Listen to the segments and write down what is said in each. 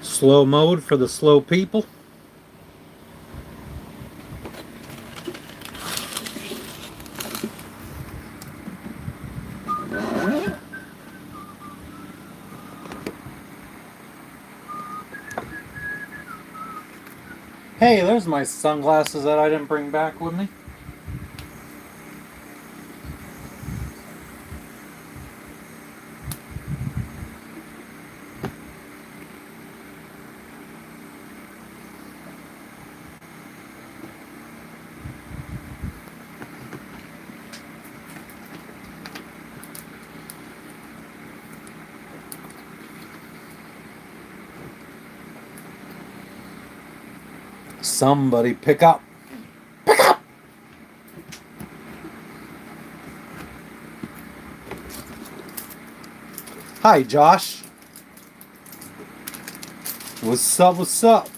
Slow mode for the slow people. Hey, there's my sunglasses that I didn't bring back with me. Somebody pick up. Pick up! Hi, Josh. What's up? What's up?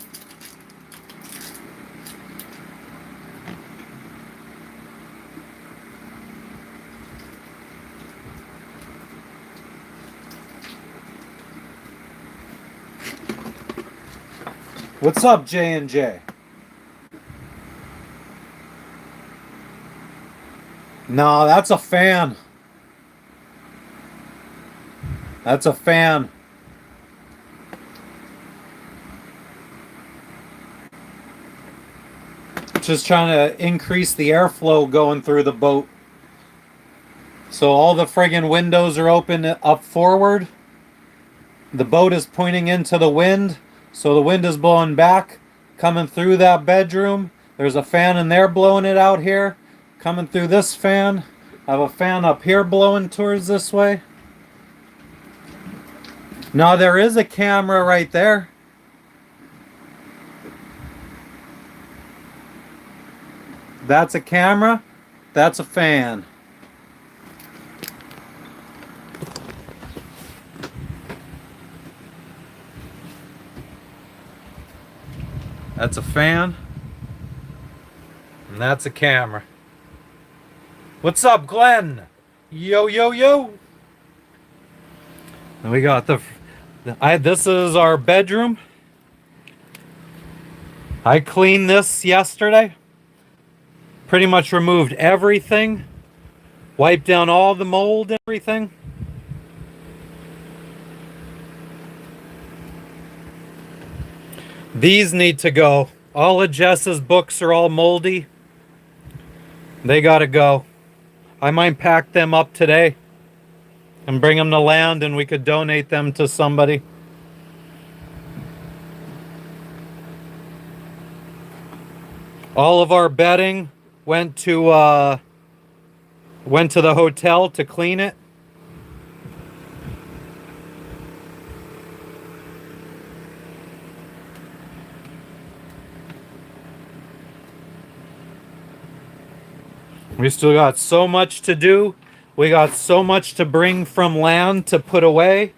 What's up, J&J? No, that's a fan. That's a fan. Just trying to increase the airflow going through the boat. So all the friggin' windows are open up forward. The boat is pointing into the wind. So the wind is blowing back, coming through that bedroom. There's a fan in there blowing it out here. Coming through this fan. I have a fan up here blowing towards this way. No, there is a camera right there. That's a camera. That's a fan. That's a fan. And that's a camera. What's up, Glenn? Yo, yo, yo. And we got this is our bedroom. I cleaned this yesterday. Pretty much removed everything. Wiped down all the mold and everything. These need to go. All of Jess's books are all moldy. They gotta go. I might pack them up today and bring them to land, and we could donate them to somebody. All of our bedding went to the hotel to clean it. We still got so much to do. We got so much to bring from land to put away.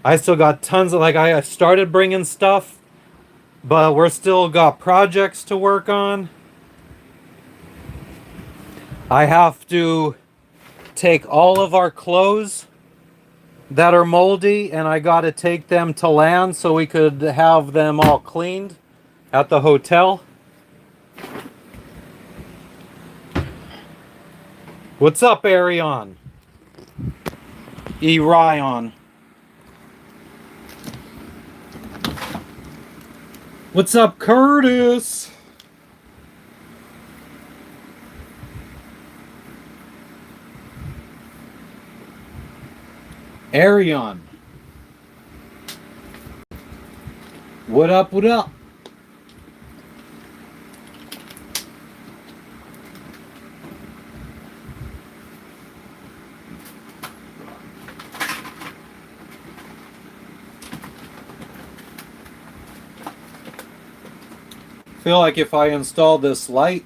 I still got tons of, I started bringing stuff, but we're still got projects to work on. I have to take all of our clothes that are moldy, and I got to take them to land so we could have them all cleaned at the hotel. What's up, Arion? Ryan. What's up, Curtis? Arion. What up, what up? Feel like if I install this light,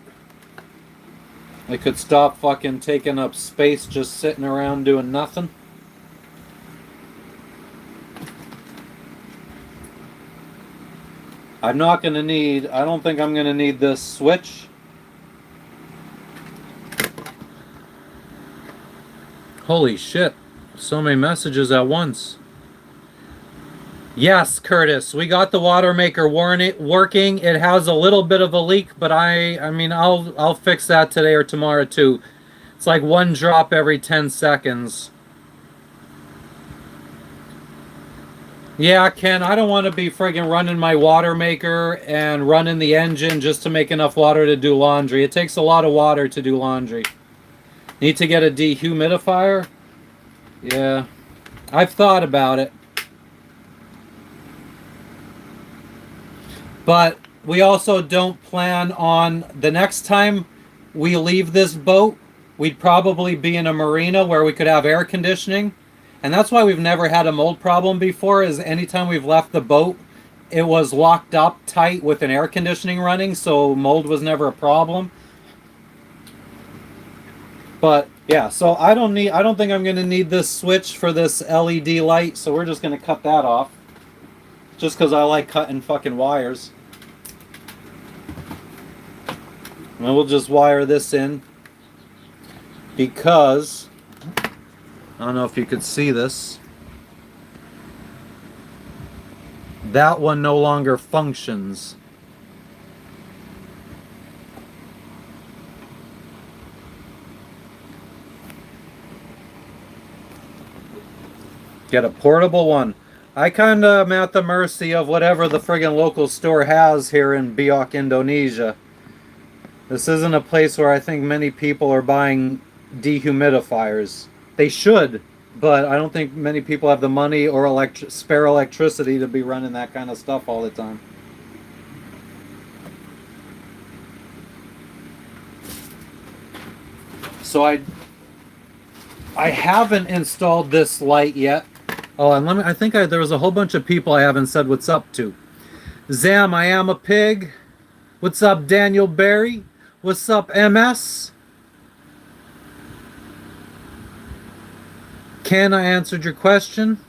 it could stop fucking taking up space just sitting around doing nothing. I don't think I'm gonna need this switch. Holy shit, so many messages at once. Yes, Curtis, we got the water maker working. It has a little bit of a leak, but I mean, I'll fix that today or tomorrow too. It's like one drop every 10 seconds. Yeah, Ken, I don't want to be friggin' running my water maker and running the engine just to make enough water to do laundry. It takes a lot of water to do laundry. Need to get a dehumidifier? Yeah, I've thought about it. But we also don't plan on the next time we leave this boat, we'd probably be in a marina where we could have air conditioning. And that's why we've never had a mold problem before, is anytime we've left the boat, it was locked up tight with an air conditioning running, so mold was never a problem. But yeah, so I don't think I'm gonna need this switch for this LED light, so we're just gonna cut that off. Just because I like cutting fucking wires. And we'll just wire this in because I don't know if you could see this. That one no longer functions. Get a portable one. I kind of am at the mercy of whatever the friggin' local store has here in Biak, Indonesia. This isn't a place where I think many people are buying dehumidifiers. They should, but I don't think many people have the money or spare electricity to be running that kind of stuff all the time. So I haven't installed this light yet. Oh, and I think there was a whole bunch of people I haven't said what's up to. Zam, I am a pig. What's up, Daniel Barry? What's up, MS? Ken, I answered your question.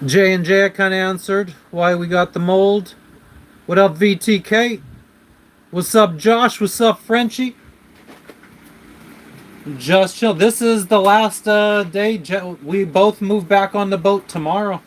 J&J, I kind of answered why we got the mold. What up, VTK? What's up, Josh? What's up, Frenchie? Just chill. This is the last day. We both move back on the boat tomorrow.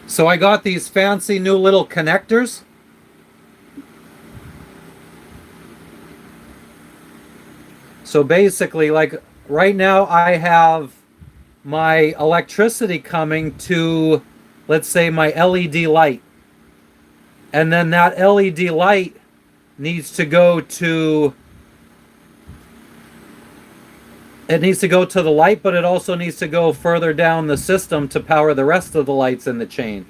So I got these fancy new little connectors. So basically, like right now, I have my electricity coming to, let's say, my LED light. And then that LED light needs to go to, it needs to go to the light, but it also needs to go further down the system to power the rest of the lights in the chain.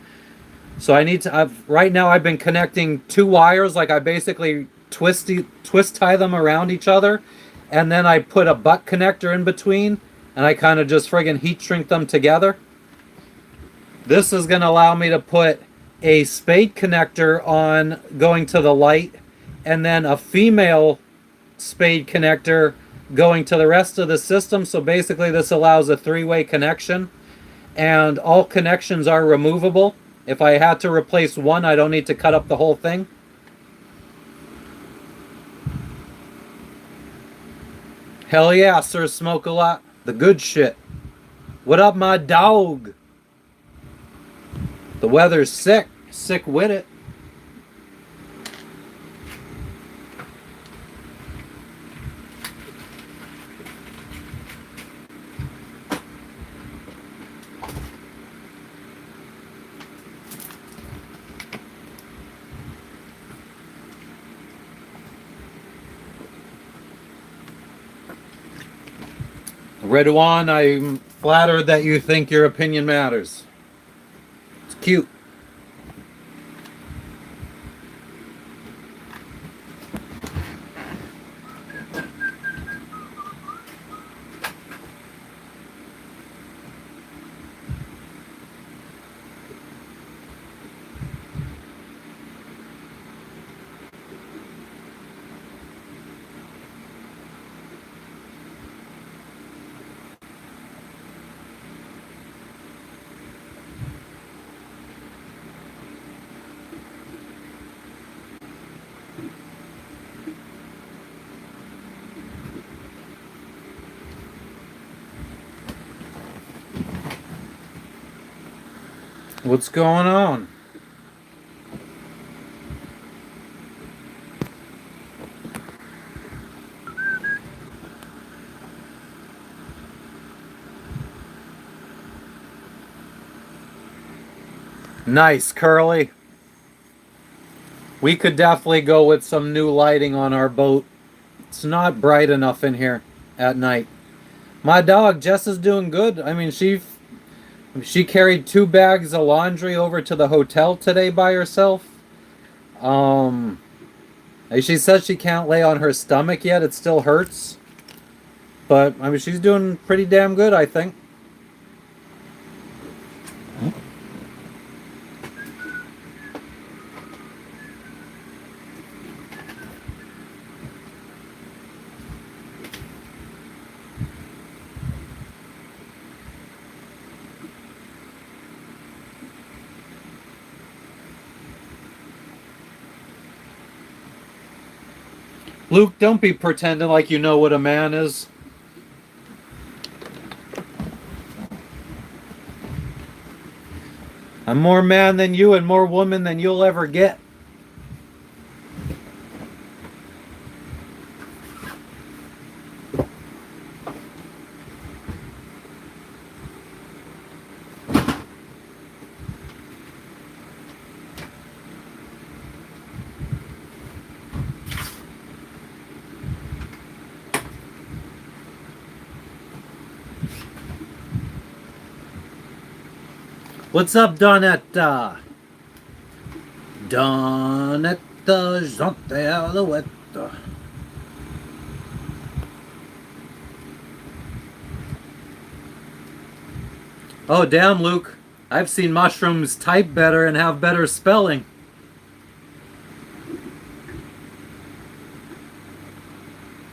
So I need to, right now I've been connecting two wires, like I basically twist tie them around each other, and then I put a butt connector in between, and I kind of just friggin' heat shrink them together. This is going to allow me to put a spade connector on going to the light, and then a female spade connector going to the rest of the system. So basically this allows a three-way connection, and all connections are removable. If I had to replace one, I don't need to cut up the whole thing. Hell yeah, Sir Smoke a Lot. The good shit. What up, my dog? The weather's sick. Sick with it. Redwan, I'm flattered that you think your opinion matters. It's cute. What's going on? Nice, Curly. We could definitely go with some new lighting on our boat. It's not bright enough in here at night. My dog Jess is doing good. I mean, she carried 2 bags of laundry over to the hotel today by herself. Um, she says she can't lay on her stomach yet. It still hurts, but I mean, she's doing pretty damn good, I think. Luke, don't be pretending like you know what a man is. I'm more man than you and more woman than you'll ever get. What's up, Donetta? Donetta, gente alouette. Oh, damn, Luke. I've seen mushrooms type better and have better spelling.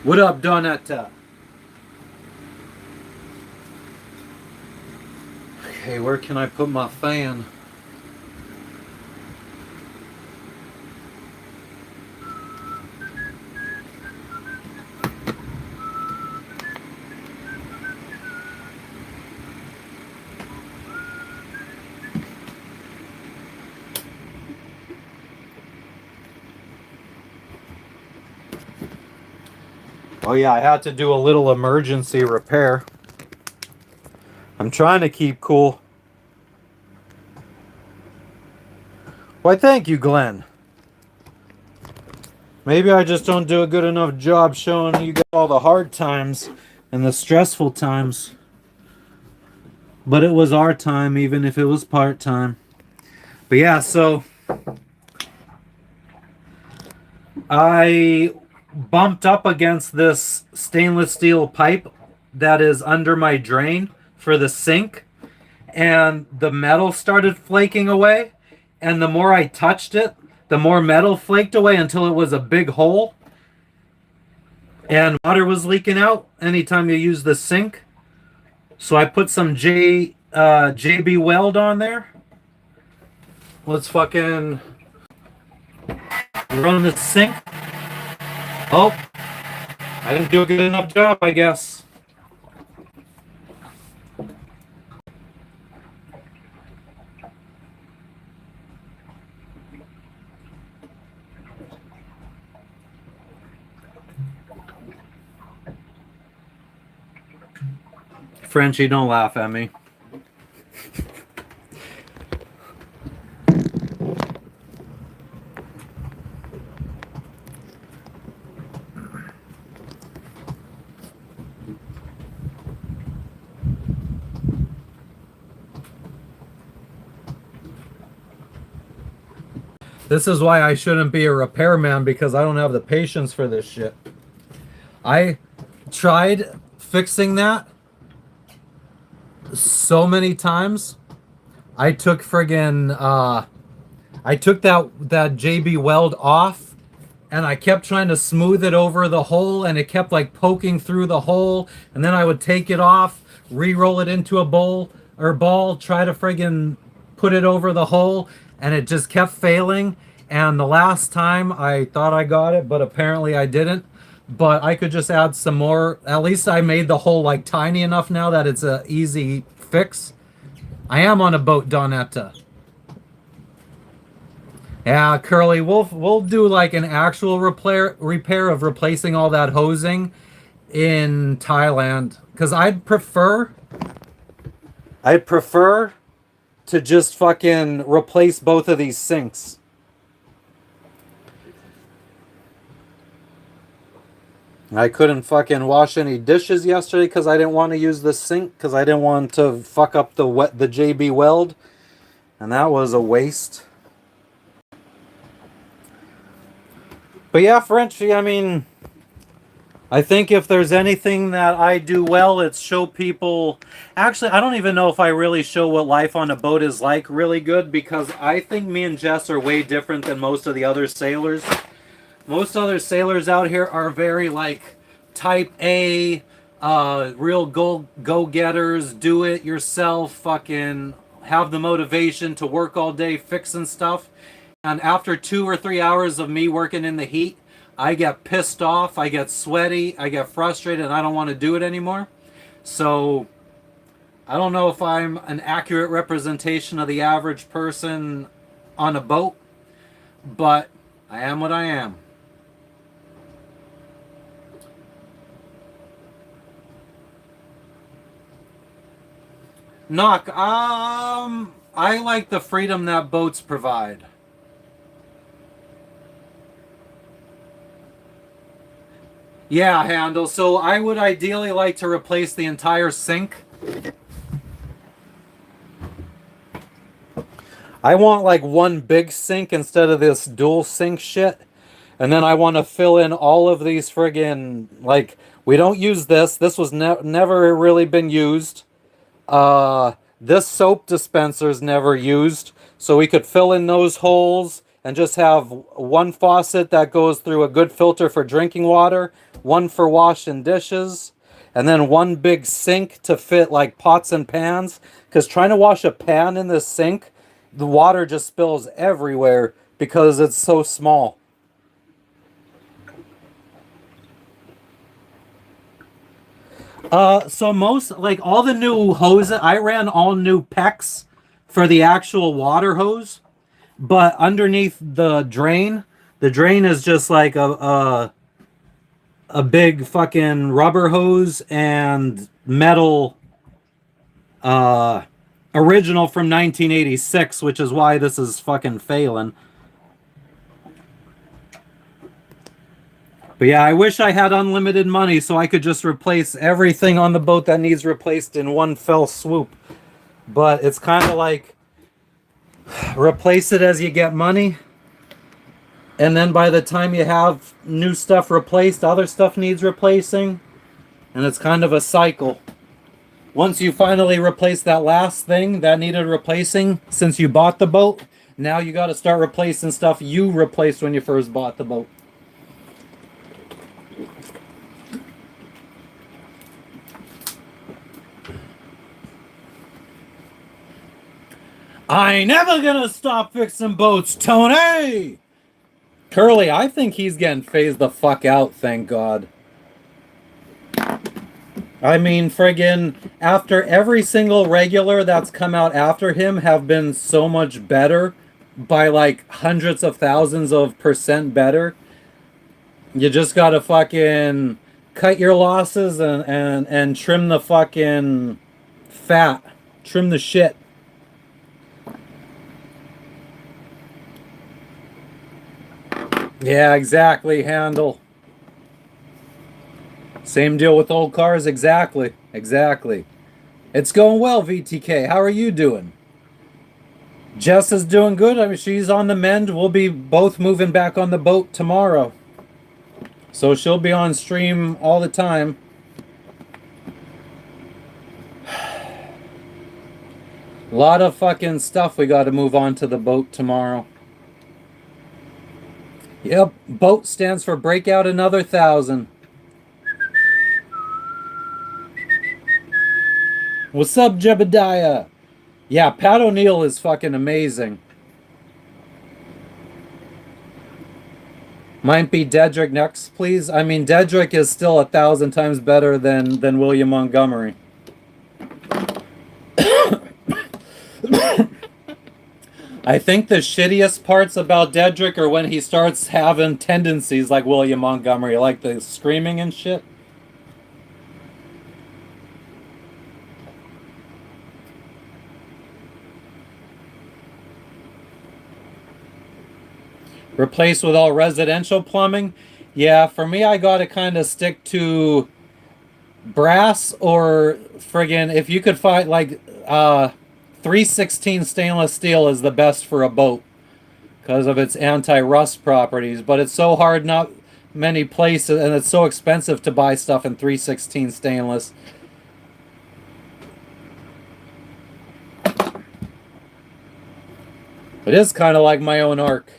What up, Donetta? Okay, where can I put my fan? Oh yeah, I had to do a little emergency repair. I'm trying to keep cool. Why, thank you, Glenn. Maybe I just don't do a good enough job showing you guys all the hard times and the stressful times. But it was our time, even if it was part-time. But yeah, so I bumped up against this stainless steel pipe that is under my drain for the sink, and the metal started flaking away, and the more I touched it, the more metal flaked away until it was a big hole, and water was leaking out anytime you use the sink. So I put some JB Weld on there. Let's fucking run the sink. Oh, I didn't do a good enough job, I guess. Frenchie, don't laugh at me. This is why I shouldn't be a repairman, because I don't have the patience for this shit. I tried fixing that so many times. I took that JB Weld off, and I kept trying to smooth it over the hole, and it kept like poking through the hole, and then I would take it off, re-roll it into a ball, try to friggin' put it over the hole, and it just kept failing. And the last time I thought I got it, but apparently I didn't. But I could just add some more. At least I made the hole like tiny enough now that it's a easy fix. I am on a boat, Donetta. Yeah, Curly, we'll do like an actual repair of replacing all that hosing in Thailand because I'd prefer to just fucking replace both of these sinks. I couldn't fucking wash any dishes yesterday because I didn't want to use the sink because I didn't want to fuck up the JB weld, and that was a waste. But yeah, Frenchie, I mean, I think if there's anything that I do well, it's show people. Actually, I don't even know if I really show what life on a boat is like really good because I think me and Jess are way different than most of the other sailors. Most other sailors out here are very like type A, real go getters, do it yourself, fucking have the motivation to work all day fixing stuff. And after 2 or 3 hours of me working in the heat, I get pissed off, I get sweaty, I get frustrated, and I don't want to do it anymore. So I don't know if I'm an accurate representation of the average person on a boat, but I am what I am. Knock. I like the freedom that boats provide. Yeah, Handle. So I would ideally like to replace the entire sink. I want like one big sink instead of this dual sink shit. And then I want to fill in all of these friggin' like we don't use this. This was never really been used. This soap dispenser's never used, so we could fill in those holes and just have one faucet that goes through a good filter for drinking water, one for washing dishes, and then one big sink to fit like pots and pans. Because trying to wash a pan in this sink, the water just spills everywhere because it's so small. So most like all the new hoses, I ran all new PEX for the actual water hose, but underneath the drain is just like a big fucking rubber hose and metal uh original from 1986, which is why this is fucking failing. But yeah, I wish I had unlimited money so I could just replace everything on the boat that needs replaced in one fell swoop. But it's kind of like replace it as you get money. And then by the time you have new stuff replaced, other stuff needs replacing. And it's kind of a cycle. Once you finally replace that last thing that needed replacing since you bought the boat, now you got to start replacing stuff you replaced when you first bought the boat. I ain't never gonna stop fixing boats, Tony! Curly, I think he's getting phased the fuck out, thank God. I mean, friggin', after every single regular that's come out after him have been so much better, by like hundreds of thousands of percent better, you just gotta fucking cut your losses and trim the fucking fat. Trim the shit. Yeah, exactly, Handle. Same deal with old cars, exactly. Exactly. It's going well, VTK. How are you doing? Jess is doing good. I mean, she's on the mend. We'll be both moving back on the boat tomorrow. So she'll be on stream all the time. A lot of fucking stuff we got to move on to the boat tomorrow. Yep, boat stands for break out another 1,000. What's up, Jebediah? Yeah, Pat O'Neill is fucking amazing. Might be Dedrick next, please. I mean, Dedrick is still 1,000 times better than William Montgomery. I think the shittiest parts about Dedrick are when he starts having tendencies like William Montgomery, like the screaming and shit. Replaced with all residential plumbing. Yeah, for me, I gotta kind of stick to brass or friggin' if you could find like 316 stainless steel is the best for a boat because of its anti-rust properties, but it's so hard, not many places, and it's so expensive to buy stuff in 316 stainless. It is kind of like my own arc.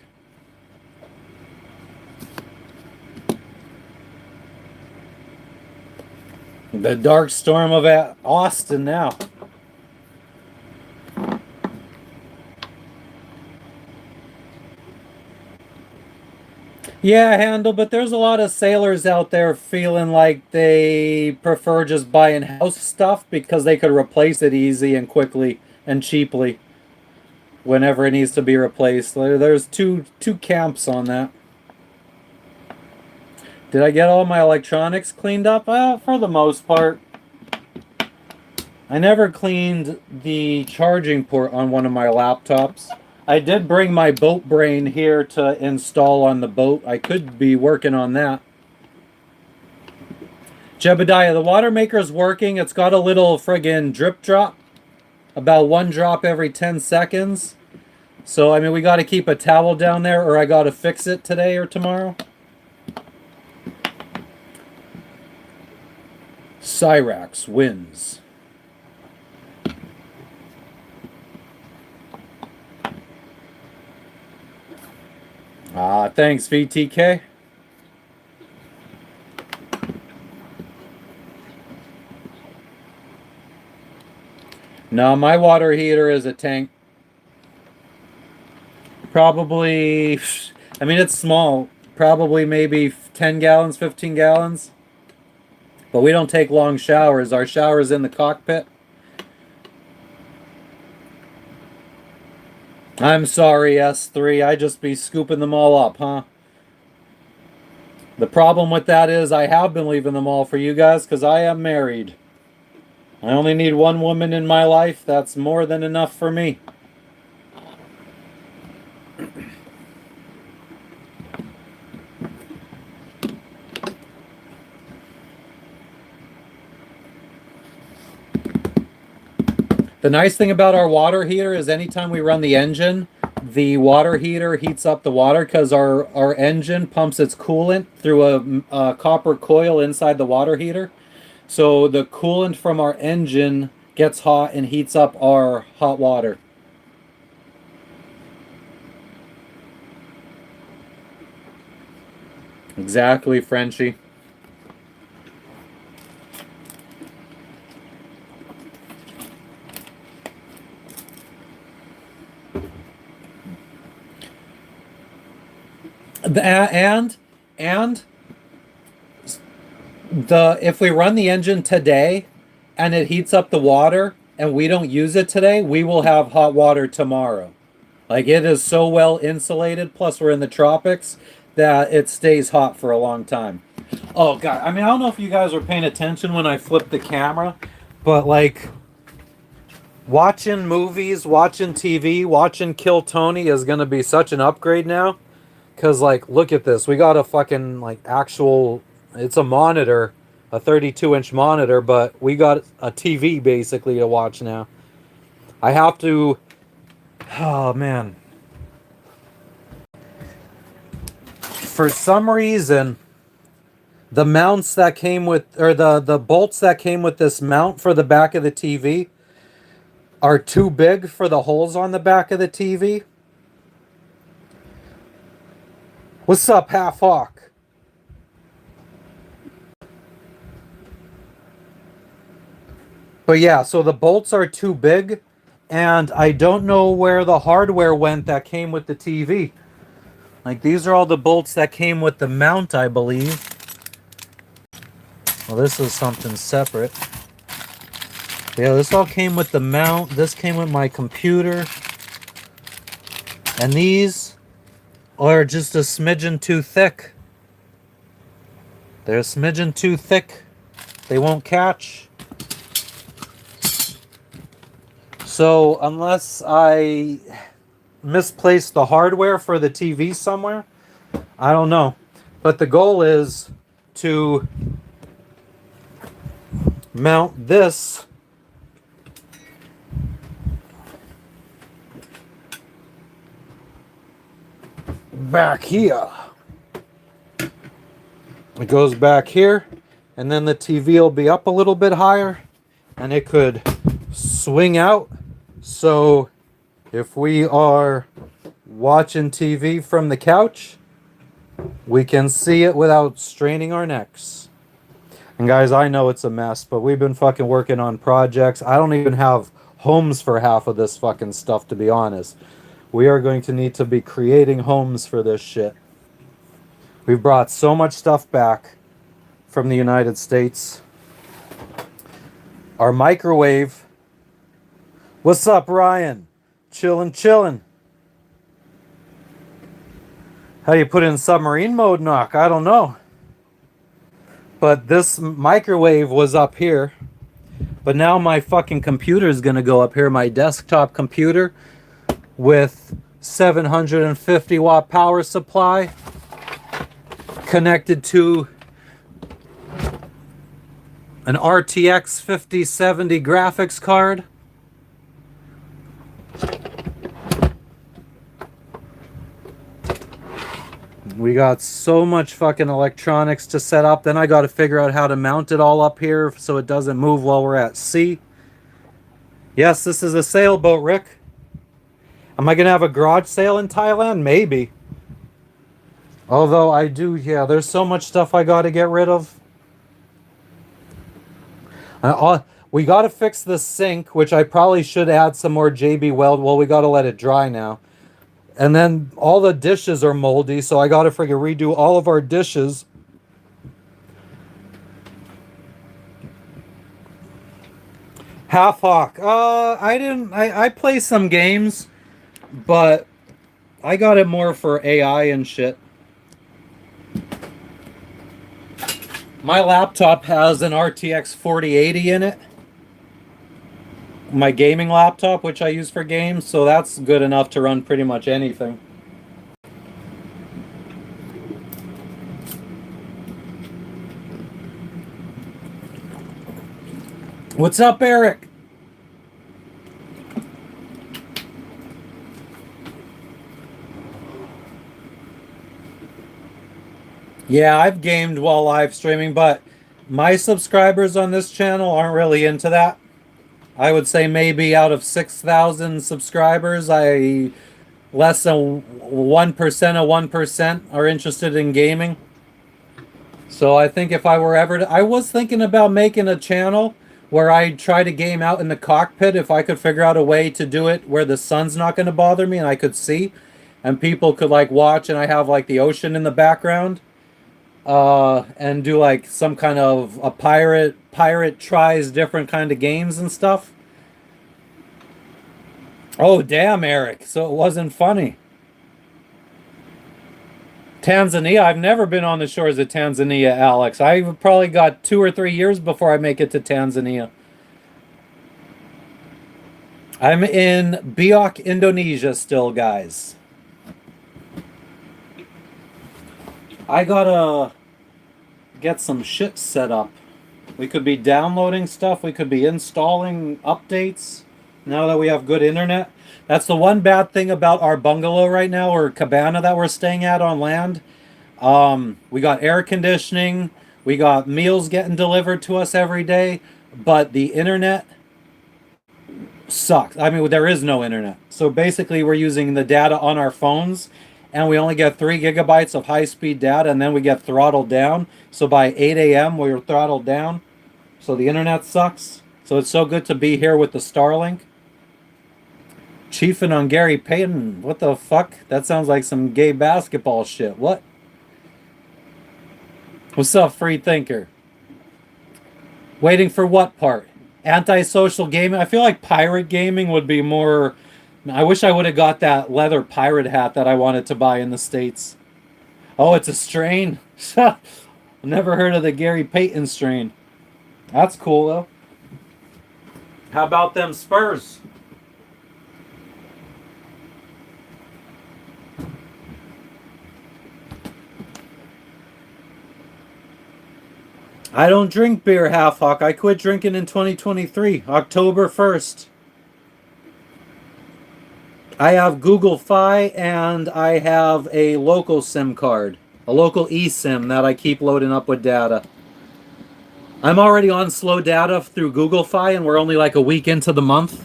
The dark storm of Austin now. Yeah, handle, but there's a lot of sailors out there feeling like they prefer just buying house stuff because they could replace it easy and quickly and cheaply whenever it needs to be replaced. There's two camps on that. Did I get all my electronics cleaned up? For the most part. I never cleaned the charging port on one of my laptops. I did bring my boat brain here to install on the boat. I could be working on that. Jebediah, the water maker's working. It's got a little friggin' drip drop. About one drop every 10 seconds. So, I mean, we got to keep a towel down there or I got to fix it today or tomorrow. Cyrax wins. Thanks, VTK. No, my water heater is a tank. Probably, I mean, it's small. Probably maybe 10 gallons, 15 gallons. But we don't take long showers. Our shower's in the cockpit. I'm sorry, S3. I just be scooping them all up, huh? The problem with that is I have been leaving them all for you guys because I am married. I only need one woman in my life. That's more than enough for me. The nice thing about our water heater is anytime we run the engine, the water heater heats up the water because our engine pumps its coolant through a copper coil inside the water heater. So the coolant from our engine gets hot and heats up our hot water. Exactly, Frenchie. And the if we run the engine today and it heats up the water and we don't use it today, we will have hot water tomorrow. Like it is so well insulated, plus we're in the tropics, that it stays hot for a long time. Oh god, I mean I don't know if you guys were paying attention when I flipped the camera, but like watching movies, watching TV, watching Kill Tony is gonna be such an upgrade now. Cause like, look at this. We got a fucking like actual. It's a monitor, a 32-inch monitor, but we got a TV basically to watch now. I have to. Oh man. For some reason, the mounts that came with, or the bolts that came with this mount for the back of the TV, are too big for the holes on the back of the TV. What's up, Half Hawk? But yeah, so the bolts are too big, and I don't know where the hardware went that came with the TV. Like, these are all the bolts that came with the mount, I believe. Well, this is something separate. Yeah, this all came with the mount. This came with my computer. And these are just a smidgen too thick. They're a smidgen too thick. They won't catch. So unless I misplaced the hardware for the TV somewhere, I don't know. But the goal is to mount this back here. It goes back here, and then the TV will be up a little bit higher, and it could swing out. So if we are watching TV from the couch, we can see it without straining our necks. And guys, I know it's a mess, but we've been fucking working on projects. I don't even have homes for half of this fucking stuff, to be honest. We are going to need to be creating homes for this shit. We've brought so much stuff back from the United States. Our microwave. What's up, Ryan? Chillin'. How do you put it in submarine mode, Knock? I don't know. But this microwave was up here. But now my fucking computer is going to go up here. My desktop computer with 750 watt power supply connected to an RTX 5070 graphics card. We got so much fucking electronics to set up. Then I got to figure out how to mount it all up here so it doesn't move while we're at sea. Yes, this is a sailboat, Rick. Am I going to have a garage sale in Thailand? Maybe. Although I do, yeah, there's so much stuff I got to get rid of. We got to fix the sink, which I probably should add some more JB Weld. Well, we got to let it dry now. And then all the dishes are moldy, so I got to freaking redo all of our dishes. Half Hawk. I play some games, but I got it more for AI and shit. My laptop has an RTX 4080 in it. My gaming laptop, which I use for games, so that's good enough to run pretty much anything. What's up, Eric? Yeah, I've gamed while live streaming, but my subscribers on this channel aren't really into that. I would say maybe out of 6,000 subscribers, less than 1% of 1% are interested in gaming. So I think if I were ever to, I was thinking about making a channel where I try to game out in the cockpit if I could figure out a way to do it where the sun's not going to bother me and I could see and people could like watch and I have like the ocean in the background. And do like some kind of a pirate tries different kind of games and stuff. Oh damn, Eric, so it wasn't funny. Tanzania, I've never been on the shores of Tanzania, Alex. I've probably got 2 or 3 years before I make it to Tanzania. I'm in Biak, Indonesia still, guys. I gotta get some shit set up. We could be downloading stuff. We could be installing updates now that we have good internet. That's the one bad thing about our bungalow right now, or cabana that we're staying at on land. We got air conditioning. We got meals getting delivered to us every day. But the internet sucks. I mean, there is no internet. So basically, we're using the data on our phones. And we only get 3 gigabytes of high-speed data, and then we get throttled down. So by 8 a.m., we were throttled down. So the internet sucks. So it's so good to be here with the Starlink. Chiefin on Gary Payton. What the fuck? That sounds like some gay basketball shit. What? What's up, free thinker? Waiting for what part? Antisocial gaming? I feel like pirate gaming would be more I wish I would have got that leather pirate hat that I wanted to buy in the States. Oh, it's a strain? Never heard of the Gary Payton strain. That's cool, though. How about them Spurs? I don't drink beer, Half Hawk. I quit drinking in 2023, October 1st. I have Google Fi and I have a local SIM card, a local eSIM that I keep loading up with data. I'm already on slow data through Google Fi and we're only like a week into the month.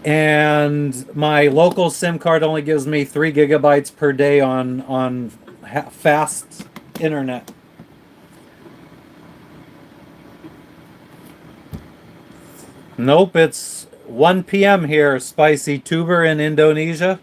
And my local SIM card only gives me 3 gigabytes per day on fast internet. Nope, it's 1 p.m. here, Spicy Tuber in Indonesia.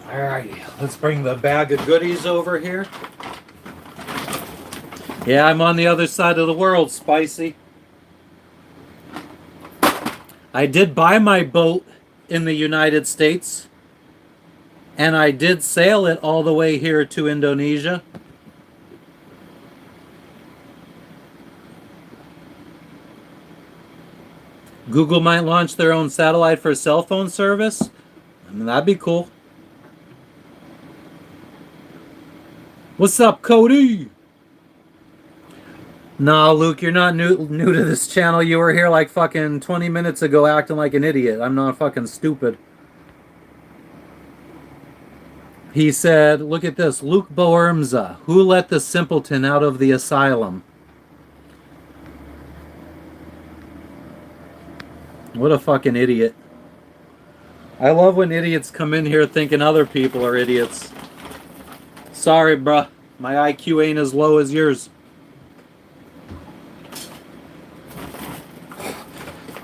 Alright, let's bring the bag of goodies over here. Yeah, I'm on the other side of the world, Spicy. I did buy my boat in the United States, and I did sail it all the way here to Indonesia. Google might launch their own satellite for cell phone service. I mean, that'd be cool. What's up, Cody? Nah, Luke, you're not new to this channel. You were here like fucking 20 minutes ago acting like an idiot. I'm not fucking stupid. He said, look at this. Luke Boermza, who let the simpleton out of the asylum? What a fucking idiot. I love when idiots come in here thinking other people are idiots. Sorry, bruh. My IQ ain't as low as yours.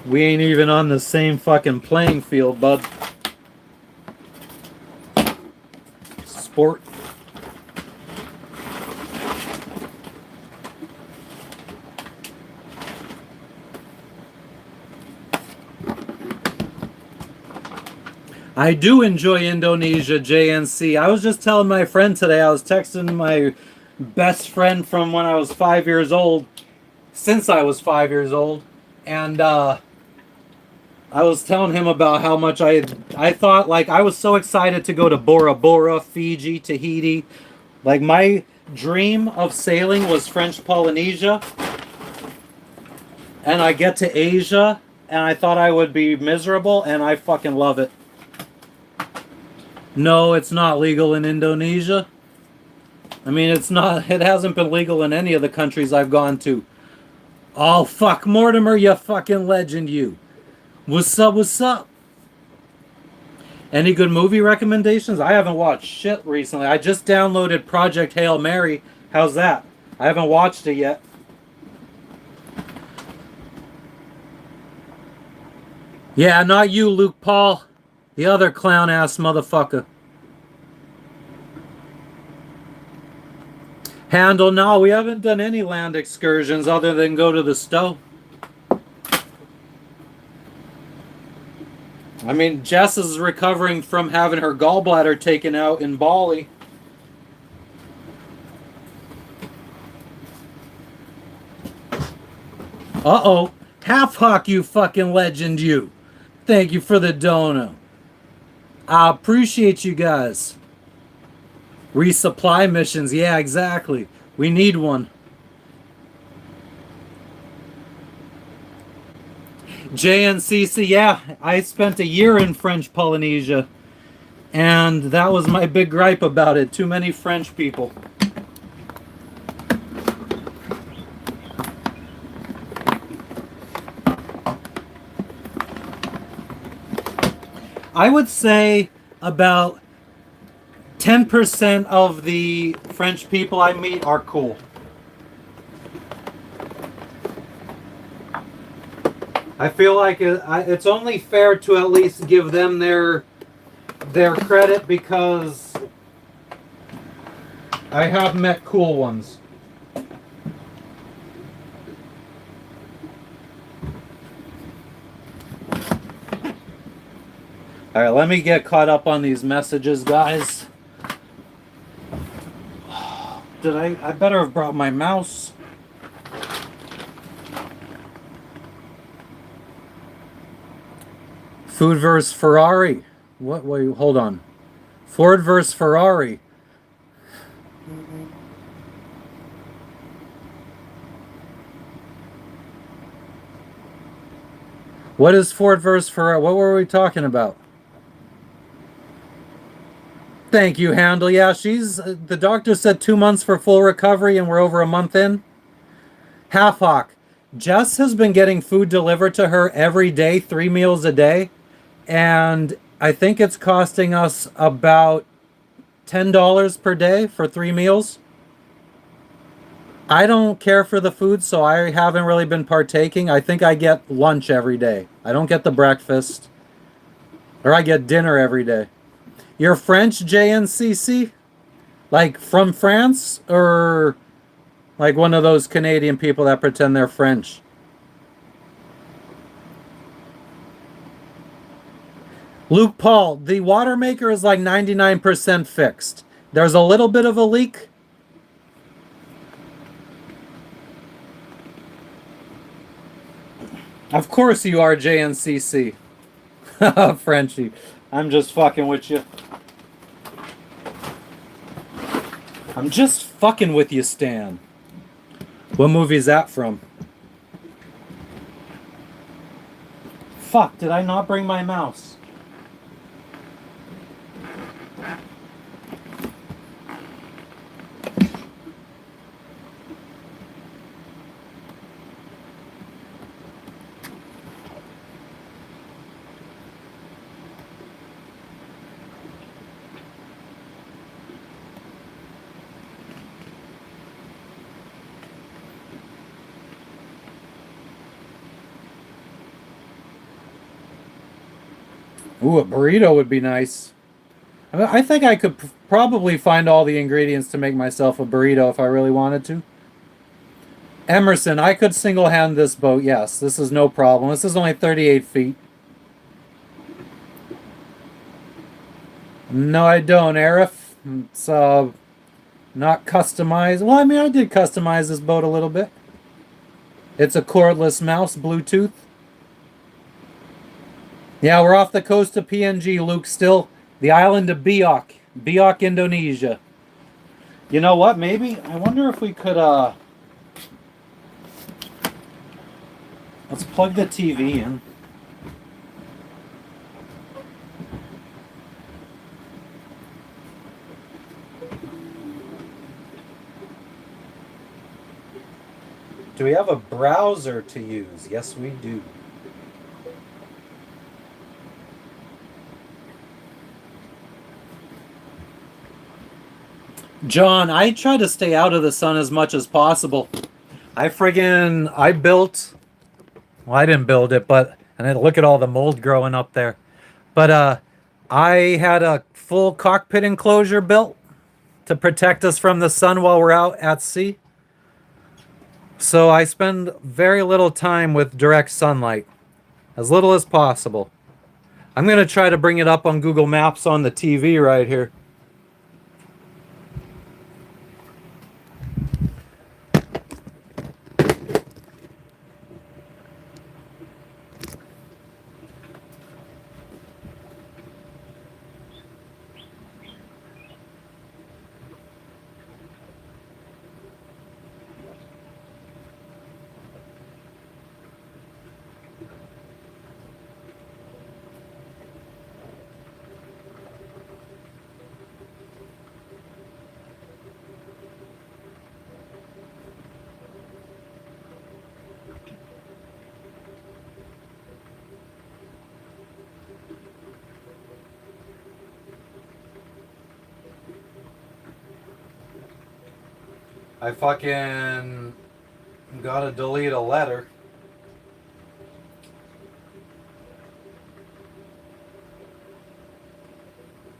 We ain't even on the same fucking playing field, bud. Sport. I do enjoy Indonesia, JNC. I was just telling my friend today, I was texting my best friend from when I was 5 years old, since I was 5 years old, and I was telling him about how much I thought, like, I was so excited to go to Bora Bora, Fiji, Tahiti. Like, my dream of sailing was French Polynesia. And I get to Asia, and I thought I would be miserable, and I fucking love it. No, it's not legal in Indonesia. I mean, it hasn't been legal in any of the countries I've gone to. Oh, fuck, Mortimer, you fucking legend, you. What's up, what's up? Any good movie recommendations? I haven't watched shit recently. I just downloaded Project Hail Mary. How's that? I haven't watched it yet. Yeah, not you, Luke Paul. The other clown-ass motherfucker. Handle, no, we haven't done any land excursions other than go to the Stowe. I mean, Jess is recovering from having her gallbladder taken out in Bali. Uh-oh. Half Hawk, you fucking legend, you. Thank you for the dono. I appreciate you guys. Resupply missions. Yeah, exactly. We need one. JNCC, yeah, I spent a year in French Polynesia, and that was my big gripe about it. Too many French people. I would say about 10% of the French people I meet are cool. I feel like it's only fair to at least give them their credit because I have met cool ones. All right, let me get caught up on these messages, guys. Did I better have brought my mouse. Food versus Ferrari. What? Wait, hold on. Ford versus Ferrari. What is Ford versus Ferrari? What were we talking about? Thank you, Handel. Yeah, she's. The doctor said 2 months for full recovery, and we're over a month in. Half hawk. Jess has been getting food delivered to her every day, 3 meals a day, and I think it's costing us about $10 per day for 3 meals. I don't care for the food, so I haven't really been partaking. I think I get lunch every day. I don't get the breakfast, or I get dinner every day. You're French, JNCC? Like from France, or like one of those Canadian people that pretend they're French? Luke Paul, the water maker is like 99% fixed. There's a little bit of a leak. Of course you are, JNCC. Frenchie. I'm just fucking with you. I'm just fucking with you, Stan. What movie is that from? Fuck, did I not bring my mouse? Ooh, a burrito would be nice. I think I could probably find all the ingredients to make myself a burrito if I really wanted to. Emerson, I could single hand this boat. Yes, this is no problem. This is only 38 feet. No, I don't, Arif. It's not customized. Well, I mean, I did customize this boat a little bit. It's a cordless mouse, Bluetooth. Yeah, we're off the coast of PNG, Luke. Still the island of Biak, Biak, Indonesia. You know what? Maybe I wonder if we could let's plug the TV in. Do we have a browser to use? Yes, we do. John, I try to stay out of the sun as much as possible. I built, well, I didn't build it, but, and then look at all the mold growing up there. But I had a full cockpit enclosure built to protect us from the sun while we're out at sea. So I spend very little time with direct sunlight, as little as possible. I'm going to try to bring it up on Google Maps on the TV right here. I fucking gotta delete a letter.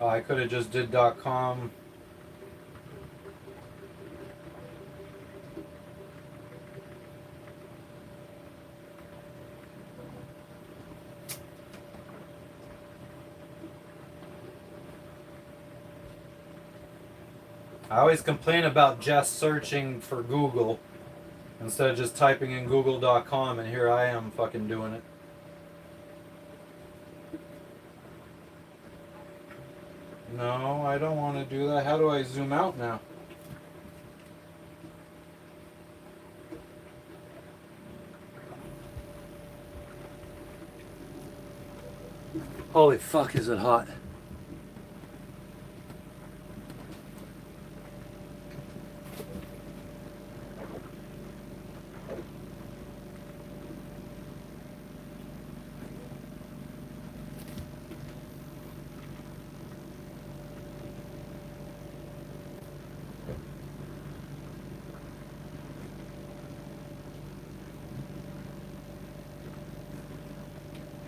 Oh, I could have just did .com. I always complain about just searching for Google instead of just typing in google.com, and here I am fucking doing it. No, I don't want to do that. How do I zoom out now? Holy fuck, is it hot.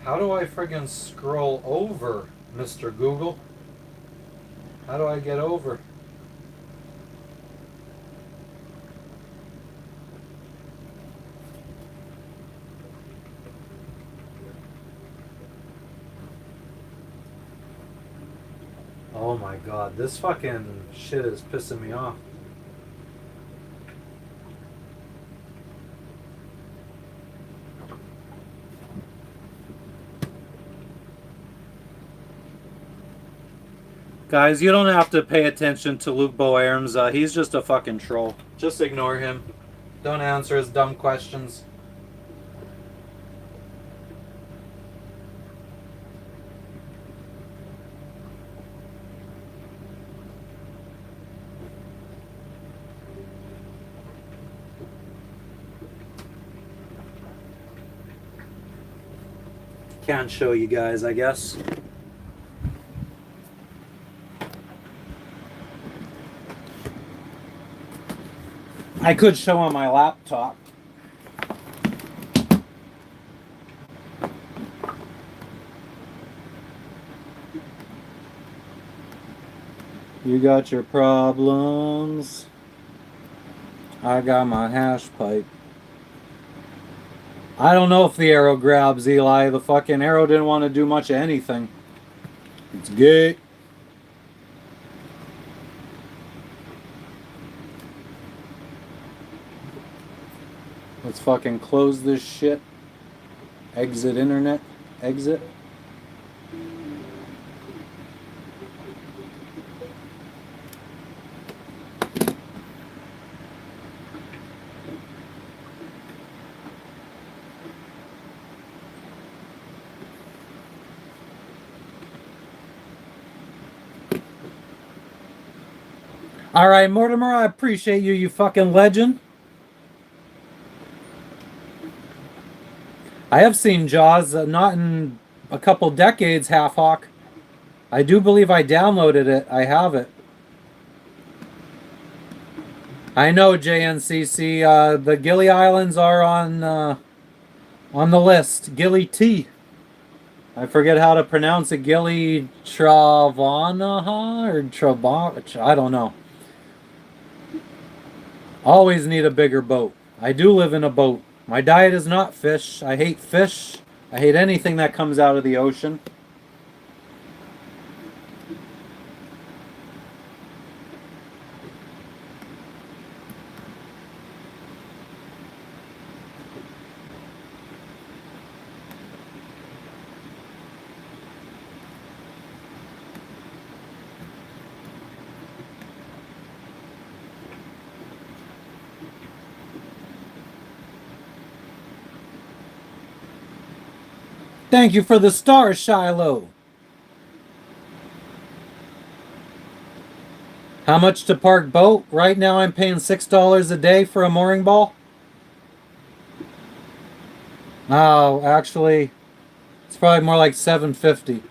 How do I friggin' scroll over, Mr. Google? How do I get over? Oh my god, this fucking shit is pissing me off. Guys, you don't have to pay attention to Luke Boerms. He's just a fucking troll. Just ignore him. Don't answer his dumb questions. Can't show you guys, I guess. I could show on my laptop. You got your problems. I got my hash pipe. I don't know if the arrow grabs, Eli. The fucking arrow didn't want to do much of anything. It's gay. Let's fucking close this shit. Exit internet. Exit. Alright, Mortimer, I appreciate you, you fucking legend. I have seen Jaws, not in a couple decades, Half Hawk. I do believe I downloaded it. I have it. I know, JNCC. The Gili Islands are on the list. Gili T. I forget how to pronounce it. Gili Travanaha or Travanaha. I don't know. Always need a bigger boat. I do live in a boat. My diet is not fish. I hate fish. I hate anything that comes out of the ocean. Thank you for the stars, Shiloh. How much to park boat? Right now I'm paying $6 a day for a mooring ball. Oh, actually, it's probably more like $7.50.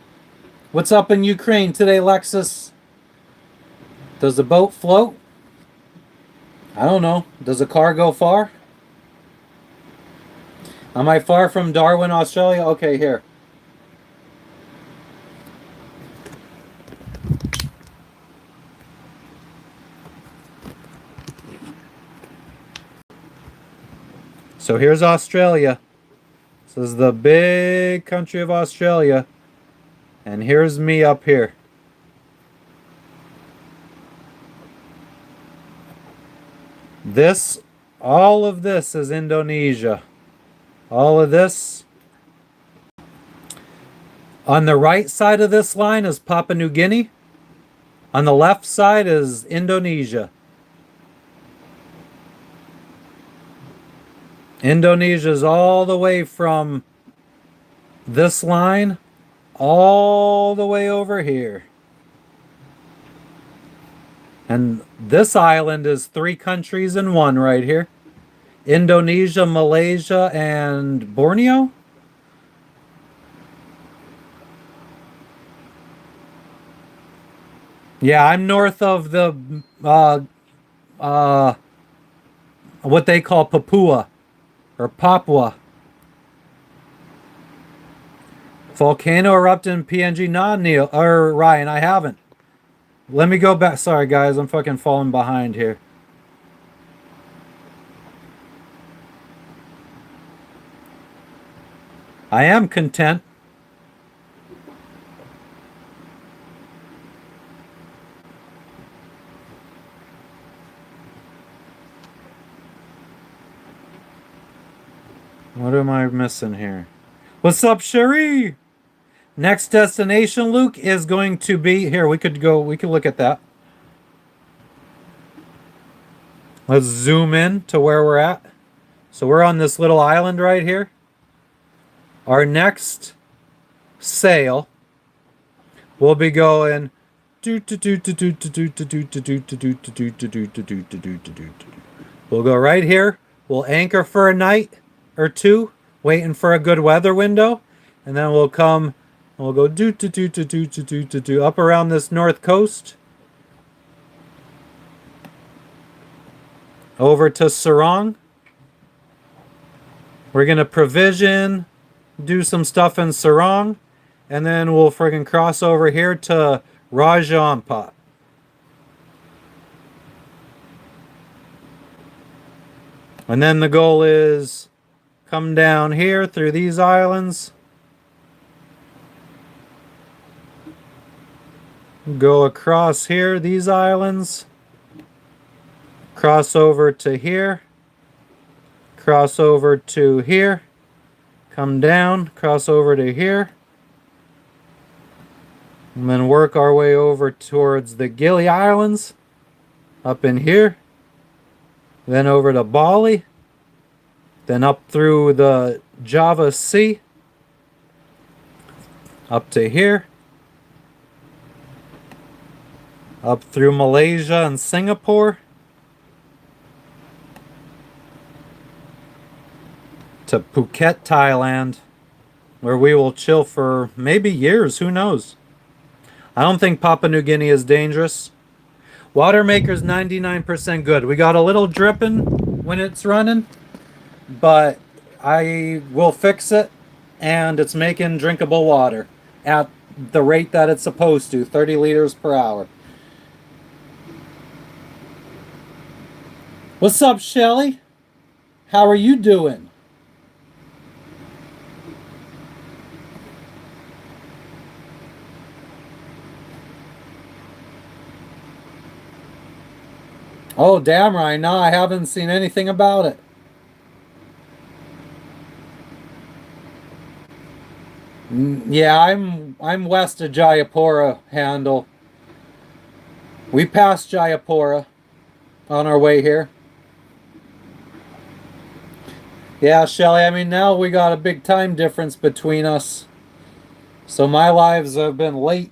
What's up in Ukraine today, Lexus? Does the boat float? I don't know. Does a car go far? Am I far from Darwin, Australia? Okay, here. So here's Australia. This is the big country of Australia. And here's me up here. This, all of this is Indonesia. All of this. On the right side of this line is Papua New Guinea. On the left side is Indonesia. Indonesia is all the way from this line all the way over here. And this island is 3 countries in one right here. Indonesia, Malaysia, and Borneo. Yeah, I'm north of the what they call Papua or Papua. Volcano erupted in PNG. Not Neil or Ryan. I haven't. Let me go back. Sorry, guys. I'm fucking falling behind here. I am content. What am I missing here? What's up, Cherie? Next destination, Luke, is going to be here. We could look at that. Let's zoom in to where we're at. So we're on this little island right here. Our next sail will be going. We'll go right here. We'll anchor for a night or two, waiting for a good weather window, and then we'll come and we'll go up around this north coast over to Sarong. We're gonna provision, do some stuff in Sarong, and then we'll friggin' cross over here to Raja Ampat. And then the goal is come down here through these islands, go across here, these islands, cross over to here, cross over to here, come down, cross over to here, and then work our way over towards the Gili Islands, up in here, then over to Bali, then up through the Java Sea, up to here, up through Malaysia and Singapore, to Phuket, Thailand, where we will chill for maybe years, who knows. I don't think Papua New Guinea is dangerous. Water maker's 99% good. We got a little dripping when it's running, but I will fix it, and it's making drinkable water at the rate that it's supposed to, 30 liters per hour. What's up, Shelly? How are you doing? Oh, damn right. No, I haven't seen anything about it. Yeah, I'm west of Jayapura, Handle. We passed Jayapura on our way here. Yeah, Shelly, I mean, now we got a big time difference between us. So my lives have been late.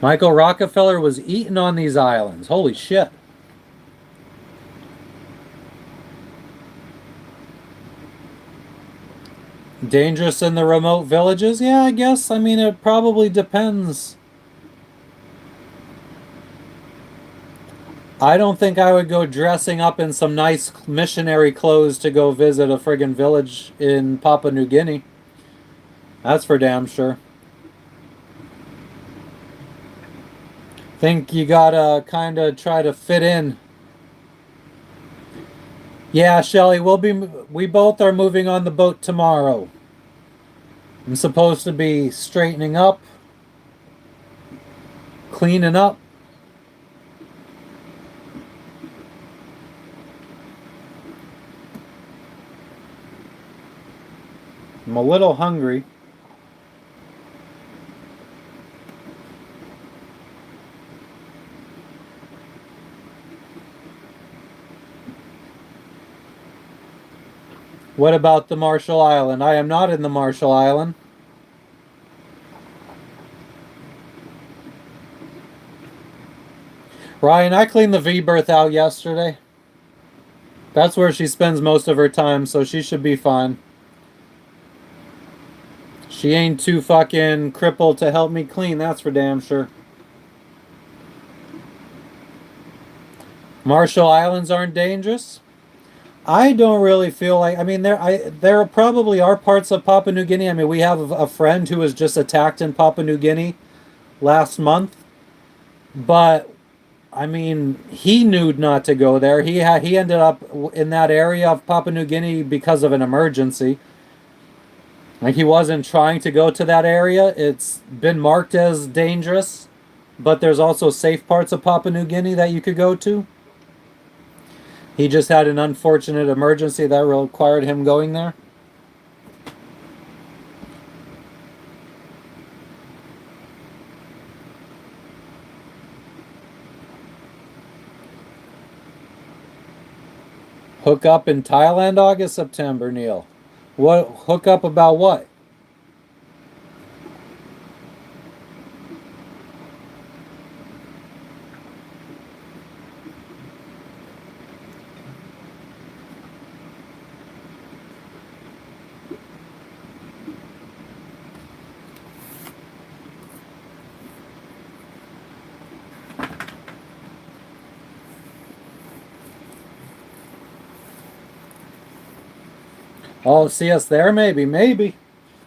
Michael Rockefeller was eating on these islands. Holy shit. Dangerous in the remote villages? Yeah, I guess. I mean, it probably depends. I don't think I would go dressing up in some nice missionary clothes to go visit a friggin' village in Papua New Guinea. That's for damn sure. Think you gotta kind of try to fit in. Yeah, Shelly, we both are moving on the boat tomorrow. I'm supposed to be straightening up, cleaning up. I'm a little hungry. What about the Marshall Island? I am not in the Marshall Island. Ryan, I cleaned the V berth out yesterday. That's where she spends most of her time, so she should be fine. She ain't too fucking crippled to help me clean, that's for damn sure. Marshall Islands aren't dangerous? I don't really feel like. I mean, there probably are parts of Papua New Guinea. I mean, we have a friend who was just attacked in Papua New Guinea last month, but I mean, he knew not to go there. He ended up in that area of Papua New Guinea because of an emergency. Like he wasn't trying to go to that area. It's been marked as dangerous, but there's also safe parts of Papua New Guinea that you could go to. He just had an unfortunate emergency that required him going there. Hook up in Thailand, August, September, Neil. What hook up about what? Oh, see us there? Maybe.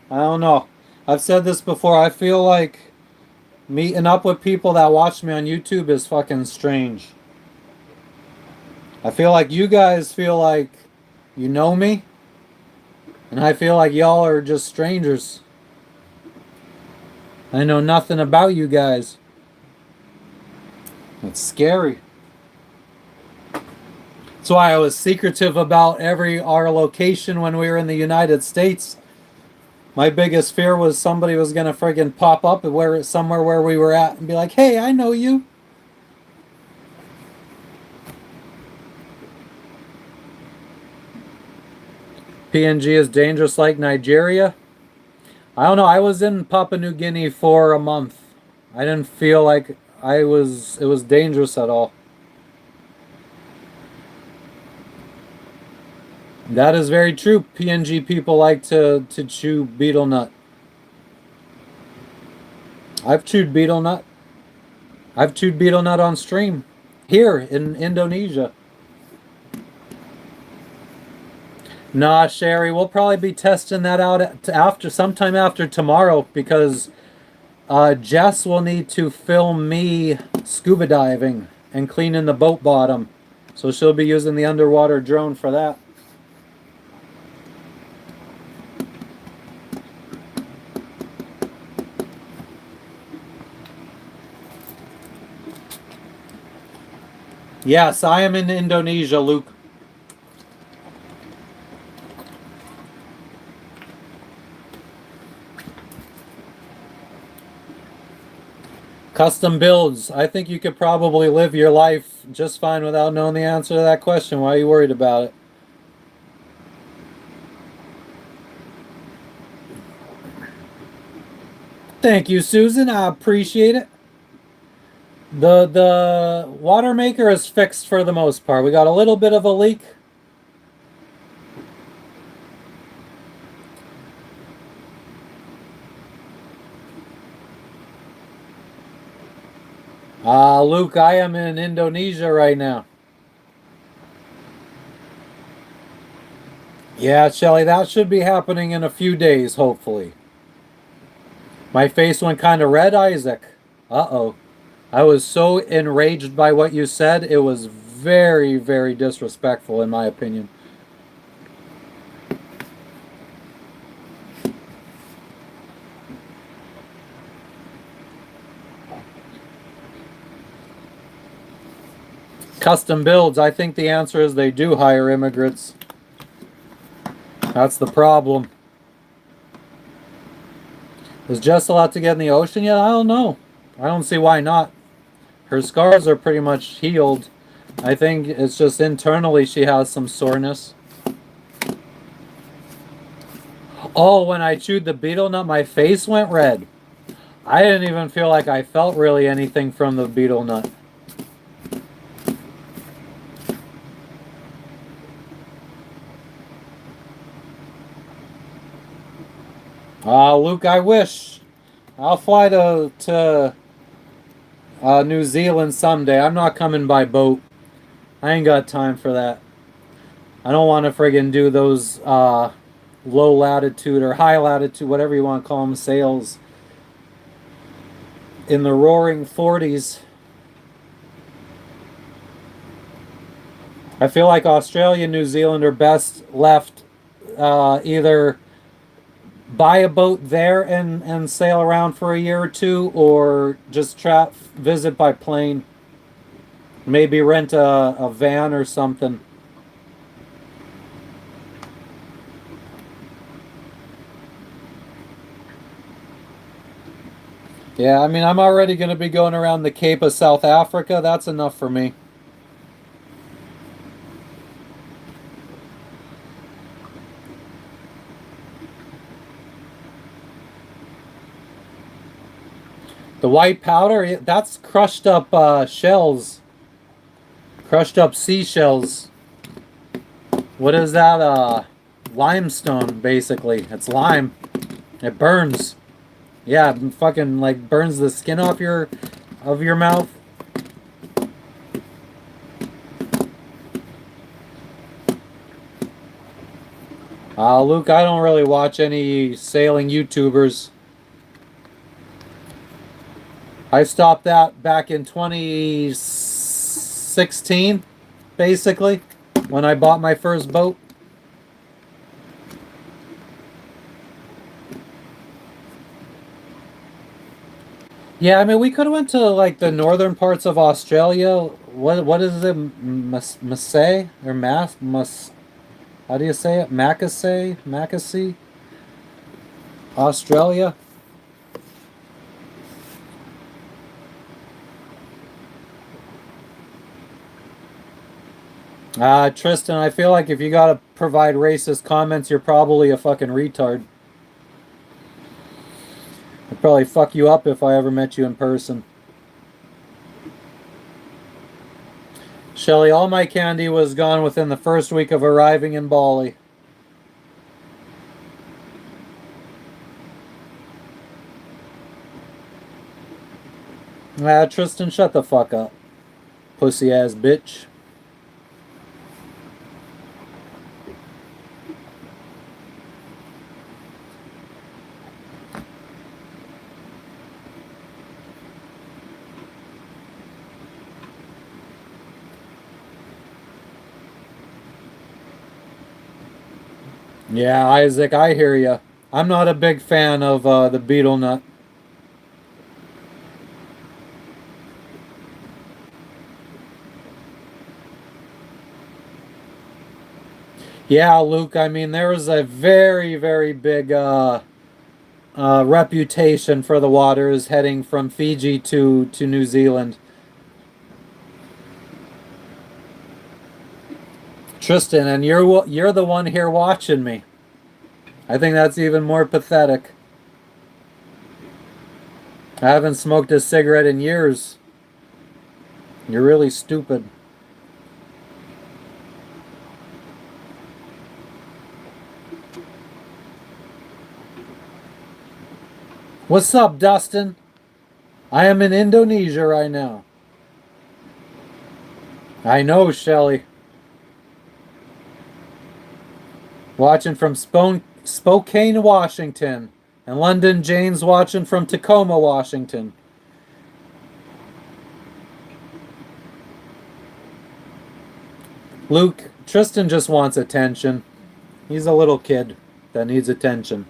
I don't know. I've said this before. I feel like meeting up with people that watch me on YouTube is fucking strange. I feel like you guys feel like you know me, and I feel like y'all are just strangers. I know nothing about you guys. It's scary. That's why I was secretive about our location when we were in the United States. My biggest fear was somebody was gonna friggin' pop up somewhere where we were at and be like, "Hey, I know you." PNG is dangerous like Nigeria. I don't know. I was in Papua New Guinea for a month. I didn't feel like it was dangerous at all. That is very true. PNG people like to chew betel nut. I've chewed betel nut. I've chewed betel nut on stream here in Indonesia. Nah, Sherry, we'll probably be testing that out after sometime after tomorrow because Jess will need to film me scuba diving and cleaning the boat bottom. So she'll be using the underwater drone for that. Yes, I am in Indonesia, Luke. Custom builds. I think you could probably live your life just fine without knowing the answer to that question. Why are you worried about it? Thank you, Susan. I appreciate it. The water maker is fixed for the most part. We got a little bit of a leak. Luke, I am in Indonesia right now. Yeah, Shelly, that should be happening in a few days, hopefully. My face went kind of red, Isaac. Uh-oh. I was so enraged by what you said. It was very, very disrespectful, in my opinion. Custom builds, I think the answer is they do hire immigrants. That's the problem. Is Jess allowed to get in the ocean yet? I don't know. I don't see why not. Her scars are pretty much healed. I think it's just internally she has some soreness. Oh, when I chewed the betel nut, my face went red. I didn't even feel like I felt really anything from the betel nut. Luke, I wish. I'll fly to New Zealand someday. I'm not coming by boat. I ain't got time for that. I don't want to friggin' do those low latitude or high latitude, whatever you want to call them, sails in the roaring 40s. I feel like Australia and New Zealand are best left either buy a boat there and sail around for a year or two, or just visit by plane. Maybe rent a van or something. Yeah, I mean, I'm already going to be going around the Cape of South Africa. That's enough for me. The white powder, that's crushed up shells. Crushed up seashells. What is that? Limestone, basically. It's lime. It burns. Yeah, it fucking like burns the skin off your mouth. Luke, I don't really watch any sailing YouTubers. I stopped that back in 2016, basically, when I bought my first boat. Yeah, I mean, we could have went to like the northern parts of Australia. What is it, Massay or Mas? How do you say it? Macassay, Australia. Tristan, I feel like if you gotta provide racist comments, you're probably a fucking retard. I'd probably fuck you up if I ever met you in person. Shelly, all my candy was gone within the first week of arriving in Bali. Tristan, shut the fuck up. Pussy ass bitch. Yeah, Isaac, I hear you. I'm not a big fan of the betel nut. Yeah, Luke, I mean, there was a very, very big reputation for the waters heading from Fiji to New Zealand. Tristan, and you're the one here watching me. I think that's even more pathetic. I haven't smoked a cigarette in years. You're really stupid. What's up, Dustin? I am in Indonesia right now. I know, Shelly. Watching from Spokane, Washington. And London Jane's watching from Tacoma, Washington. Luke, Tristan just wants attention. He's a little kid that needs attention.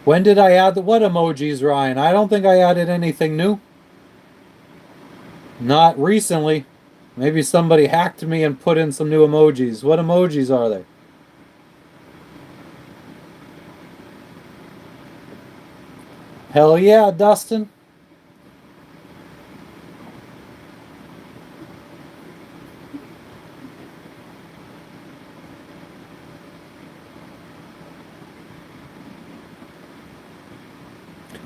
When did I add what emojis, Ryan? I don't think I added anything new. Not recently. Maybe somebody hacked me and put in some new emojis. What emojis are they? Hell yeah, Dustin.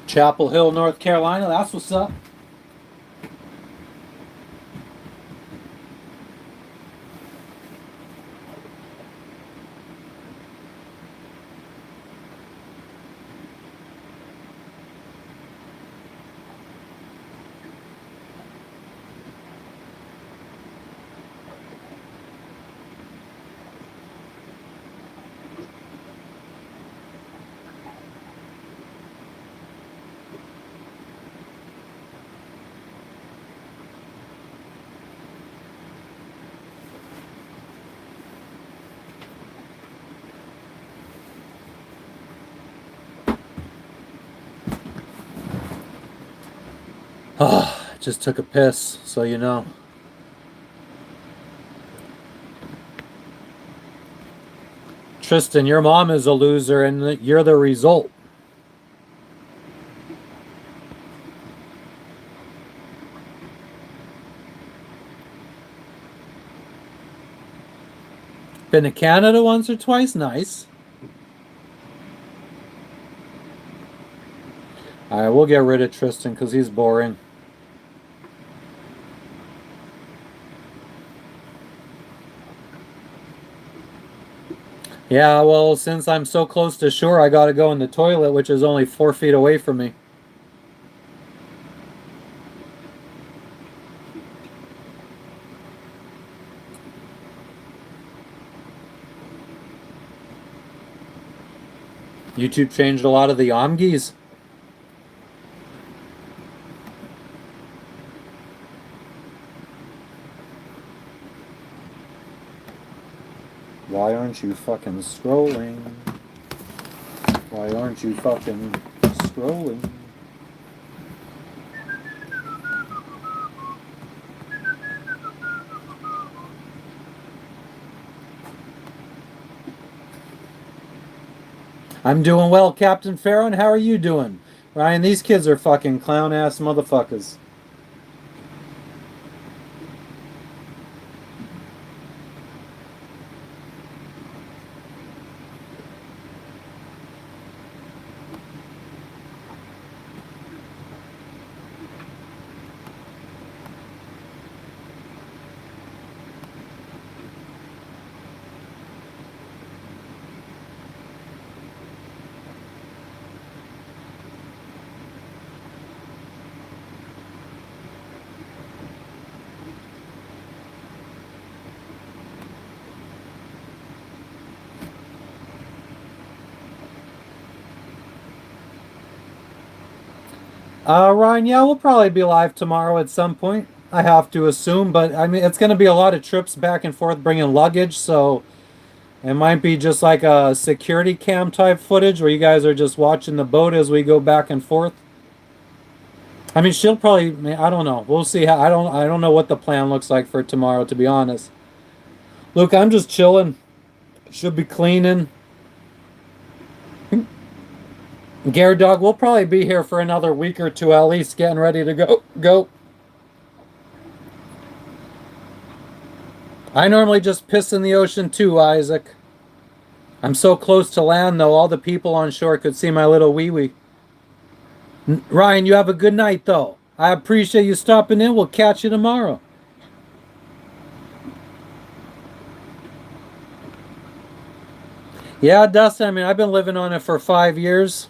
Chapel Hill, North Carolina. That's what's up. Oh, just took a piss, so you know. Tristan, your mom is a loser and you're the result. Been to Canada once or twice? Nice. Alright, we'll get rid of Tristan because he's boring. Yeah, well, since I'm so close to shore, I gotta go in the toilet, which is only 4 feet away from me. YouTube changed a lot of the omgis. Why aren't you fucking scrolling? Why aren't you fucking scrolling? I'm doing well, Captain Farron. How are you doing? Ryan, these kids are fucking clown ass motherfuckers. Ryan, yeah, we'll probably be live tomorrow at some point. I have to assume, but I mean, it's going to be a lot of trips back and forth bringing luggage, so it might be just like a security cam type footage where you guys are just watching the boat as we go back and forth. I mean, she'll probably, I don't know. We'll see how, I don't know what the plan looks like for tomorrow, to be honest. Luke, I'm just chilling. Should be cleaning. Gare Dog, we'll probably be here for another week or two at least, getting ready to go. I normally just piss in the ocean too, Isaac. I'm so close to land, though, all the people on shore could see my little wee wee. Ryan, you have a good night, though. I appreciate you stopping in. We'll catch you tomorrow. Yeah, Dustin, I mean, I've been living on it for 5 years.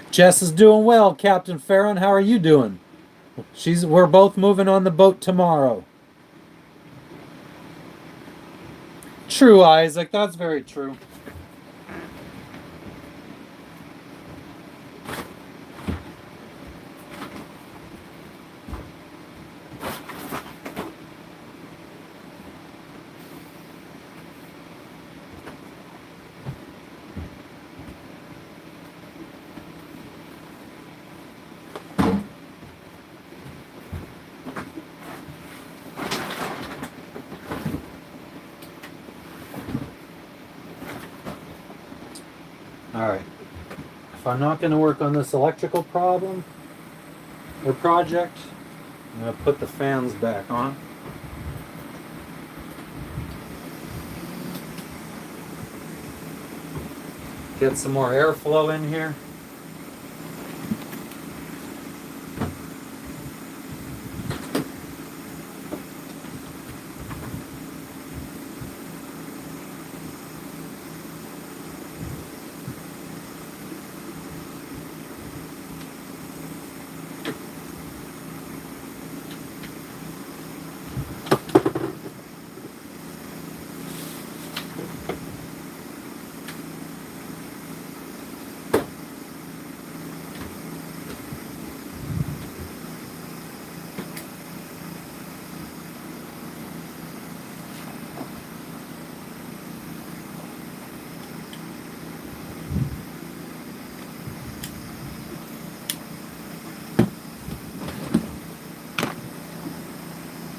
Jess is doing well, Captain Farron. How are you doing? We're both moving on the boat tomorrow. True, Isaac. That's very true. All right. If I'm not going to work on this electrical problem or project, I'm going to put the fans back on. Get some more airflow in here.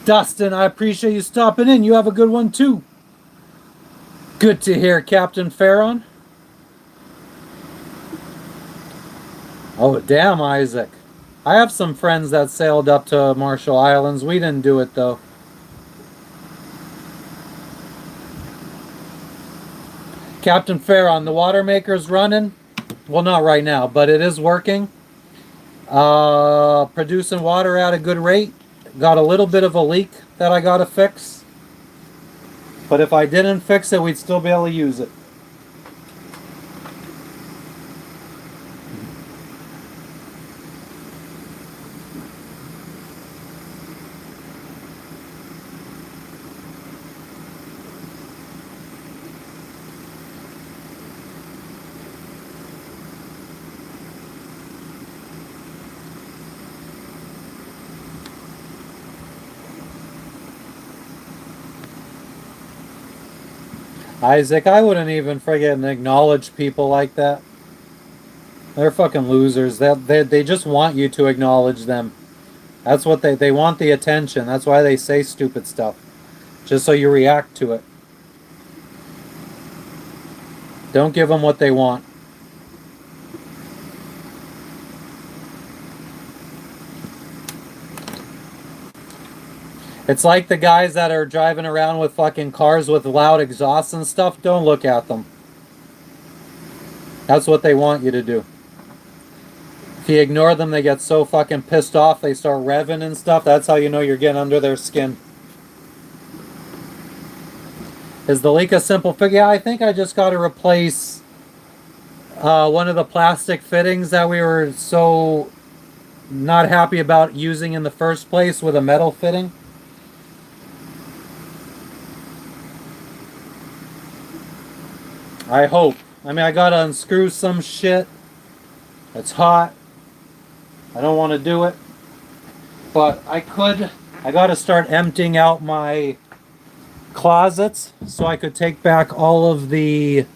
Dustin, I appreciate you stopping in. You have a good one too. Good to hear, Captain Farron. Oh, damn, Isaac. I have some friends that sailed up to Marshall Islands. We didn't do it, though. Captain Farron, the water maker's running. Well, not right now, but it is working. Producing water at a good rate. Got a little bit of a leak that I gotta fix. But if I didn't fix it, we'd still be able to use it. Isaac, I wouldn't even friggin' acknowledge people like that. They're fucking losers. They just want you to acknowledge them. That's what they want, the attention. That's why they say stupid stuff. Just so you react to it. Don't give them what they want. It's like the guys that are driving around with fucking cars with loud exhausts and stuff. Don't look at them. That's what they want you to do. If you ignore them, they get so fucking pissed off, they start revving and stuff. That's how you know you're getting under their skin. Is the leak a simple fix? Yeah, I think I just got to replace one of the plastic fittings that we were so not happy about using in the first place with a metal fitting. I hope. I mean, I gotta unscrew some shit. It's hot. I don't want to do it. But I could. I gotta start emptying out my closets so I could take back all of the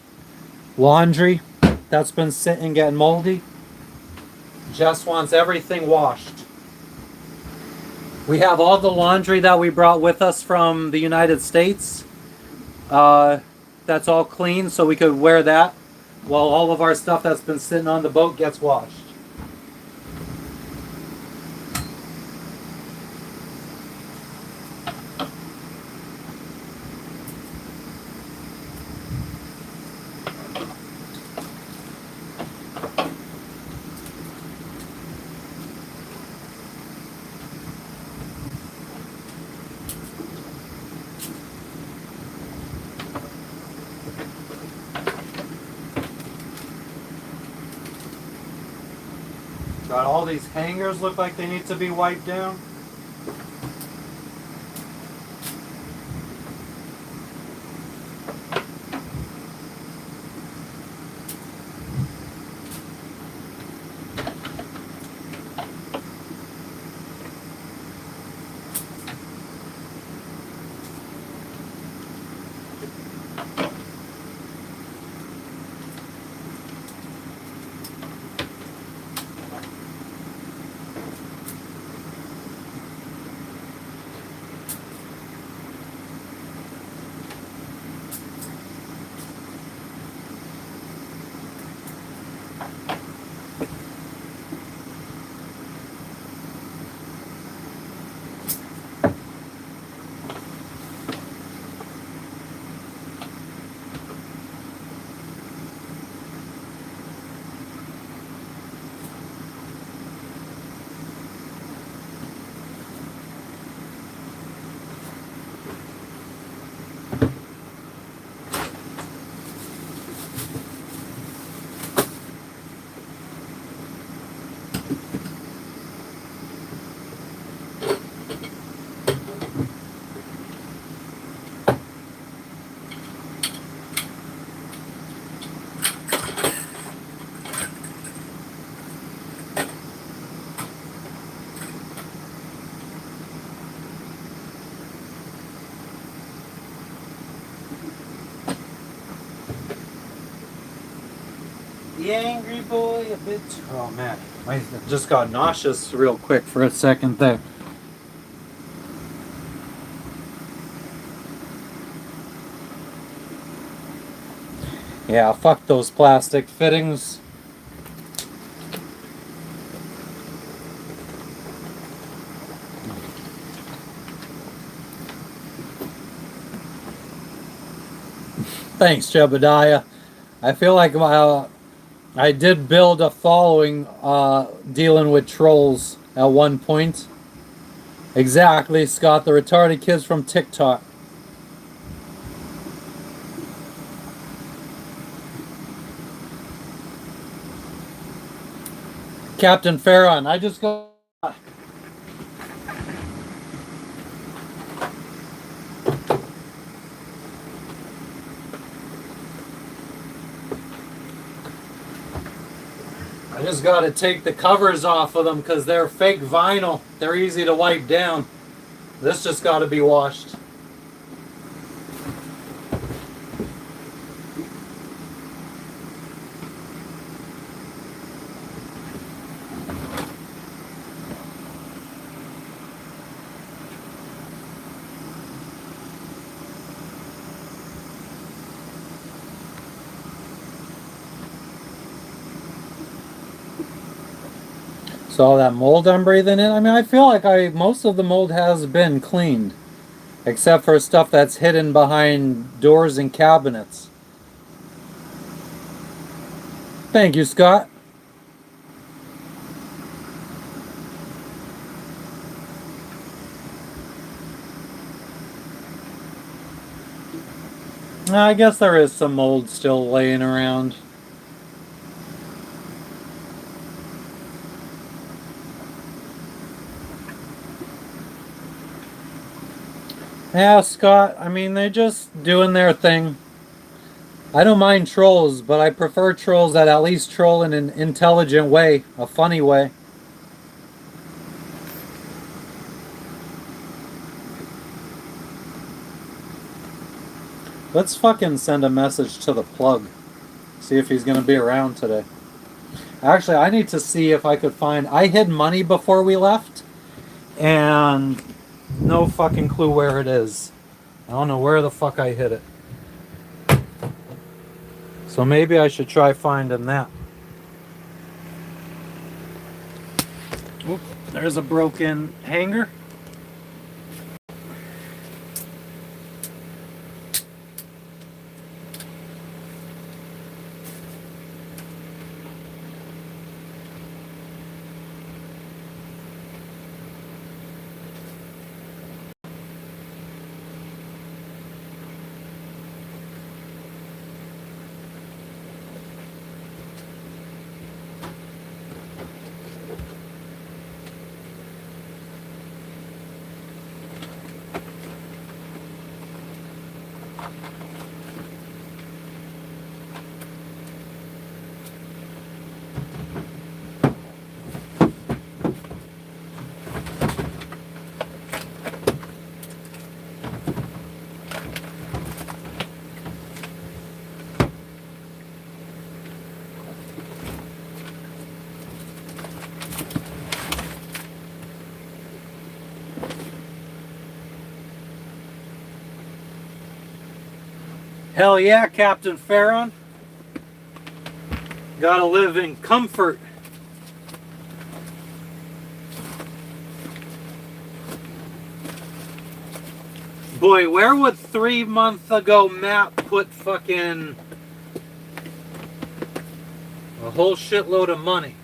laundry that's been sitting getting moldy. Jess wants everything washed. We have all the laundry that we brought with us from the United States. That's all clean, so we could wear that while all of our stuff that's been sitting on the boat gets washed. Got all these hangers look like they need to be wiped down. The angry boy a bit. Oh man, I just got nauseous real quick for a second there. Yeah, fuck those plastic fittings. Thanks, Jebediah. I feel like I did build a following dealing with trolls at one point. Exactly, Scott, the retarded kids from TikTok. Captain Farron, I just go. I just got to take the covers off of them because they're fake vinyl. They're easy to wipe down. This just got to be washed. So all that mold I'm breathing in, I mean, I feel like most of the mold has been cleaned, except for stuff that's hidden behind doors and cabinets. Thank you, Scott. I guess there is some mold still laying around. Yeah, Scott, I mean, they're just doing their thing. I don't mind trolls, but I prefer trolls that at least troll in an intelligent way, a funny way. Let's fucking send a message to the plug. See if he's gonna be around today. Actually, I need to see if I could find. I hid money before we left, and no fucking clue where it is. I don't know where the fuck I hid it. So maybe I should try finding that. Oop, there's a broken hanger. Hell yeah, Captain Farron. Gotta live in comfort. Boy, where would 3 months ago Matt put fucking a whole shitload of money?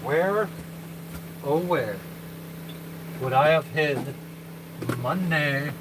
Where, oh where, would I have hid money?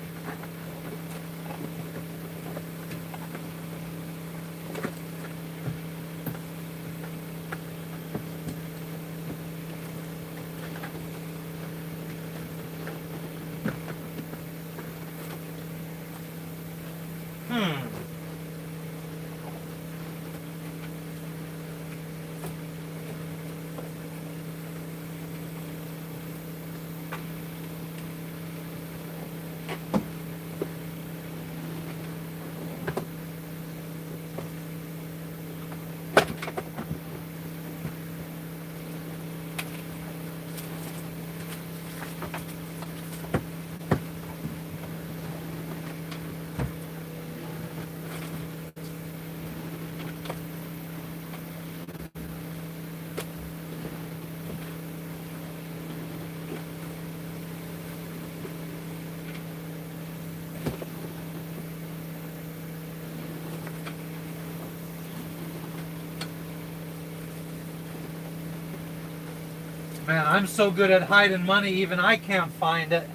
Man, I'm so good at hiding money, even I can't find it.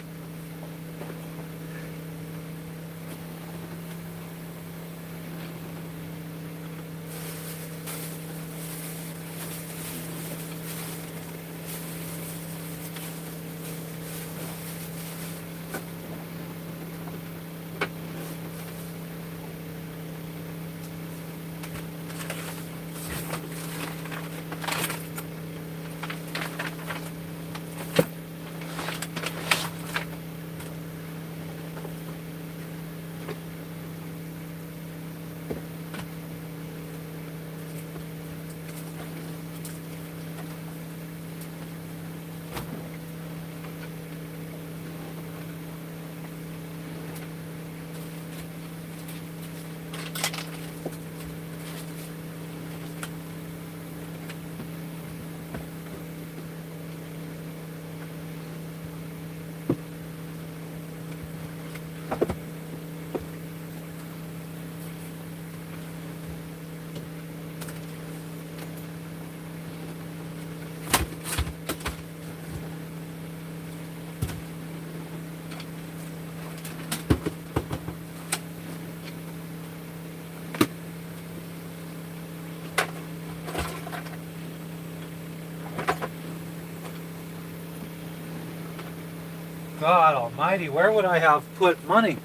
God almighty, where would I have put money?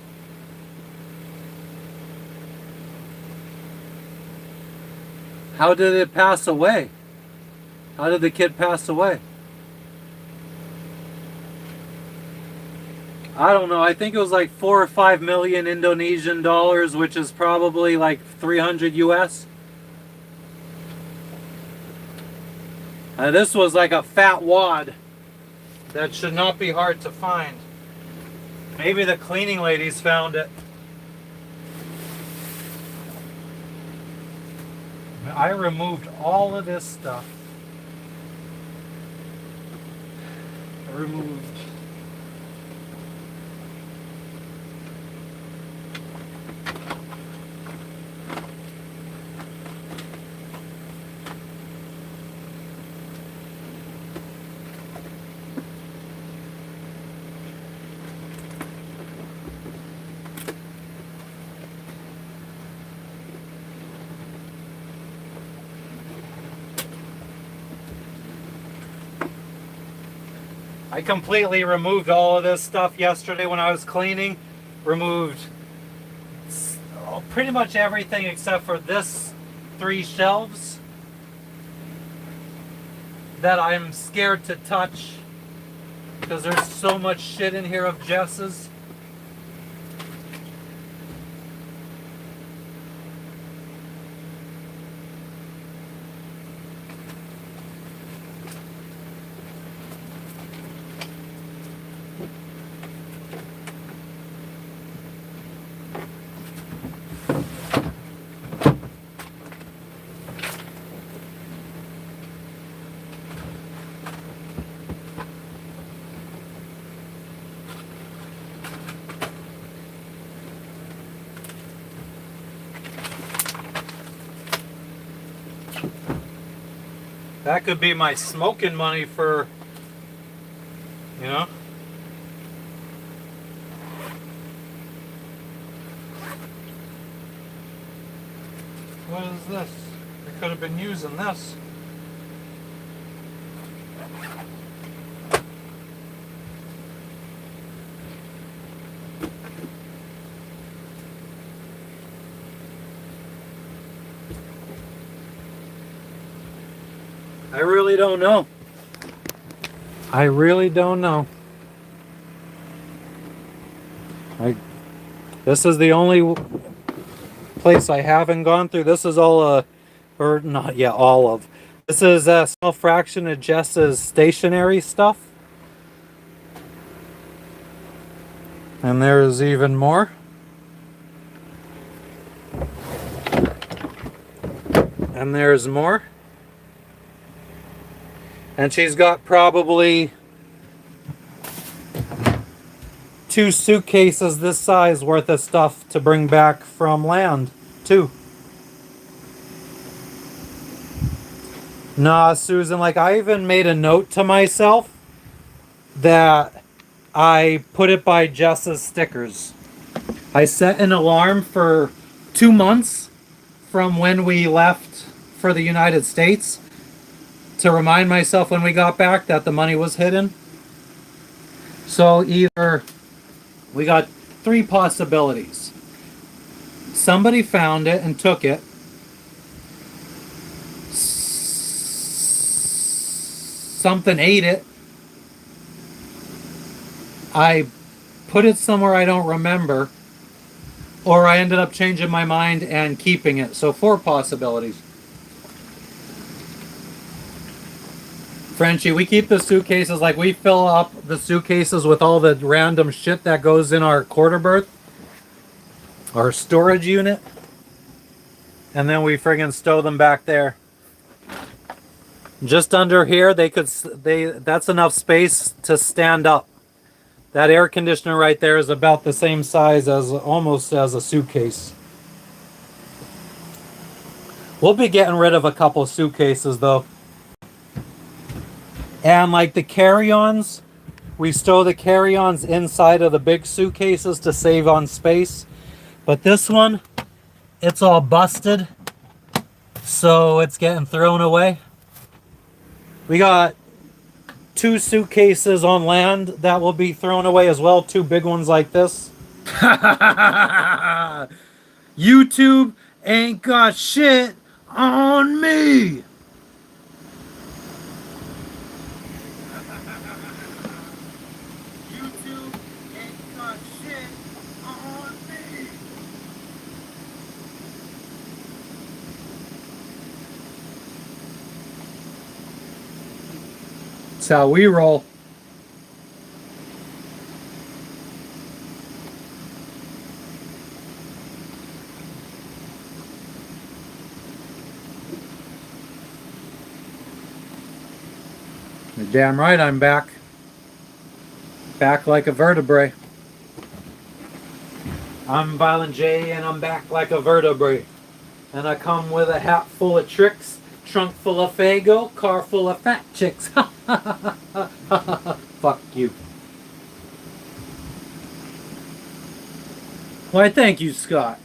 How did it pass away? How did the kid pass away? I don't know. I think it was like 4 or 5 million Indonesian dollars, which is probably like 300 US. This was like a fat wad that should not be hard to find. Maybe the cleaning ladies found it. I removed all of this stuff. I removed I completely removed all of this stuff yesterday when I was cleaning. Removed pretty much everything except for this 3 shelves that I'm scared to touch because there's so much shit in here of Jess's. That could be my smoking money for, you know. What is this? I could have been using this. I really don't know. I really don't know. This is the only place I haven't gone through. This is all or not yet all of. This is a small fraction of Jess's stationery stuff. And there's even more. And there's more. And she's got probably 2 suitcases this size worth of stuff to bring back from land, too. Nah, Susan, like I even made a note to myself that I put it by Jess's stickers. I set an alarm for 2 months from when we left for the United States to remind myself when we got back that the money was hidden. So either we got 3 possibilities. Somebody found it and took it. Something ate it. I put it somewhere I don't remember. Or I ended up changing my mind and keeping it. So 4 possibilities. Frenchie, we keep the suitcases, like we fill up the suitcases with all the random shit that goes in our quarter berth, our storage unit, and then we friggin' stow them back there. Just under here, that's enough space to stand up. That air conditioner right there is about the same size as almost as a suitcase. We'll be getting rid of a couple suitcases though. And like the carry-ons, we stow the carry-ons inside of the big suitcases to save on space. But this one, it's all busted, so it's getting thrown away. We got 2 suitcases on land that will be thrown away as well, 2 big ones like this. YouTube ain't got shit on me. That's how we roll. You're damn right I'm back. Back like a vertebrae. I'm Violent J and I'm back like a vertebrae. And I come with a hat full of tricks, trunk full of Fago, car full of fat chicks. Fuck you. Why, thank you, Scott.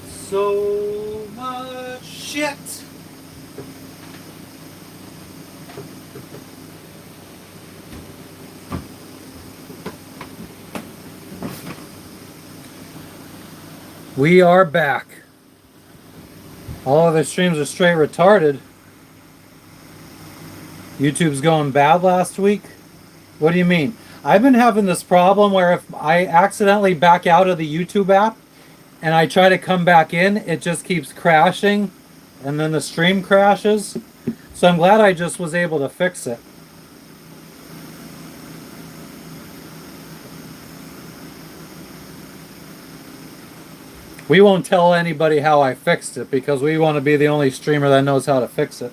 So much shit. We are back. All of the streams are straight retarded. YouTube's going bad last week? What do you mean? I've been having this problem where if I accidentally back out of the YouTube app and I try to come back in, it just keeps crashing and then the stream crashes. So I'm glad I just was able to fix it. We won't tell anybody how I fixed it because we want to be the only streamer that knows how to fix it.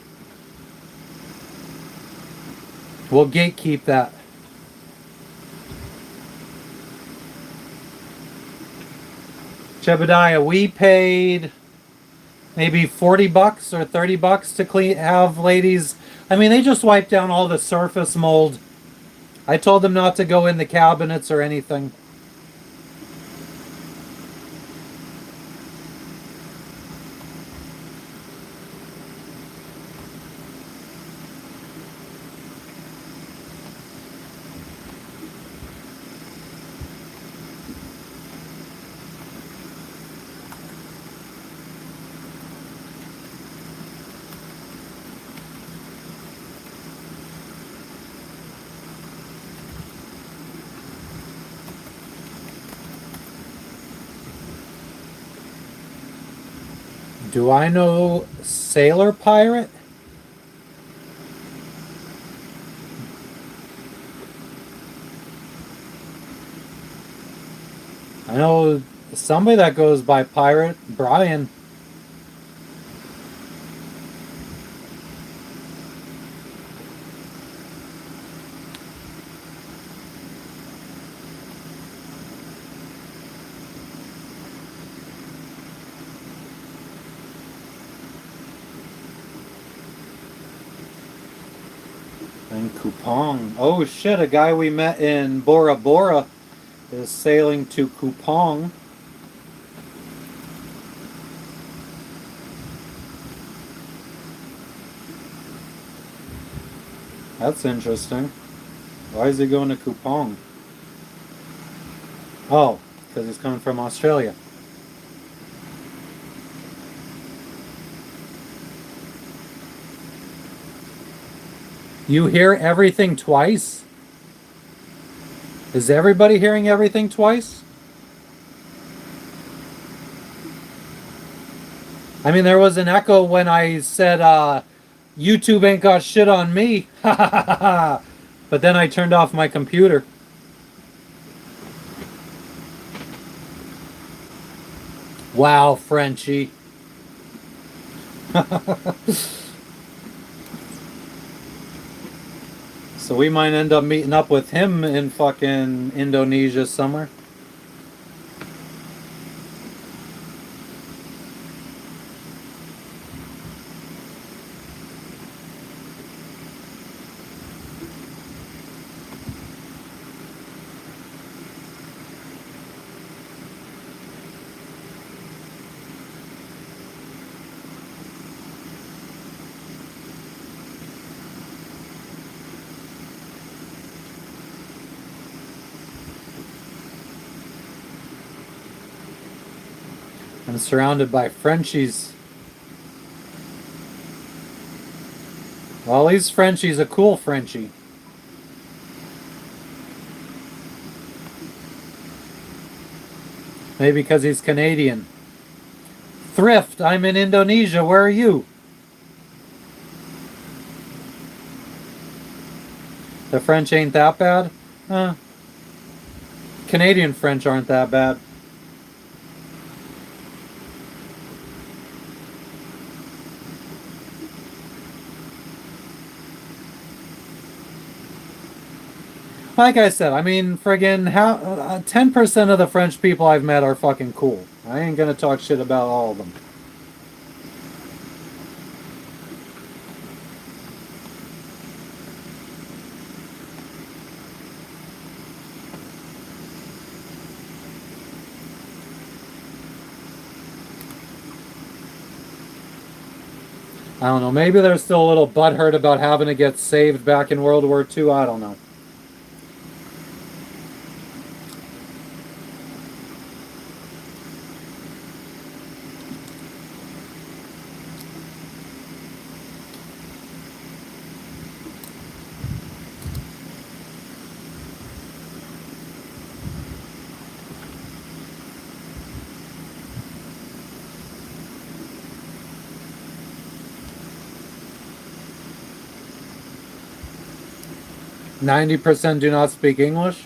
We'll gatekeep that. Jebediah, we paid maybe 40 bucks or 30 bucks to have ladies. I mean, they just wiped down all the surface mold. I told them not to go in the cabinets or anything. Do I know Sailor Pirate? I know somebody that goes by Pirate, Brian. And Kupang. Oh shit, a guy we met in Bora Bora is sailing to Kupang. That's interesting. Why is he going to Kupang? Oh, because he's coming from Australia. You hear everything twice? Is everybody hearing everything twice? I mean, there was an echo when I said, YouTube ain't got shit on me. But then I turned off my computer. Wow, Frenchie. So we might end up meeting up with him in fucking Indonesia somewhere. I'm surrounded by Frenchies. Well, he's Frenchie's a cool Frenchie. Maybe because he's Canadian. Thrift, I'm in Indonesia. Where are you? The French ain't that bad? Canadian French aren't that bad. Like I said, I mean, friggin' 10% of the French people I've met are fucking cool. I ain't gonna talk shit about all of them. I don't know. Maybe they're still a little butthurt about having to get saved back in World War II. I don't know. %90 do not speak English.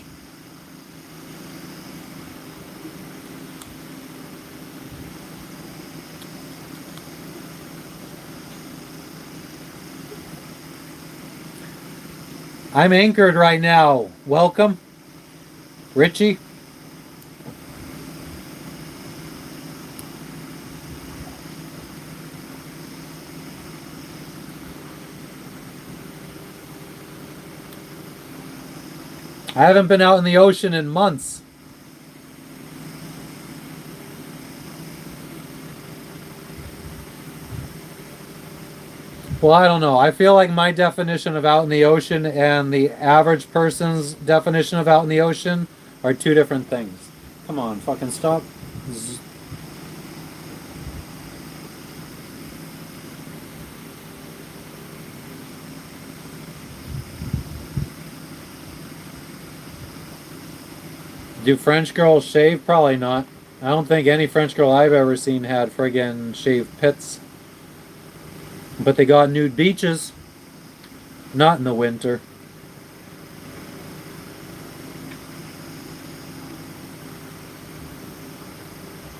I'm anchored right now. Welcome, Richie. I haven't been out in the ocean in months. Well, I don't know. I feel like my definition of out in the ocean and the average person's definition of out in the ocean are two different things. Come on, fucking stop. Do French girls shave? Probably not. I don't think any French girl I've ever seen had friggin' shaved pits. But they got nude beaches. Not in the winter.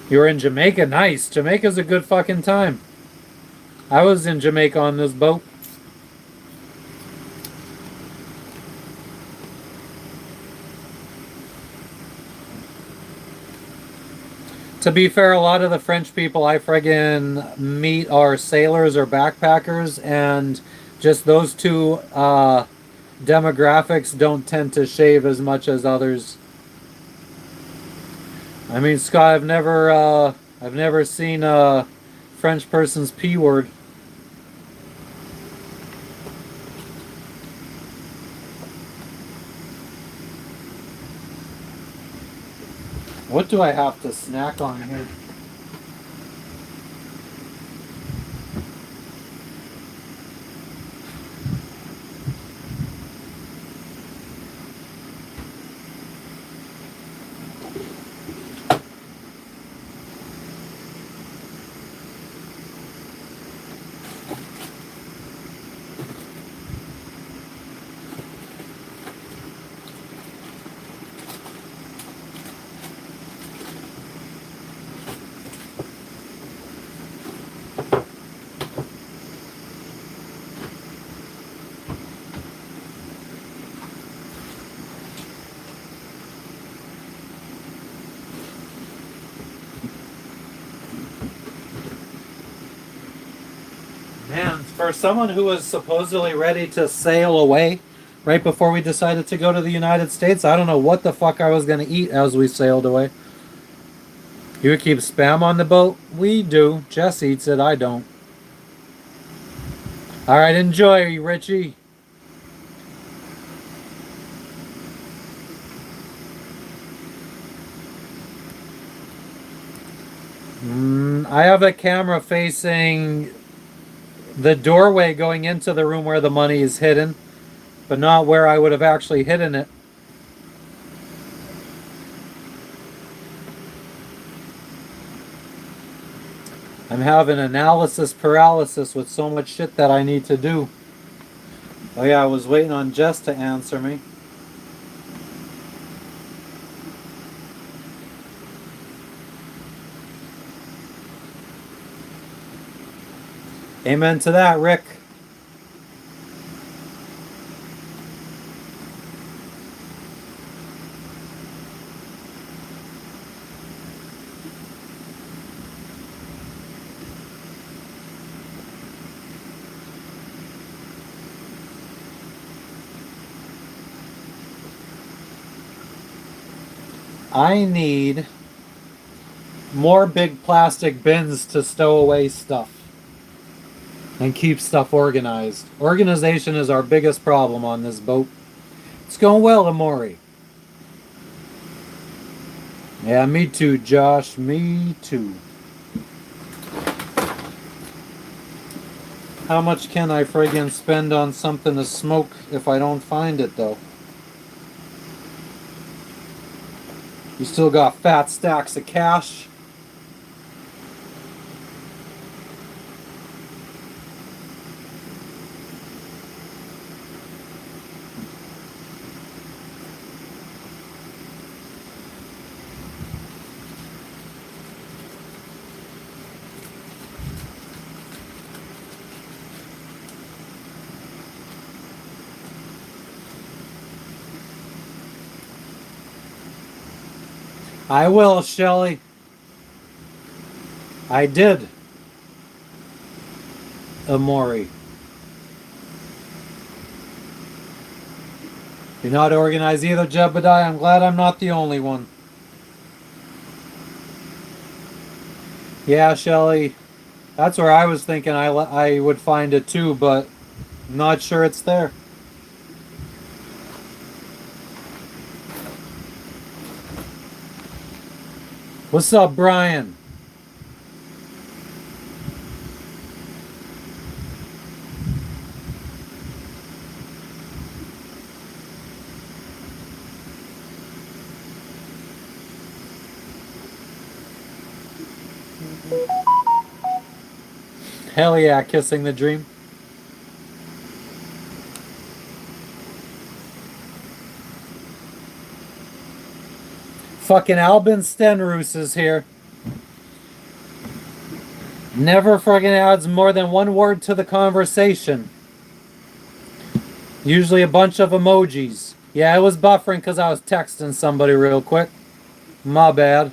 You were in Jamaica? Nice. Jamaica's a good fucking time. I was in Jamaica on this boat. To be fair, a lot of the French people I friggin' meet are sailors or backpackers, and just those two demographics don't tend to shave as much as others. I mean, Scott, I've never seen a French person's P word. What do I have to snack on here? Man, for someone who was supposedly ready to sail away right before we decided to go to the United States, I don't know what the fuck I was going to eat as we sailed away. You would keep Spam on the boat? We do. Jess eats it, I don't. Alright, enjoy, Richie. I have a camera facing the doorway going into the room where the money is hidden, but not where I would have actually hidden it. I'm having analysis paralysis with so much shit that I need to do. Oh yeah, I was waiting on Jess to answer me. Amen to that, Rick. I need more big plastic bins to stow away stuff. and keep stuff organized. Organization is our biggest problem on this boat. It's going well, Amori. Yeah, me too, Josh. Me too. How much can I friggin' spend on something to smoke if I don't find it, though? You still got fat stacks of cash. I will, Shelly. I did. Amori. You're not organized either, Jebediah. I'm glad I'm not the only one. Yeah, Shelly. That's where I was thinking I would find it too, but I'm not sure it's there. What's up, Brian? Hell yeah, kissing the dream. Fucking Albin Stenroos is here. Never friggin' adds more than one word to the conversation. Usually a bunch of emojis. Yeah, it was buffering because I was texting somebody real quick. My bad.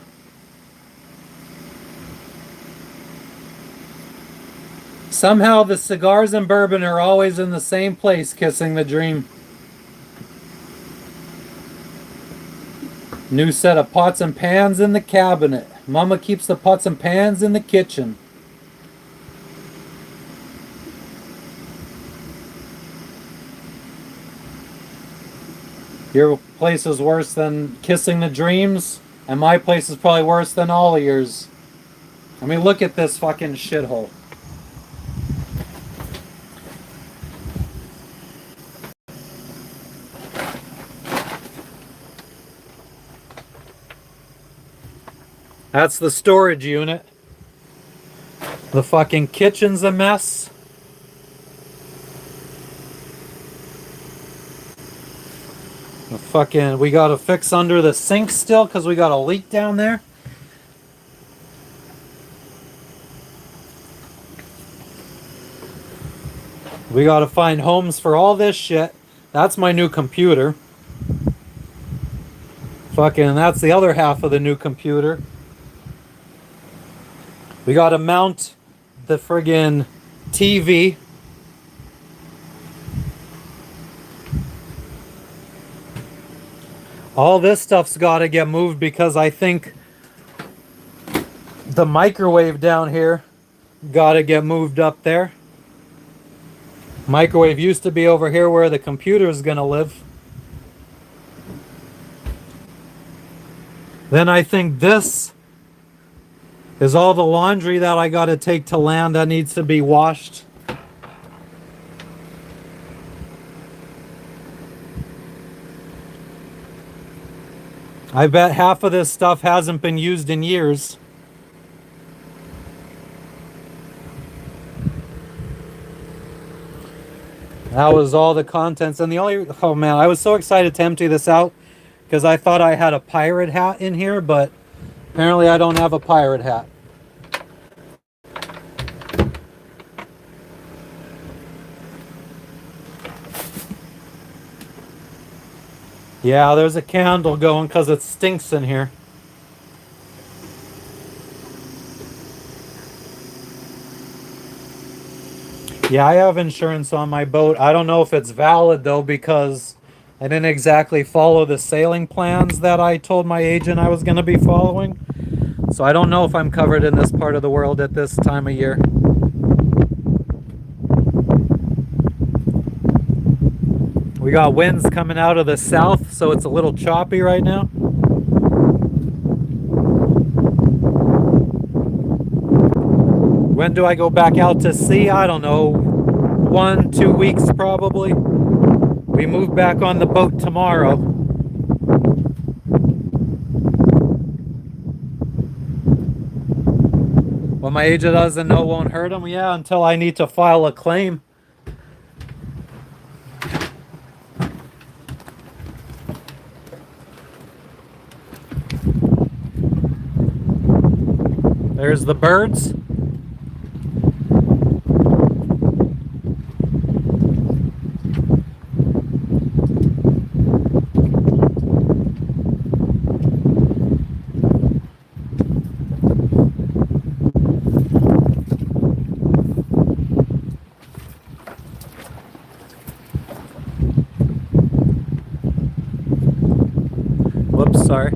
Somehow the cigars and bourbon are always in the same place, kissing the dream. New set of pots and pans in the cabinet. Mama keeps the pots and pans in the kitchen. Your place is worse than kissing the dreams, and my place is probably worse than all of yours. I mean, look at this fucking shithole. That's the storage unit. The fucking kitchen's a mess. We gotta fix under the sink still because we got a leak down there. We gotta find homes for all this shit. That's my new computer. That's the other half of the new computer. We gotta mount the friggin' TV. All this stuff's gotta get moved because I think the microwave down here gotta get moved up there. Microwave used to be over here where the computer is gonna live. Then I think this is all the laundry that I gotta take to land that needs to be washed. I bet half of this stuff hasn't been used in years. That was all the contents. And oh man, I was so excited to empty this out because I thought I had a pirate hat in here, but apparently I don't have a pirate hat. Yeah, there's a candle going because it stinks in here. Yeah, I have insurance on my boat. I don't know if it's valid though because I didn't exactly follow the sailing plans that I told my agent I was going to be following. So I don't know if I'm covered in this part of the world at this time of year. We got winds coming out of the south, so it's a little choppy right now. When do I go back out to sea? I don't know. 1-2 weeks probably. We move back on the boat tomorrow. What my agent doesn't know won't hurt him. Yeah, until I need to file a claim. There's the birds. Whoops, sorry.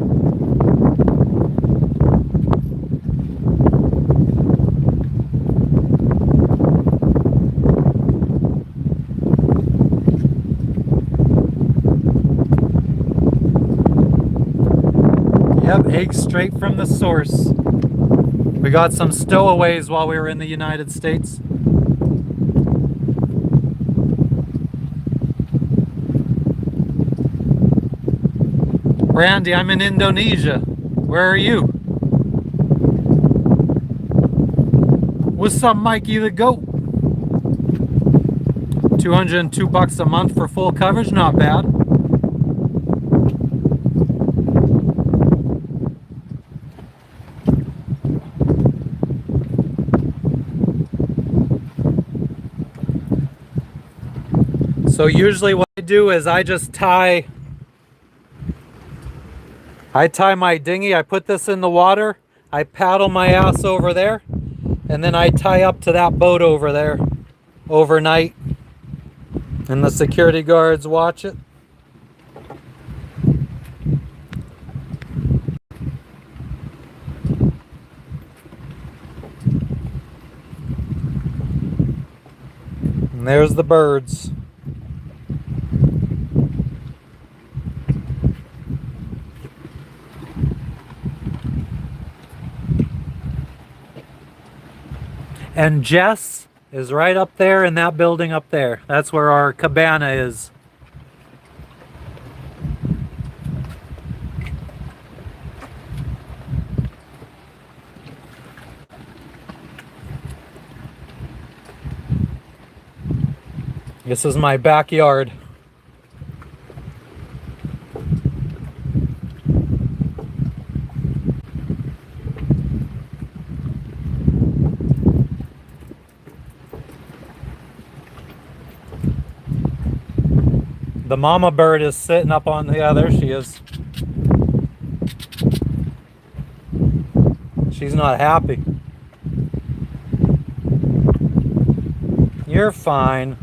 Yep, eggs straight from the source. We got some stowaways while we were in the United States. Brandy, I'm in Indonesia. Where are you? What's up, Mikey the Goat? $202 a month for full coverage, not bad. So usually what I do is I just tie my dinghy, I put this in the water, I paddle my ass over there, and then I tie up to that boat over there overnight, and the security guards watch it. And there's the birds. And Jess is right up there in that building up there. That's where our cabana is. This is my backyard. The mama bird is sitting up on the, yeah, there she is. She's not happy. You're fine.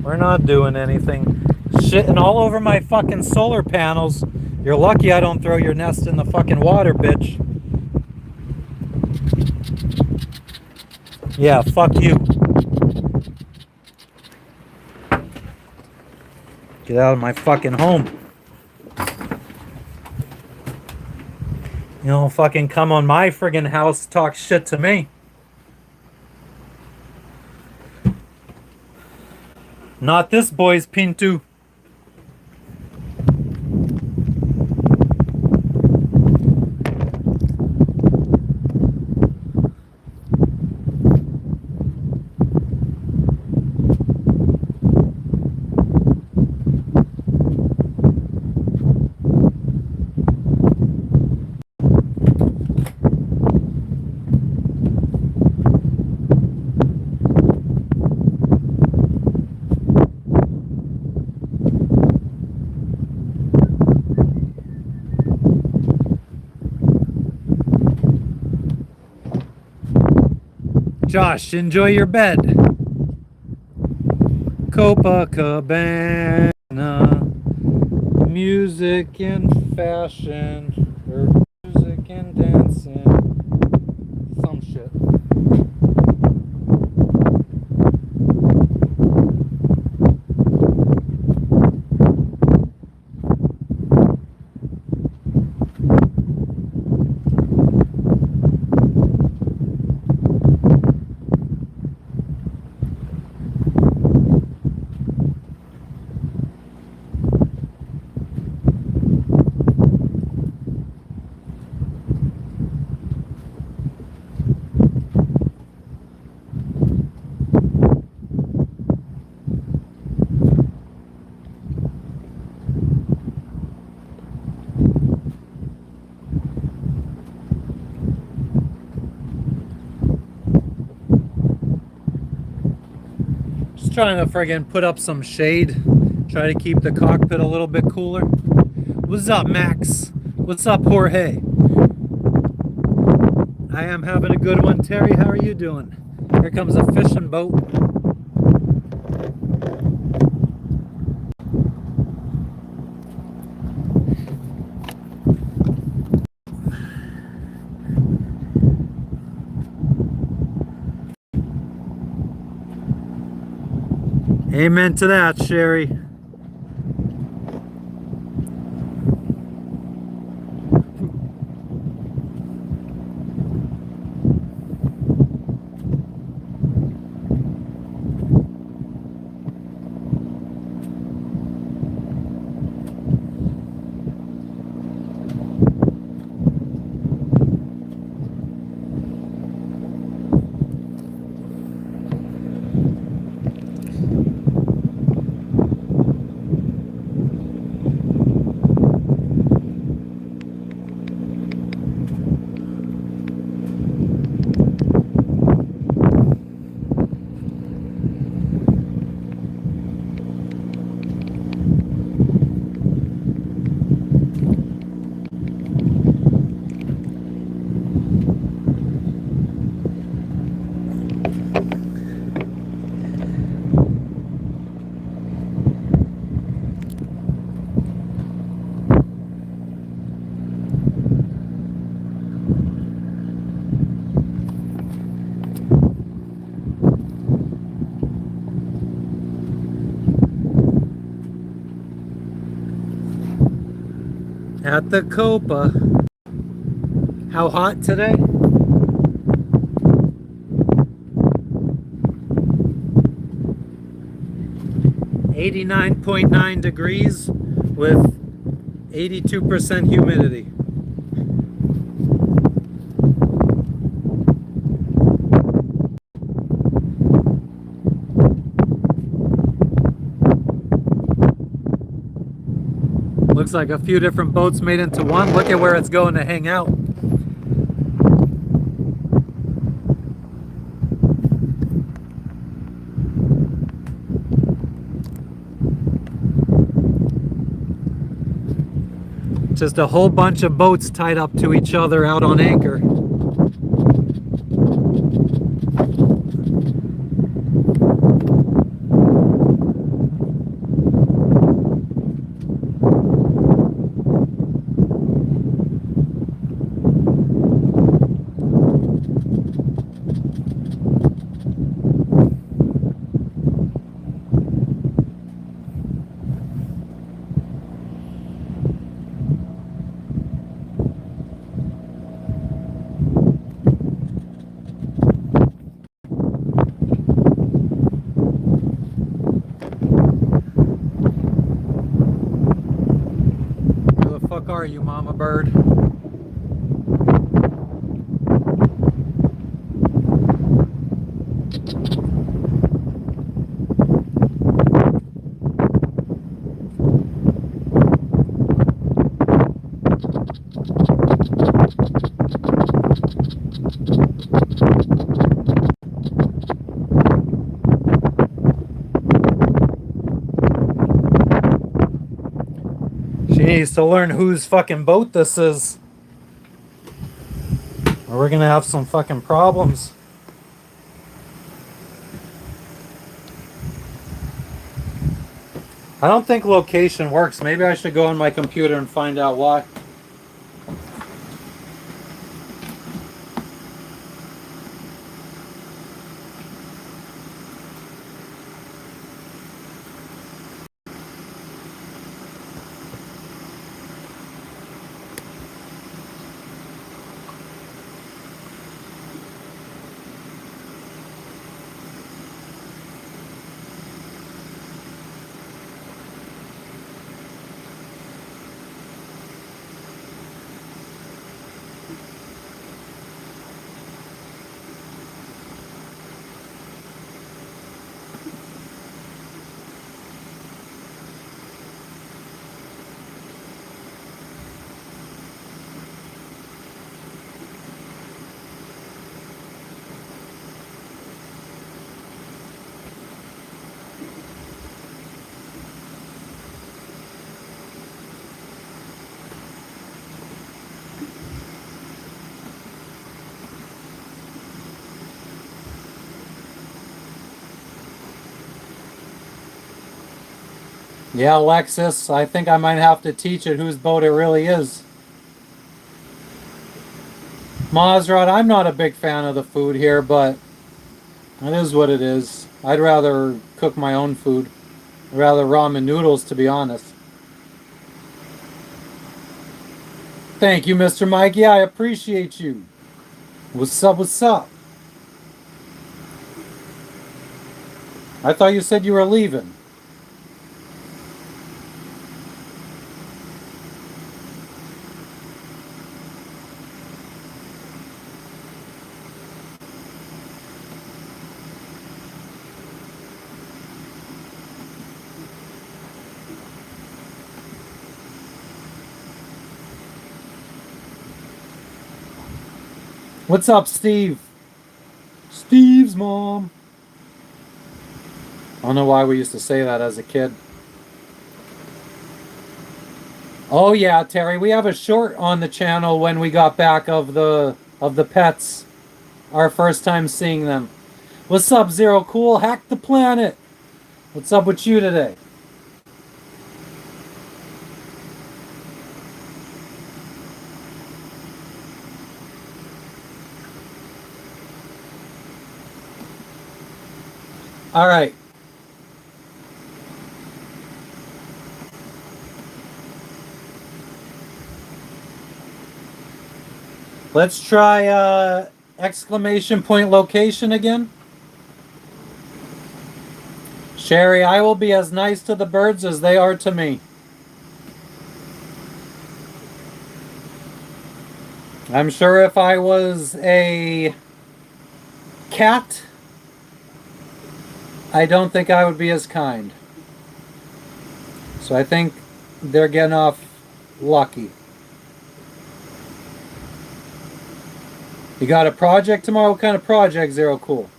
We're not doing anything. Shitting all over my fucking solar panels. You're lucky I don't throw your nest in the fucking water, bitch. Yeah, fuck you. Get out of my fucking home. You don't fucking come on my friggin' house, talk shit to me. Not this boy's Pintu. Josh, enjoy your bed. Copacabana, music and fashion, or music and dancing, some shit. Just trying to friggin' put up some shade. Try to keep the cockpit a little bit cooler. What's up, Max? What's up, Jorge? I am having a good one. Terry, how are you doing? Here comes a fishing boat. Amen to that, Sherry. At the Copa. How hot today? $89.9 degrees with 82% humidity. Looks like a few different boats made into one. Look at where it's going to hang out. Just a whole bunch of boats tied up to each other out on anchor. Are you, mama bird? She needs to learn whose fucking boat this is, or we're gonna have some fucking problems. I don't think location works. Maybe I should go on my computer and find out why. Yeah, Alexis, I think I might have to teach it whose boat it really is. Mazrod, I'm not a big fan of the food here, but it is what it is. I'd rather cook my own food. I'd rather ramen noodles, to be honest. Thank you, Mr. Mike. Yeah, I appreciate you. What's up? What's up? I thought you said you were leaving. What's up, Steve? Steve's mom. I don't know why we used to say that as a kid. Oh yeah, Terry, we have a short on the channel when we got back of the pets. Our first time seeing them. What's up, Zero Cool? Hack the planet. What's up with you today? All right. Let's try exclamation point location again. Sherry, I will be as nice to the birds as they are to me. I'm sure if I was a cat, I don't think I would be as kind. So I think they're getting off lucky. You got a project tomorrow? What kind of project, Zero Cool?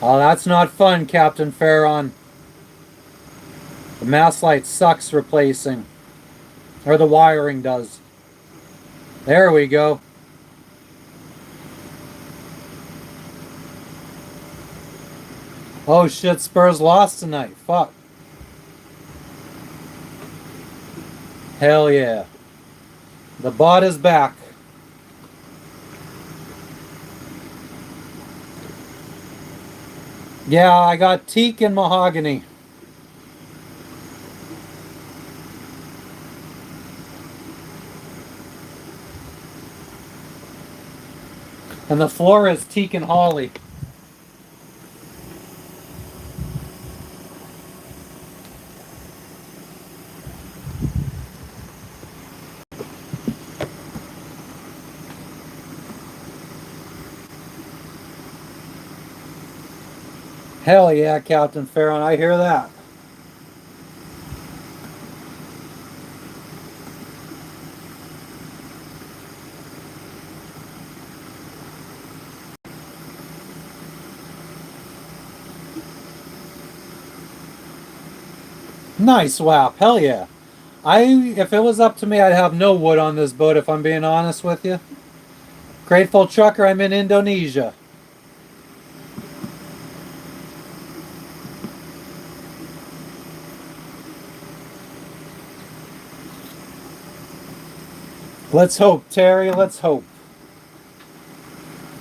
Oh, that's not fun, Captain Farron. The mast light sucks replacing. Or the wiring does. There we go. Oh shit, Spurs lost tonight. Fuck. Hell yeah. The bot is back. Yeah, I got teak and mahogany. And the floor is teak and holly. Hell yeah, Captain Farron, I hear that. Nice WAP, hell yeah. If it was up to me, I'd have no wood on this boat, if I'm being honest with you. Grateful Trucker, I'm in Indonesia. Let's hope, Terry, let's hope.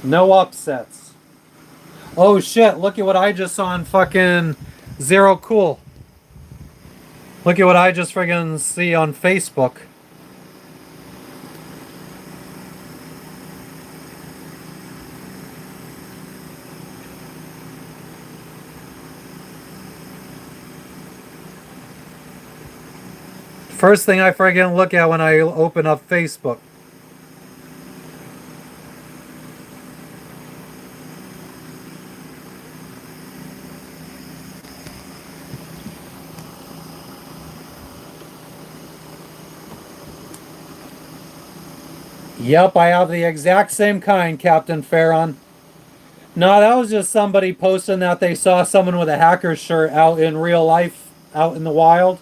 No upsets. Oh shit, look at what I just saw on fucking Zero Cool. Look at what I just friggin' see on Facebook. First thing I friggin' look at when I open up Facebook. Yep, I have the exact same kind, Captain Farron. No, that was just somebody posting that they saw someone with a hacker shirt out in real life, out in the wild.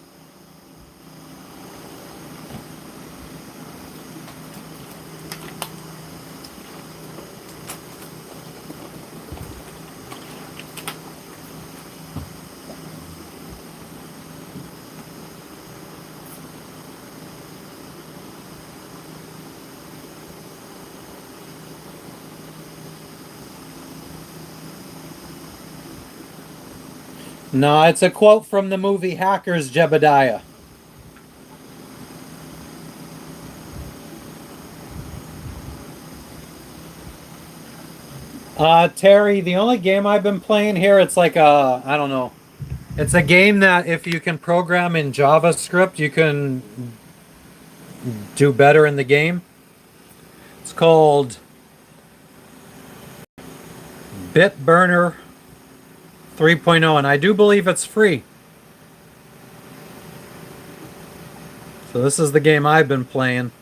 No, it's a quote from the movie Hackers, Jebediah. Terry, the only game I've been playing here, it's like I don't know. It's a game that if you can program in JavaScript, you can do better in the game. It's called Bitburner 3.0, and I do believe it's free. So this is the game I've been playing.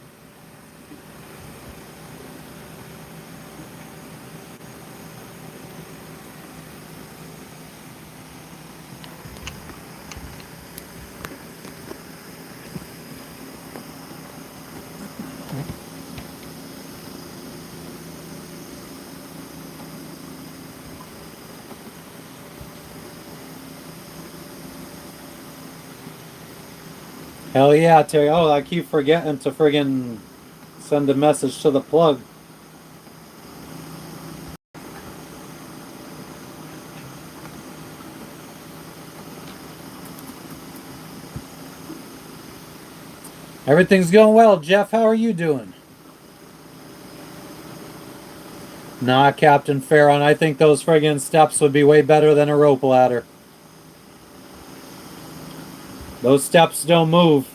Hell yeah, Terry. Oh, I keep forgetting to friggin' send a message to the plug. Everything's going well, Jeff. How are you doing? Nah, Captain Farron. I think those friggin' steps would be way better than a rope ladder. Those steps don't move.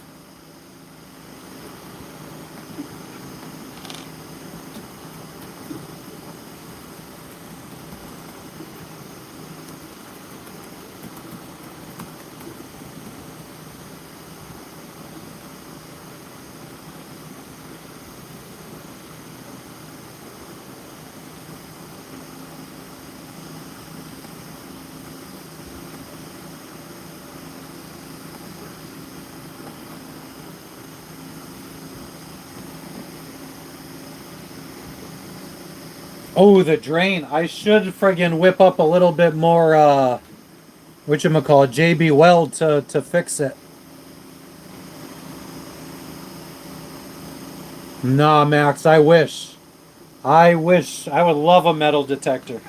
Oh, the drain. I should friggin' whip up a little bit more, whatchamacallit, JB Weld to fix it. Nah, Max, I wish. I wish. I would love a metal detector.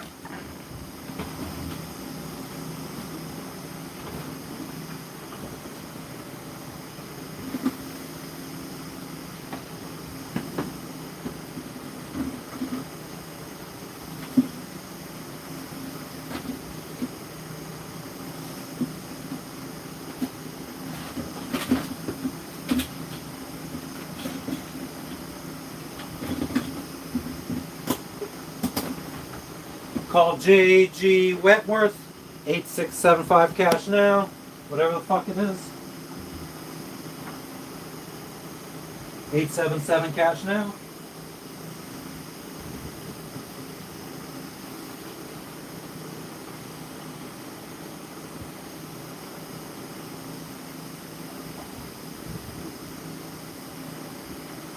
Call JG Wentworth, 8675 cash now. Whatever the fuck it is. 877 cash now.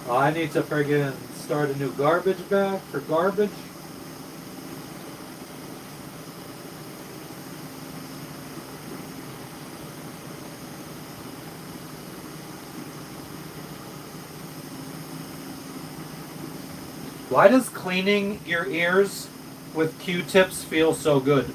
Oh, I need to friggin' start a new garbage bag for garbage. Why does cleaning your ears with Q-tips feel so good?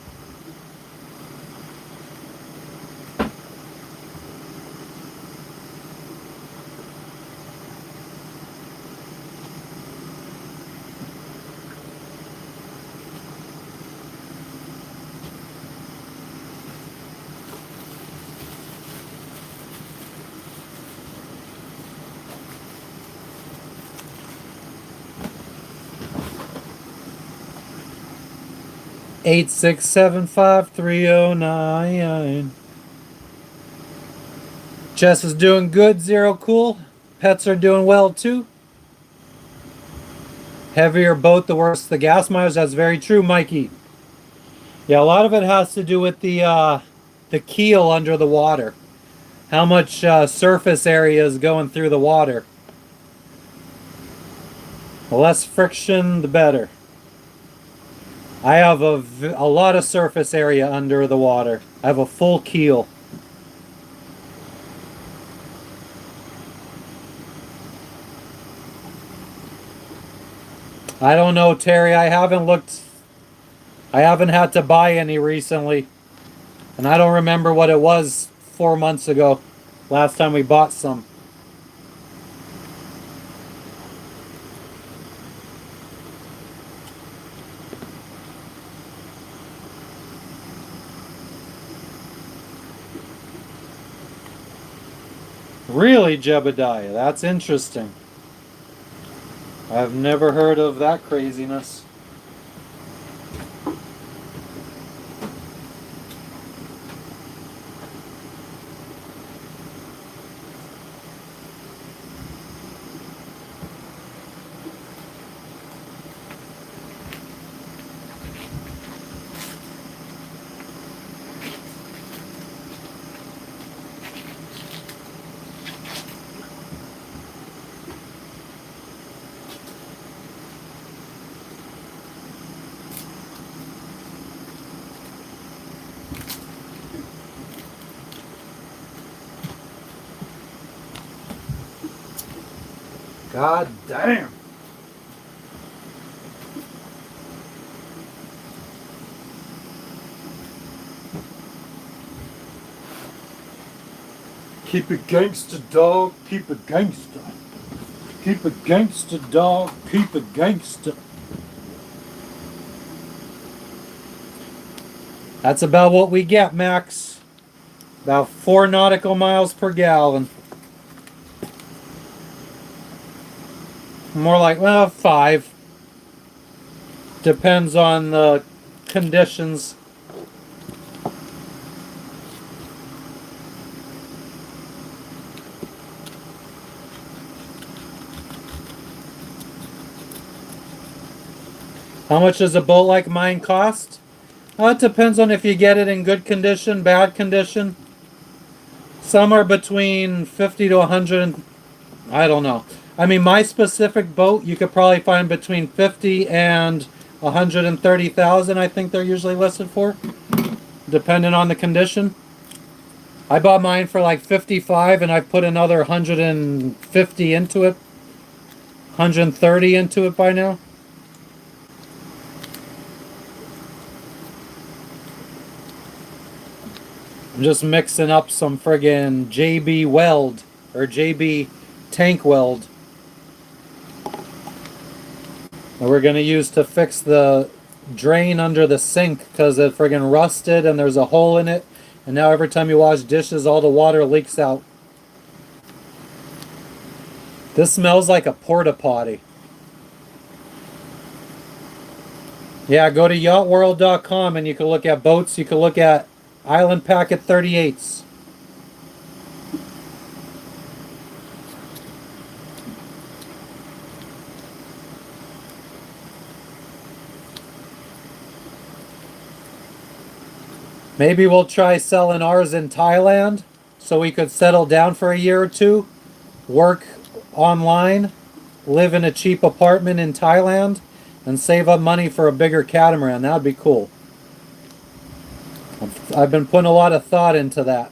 Eight six seven five 3099. Jess is doing good, Zero Cool. Pets are doing well too. Heavier boat, the worse the gas mileage. That's very true, Mikey. Yeah, a lot of it has to do with the keel under the water. How much surface area is going through the water. The less friction, the better. I have a lot of surface area under the water. I have a full keel. I don't know, Terry. I haven't looked. I haven't had to buy any recently. And I don't remember what it was 4 months ago, last time we bought some. Really, Jebediah? That's interesting. I've never heard of that craziness. God damn. Keep it gangsta, dog. Keep it gangsta. Keep it gangsta, dog. Keep it gangsta. That's about what we get, Max. About 4 nautical miles per gallon. More like, well, 5. Depends on the conditions. How much does a boat like mine cost? It depends on if you get it in good condition, bad condition. Some are between 50 to 100. I don't know. I mean, my specific boat, you could probably find between 50 and 130,000. I think they're usually listed for, depending on the condition. I bought mine for like 55, and I put another 150 into it, 130 into it by now. I'm just mixing up some friggin' JB weld or JB tank weld that we're gonna use to fix the drain under the sink because it friggin' rusted and there's a hole in it, and now every time you wash dishes all the water leaks out. This smells like a porta potty. Yeah, go to yachtworld.com and you can look at boats, you can look at Island Packet 38s. Maybe we'll try selling ours in Thailand so we could settle down for a year or two, work online, live in a cheap apartment in Thailand, and save up money for a bigger catamaran. That would be cool. I've been putting a lot of thought into that.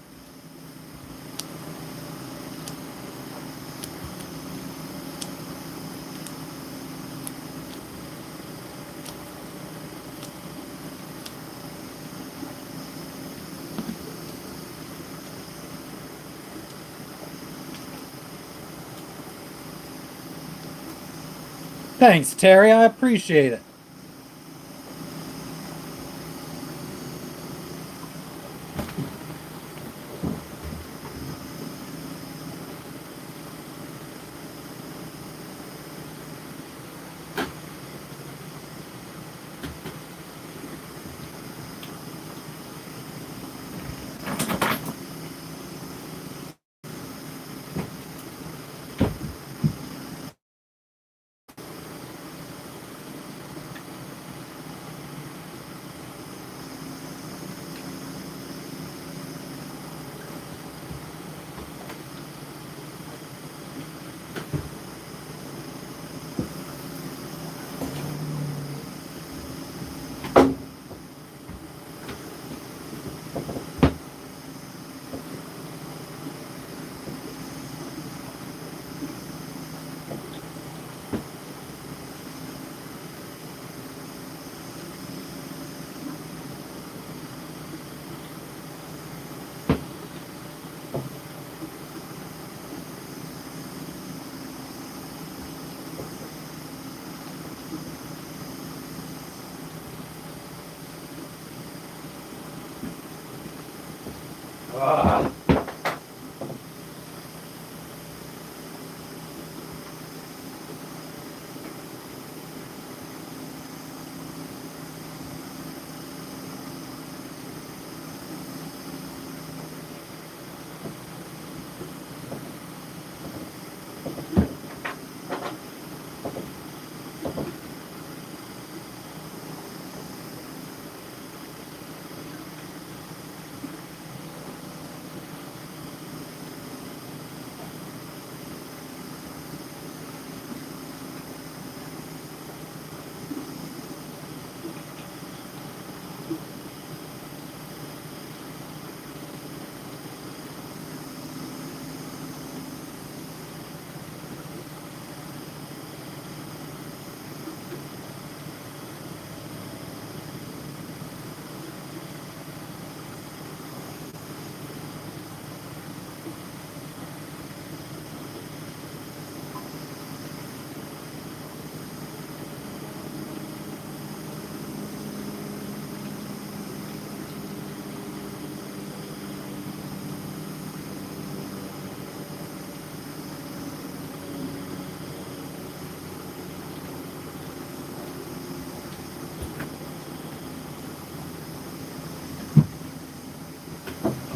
Thanks, Terry. I appreciate it.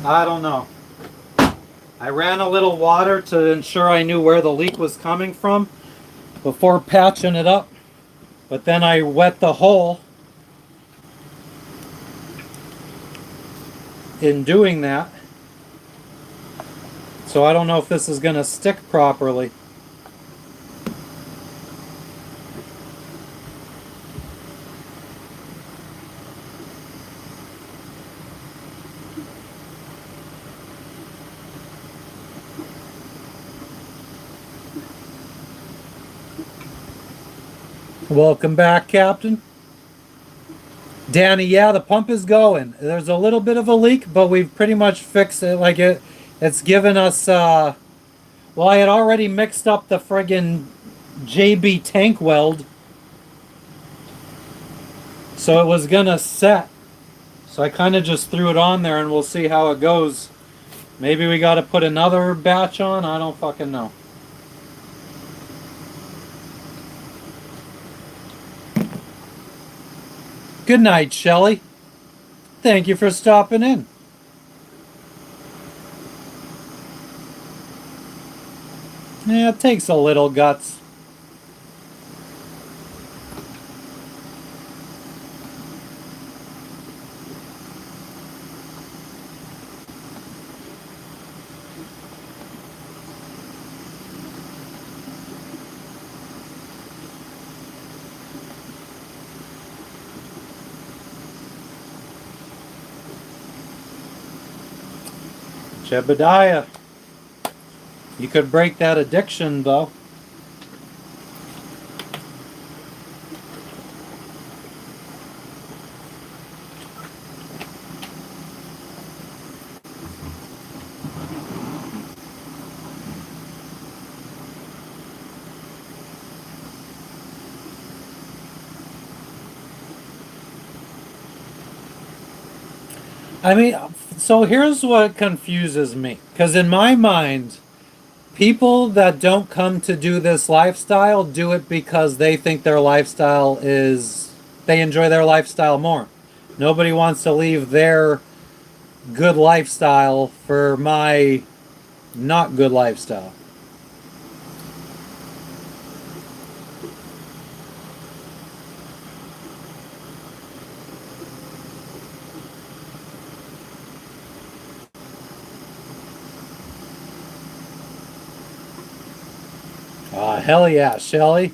I don't know. I ran a little water to ensure I knew where the leak was coming from before patching it up. But then I wet the hole in doing that. So I don't know if this is going to stick properly. Welcome back, Captain. Danny, yeah, the pump is going. There's a little bit of a leak, but we've pretty much fixed it. Like it's given us, well, I had already mixed up the friggin' JB tank weld. So it was gonna set. So I kind of just threw it on there and we'll see how it goes. Maybe we gotta put another batch on? I don't fucking know. Good night, Shelley. Thank you for stopping in. Yeah, it takes a little guts. Jebediah. You could break that addiction, though. I mean, so here's what confuses me. Because in my mind, people that don't come to do this lifestyle do it because they think their lifestyle is, they enjoy their lifestyle more. Nobody wants to leave their good lifestyle for my not good lifestyle. Hell yeah, Shelly.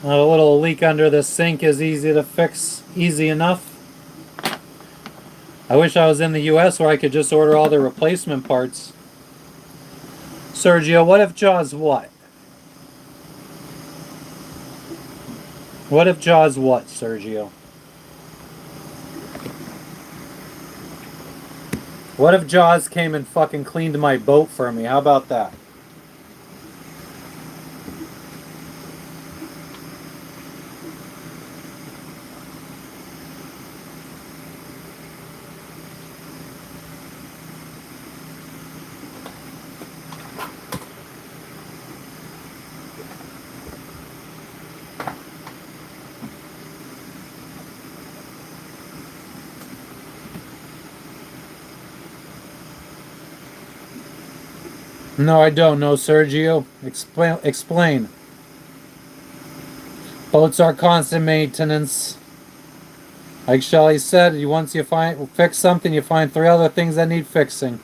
A little leak under the sink is easy to fix, easy enough. I wish I was in the US where I could just order all the replacement parts. Sergio, what if Jaws what? What if Jaws what, Sergio? What if Jaws came and fucking cleaned my boat for me? How about that? No, I don't know, Sergio. Explain. Boats are constant maintenance. Like Shelly said, once you fix something, you find three other things that need fixing.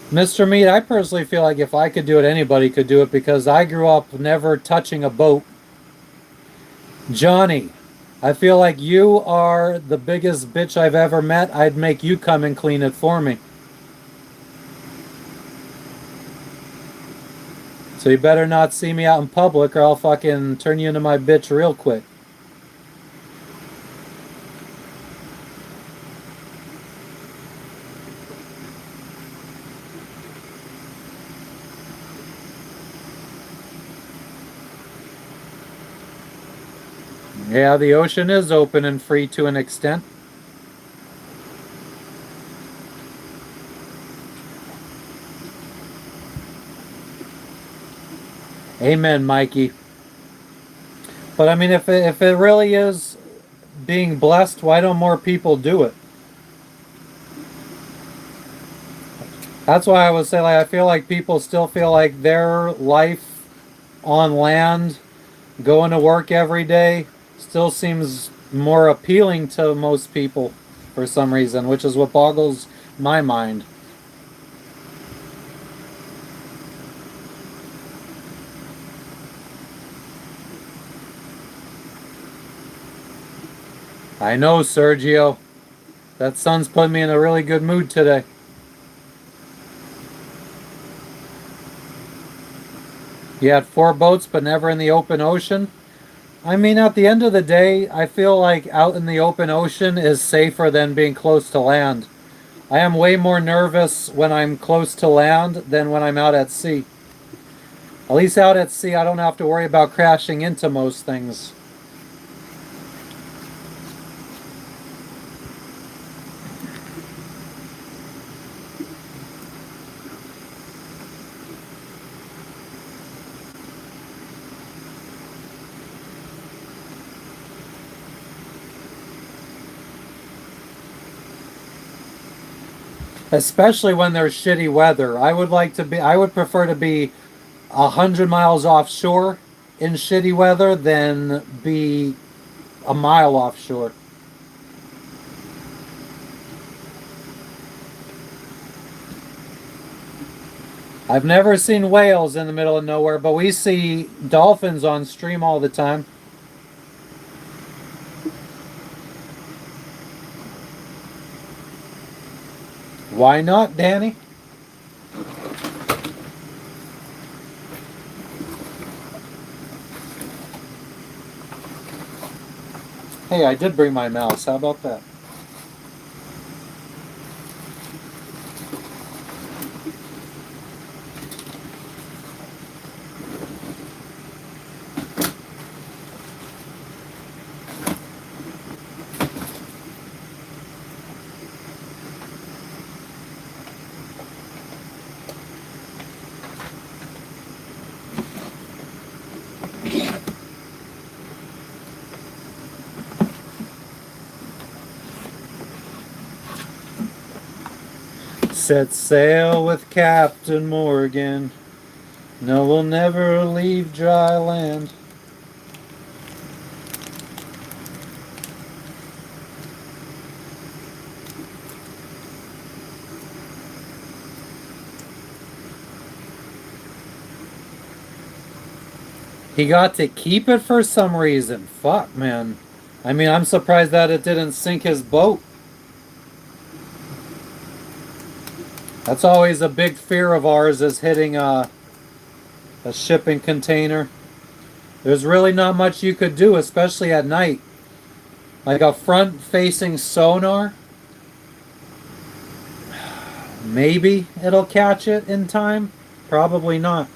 Mr. Meat, I personally feel like if I could do it, anybody could do it because I grew up never touching a boat. Johnny, I feel like you are the biggest bitch I've ever met. I'd make you come and clean it for me. So you better not see me out in public or I'll fucking turn you into my bitch real quick. Yeah, the ocean is open and free to an extent. Amen, Mikey. But I mean, if it really is being blessed, why don't more people do it? That's why I would say, like, I feel like people still feel like their life on land, going to work every day, still seems more appealing to most people for some reason, which is what boggles my mind. I know, Sergio. That sun's put me in a really good mood today. You had 4 boats, but never in the open ocean. I mean, at the end of the day, I feel like out in the open ocean is safer than being close to land. I am way more nervous when I'm close to land than when I'm out at sea. At least out at sea, I don't have to worry about crashing into most things. Especially when there's shitty weather. I would prefer to be 100 miles offshore in shitty weather than be a mile offshore. I've never seen whales in the middle of nowhere, but we see dolphins on stream all the time. Why not, Danny? Hey, I did bring my mouse. How about that? Set sail with Captain Morgan. No, we'll never leave dry land. He got to keep it for some reason. Fuck, man. I mean, I'm surprised that it didn't sink his boat. That's always a big fear of ours, is hitting a shipping container. There's really not much you could do, especially at night. Like a front-facing sonar, maybe it'll catch it in time. Probably not.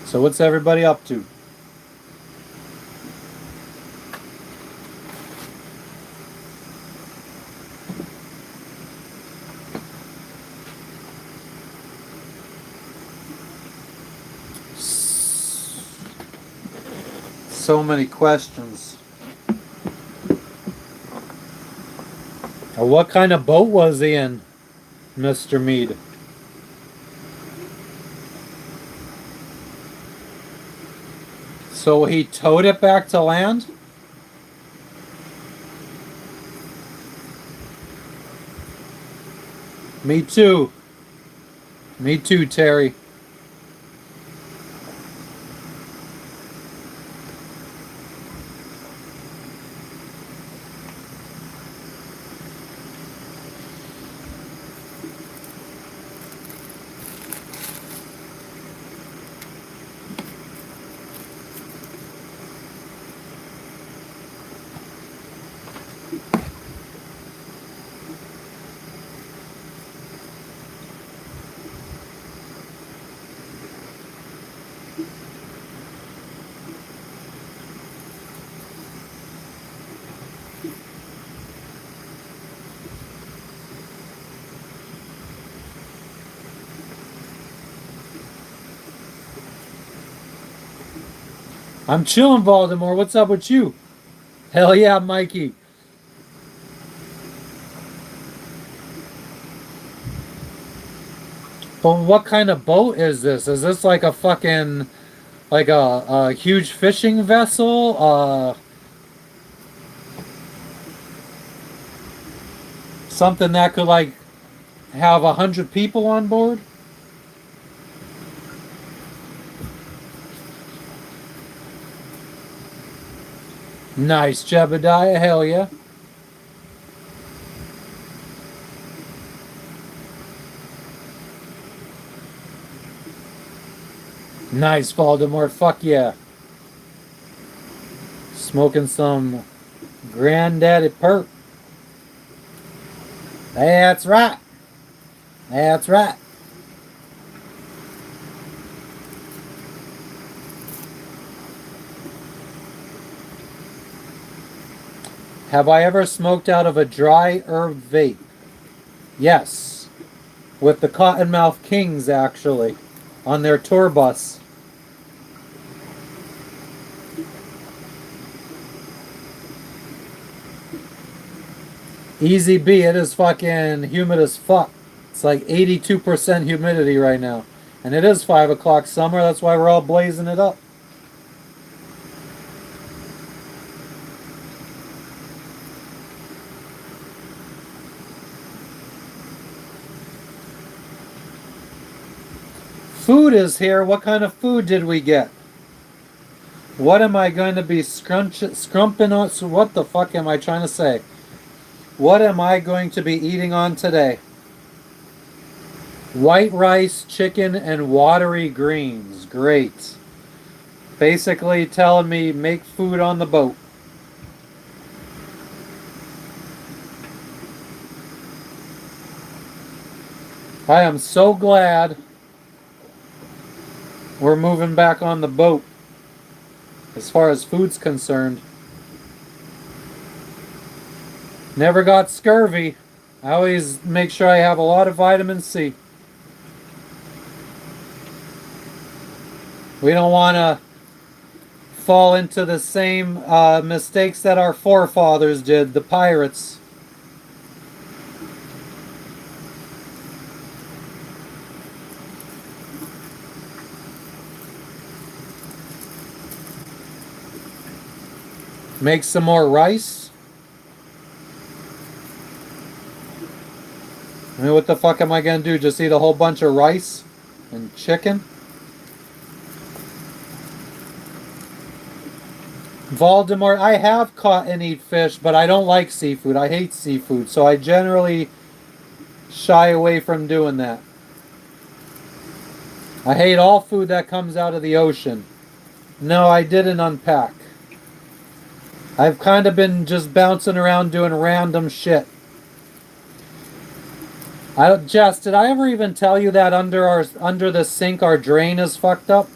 So what's everybody up to? So many questions. What kind of boat was he in, Mr. Mead? So he towed it back to land? Me too. Me too, Terry. I'm chilling, Baltimore. What's up with you? Hell yeah, Mikey. But what kind of boat is this? Is this like a fucking like a huge fishing vessel? Something that could like have 100 people on board? Nice, Jebediah. Hell yeah. Nice, Voldemort. Fuck yeah. Smoking some granddaddy perp. That's right. That's right. Have I ever smoked out of a dry herb vape? Yes. With the Cottonmouth Kings, actually, on their tour bus. Easy B, it is fucking humid as fuck. It's like 82% humidity right now. And it is 5 o'clock summer, that's why we're all blazing it up. Food is here. What kind of food did we get? What am I going to be scrumping on? So what the fuck am I trying to say? What am I going to be eating on today? White rice, chicken, and watery greens. Great. Basically telling me make food on the boat. I am so glad we're moving back on the boat as far as food's concerned. Never got scurvy. I always make sure I have a lot of vitamin C. We don't want to fall into the same mistakes that our forefathers did, the pirates. Make some more rice. I mean, what the fuck am I gonna do? Just eat a whole bunch of rice and chicken? Voldemort, I have caught and eat fish, but I don't like seafood. I hate seafood, so I generally shy away from doing that. I hate all food that comes out of the ocean. No, I didn't unpack. I've kind of been just bouncing around doing random shit. Jess, did I ever even tell you that under the sink our drain is fucked up?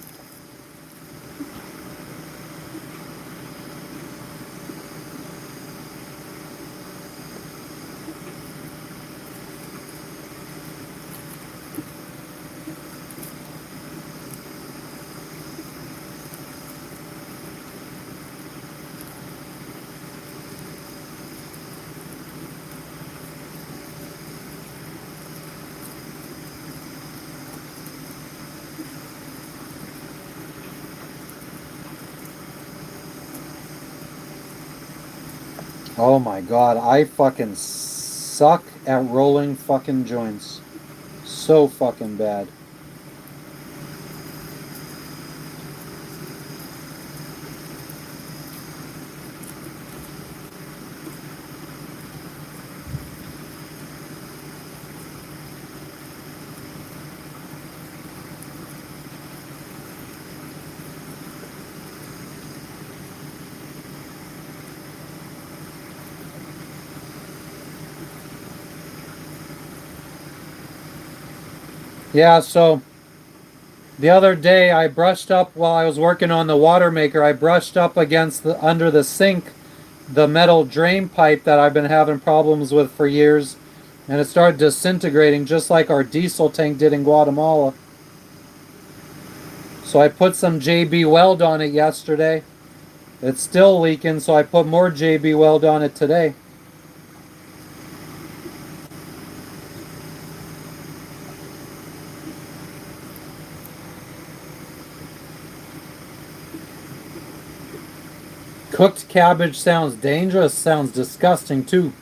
Oh my god, I fucking suck at rolling fucking joints. So fucking bad. Yeah, so the other day I brushed up while I was working on the water maker, I brushed up against the under the sink the metal drain pipe that I've been having problems with for years, and it started disintegrating just like our diesel tank did in Guatemala. So I put some JB Weld on it yesterday. It's still leaking, so I put more JB Weld on it today. Cooked cabbage sounds dangerous, sounds disgusting too.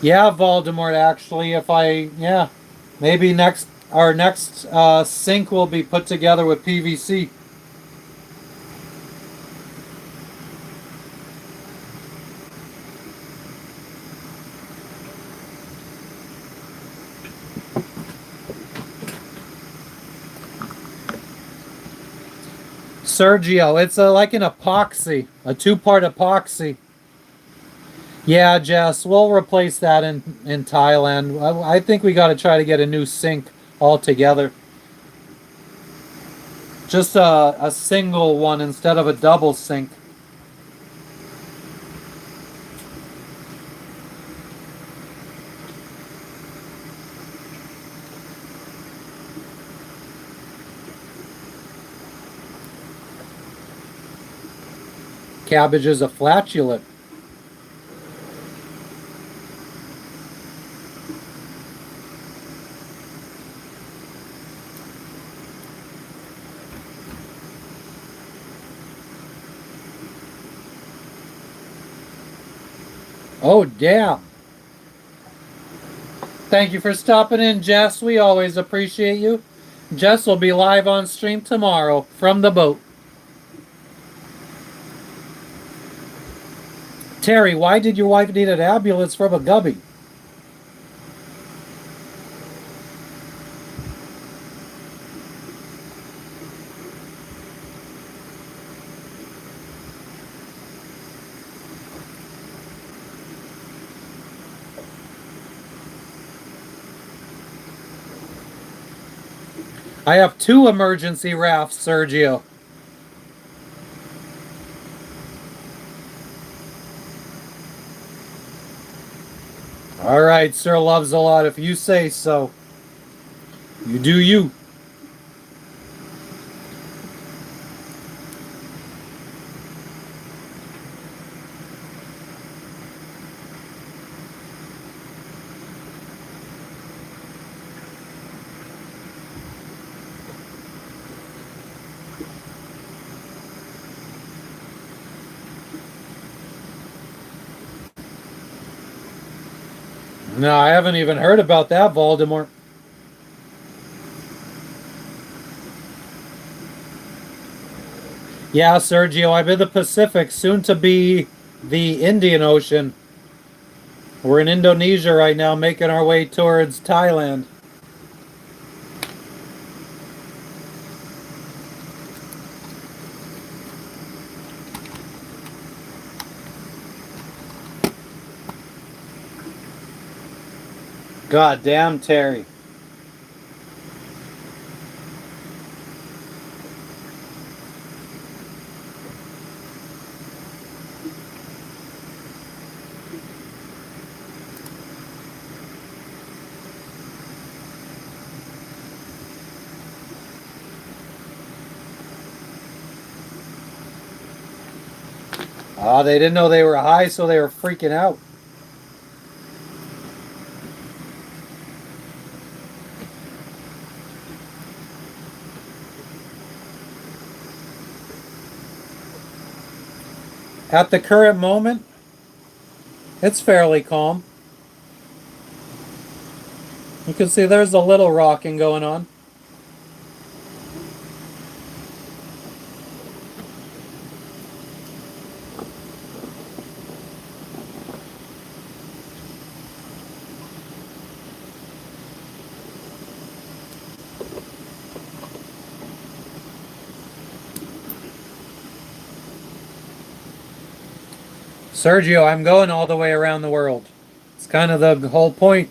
Yeah, Voldemort, actually, yeah, maybe our next sink will be put together with PVC. Sergio, it's like an epoxy, a two-part epoxy. Yeah, Jess, we'll replace that in Thailand. I think we got to try to get a new sink altogether. Just a single one instead of a double sink. Cabbage is a flatulent. Oh, damn. Thank you for stopping in, Jess. We always appreciate you. Jess will be live on stream tomorrow from the boat. Terry, why did your wife need an ambulance from a gubby? I have 2 emergency rafts, Sergio. All right, Sir Loves a Lot. If you say so, you do you. No, I haven't even heard about that, Voldemort. Yeah, Sergio, I'm in the Pacific, soon to be the Indian Ocean. We're in Indonesia right now, making our way towards Thailand. God damn, Terry. Oh, they didn't know they were high, so they were freaking out. At the current moment, it's fairly calm. You can see there's a little rocking going on. Sergio, I'm going all the way around the world. It's kind of the whole point.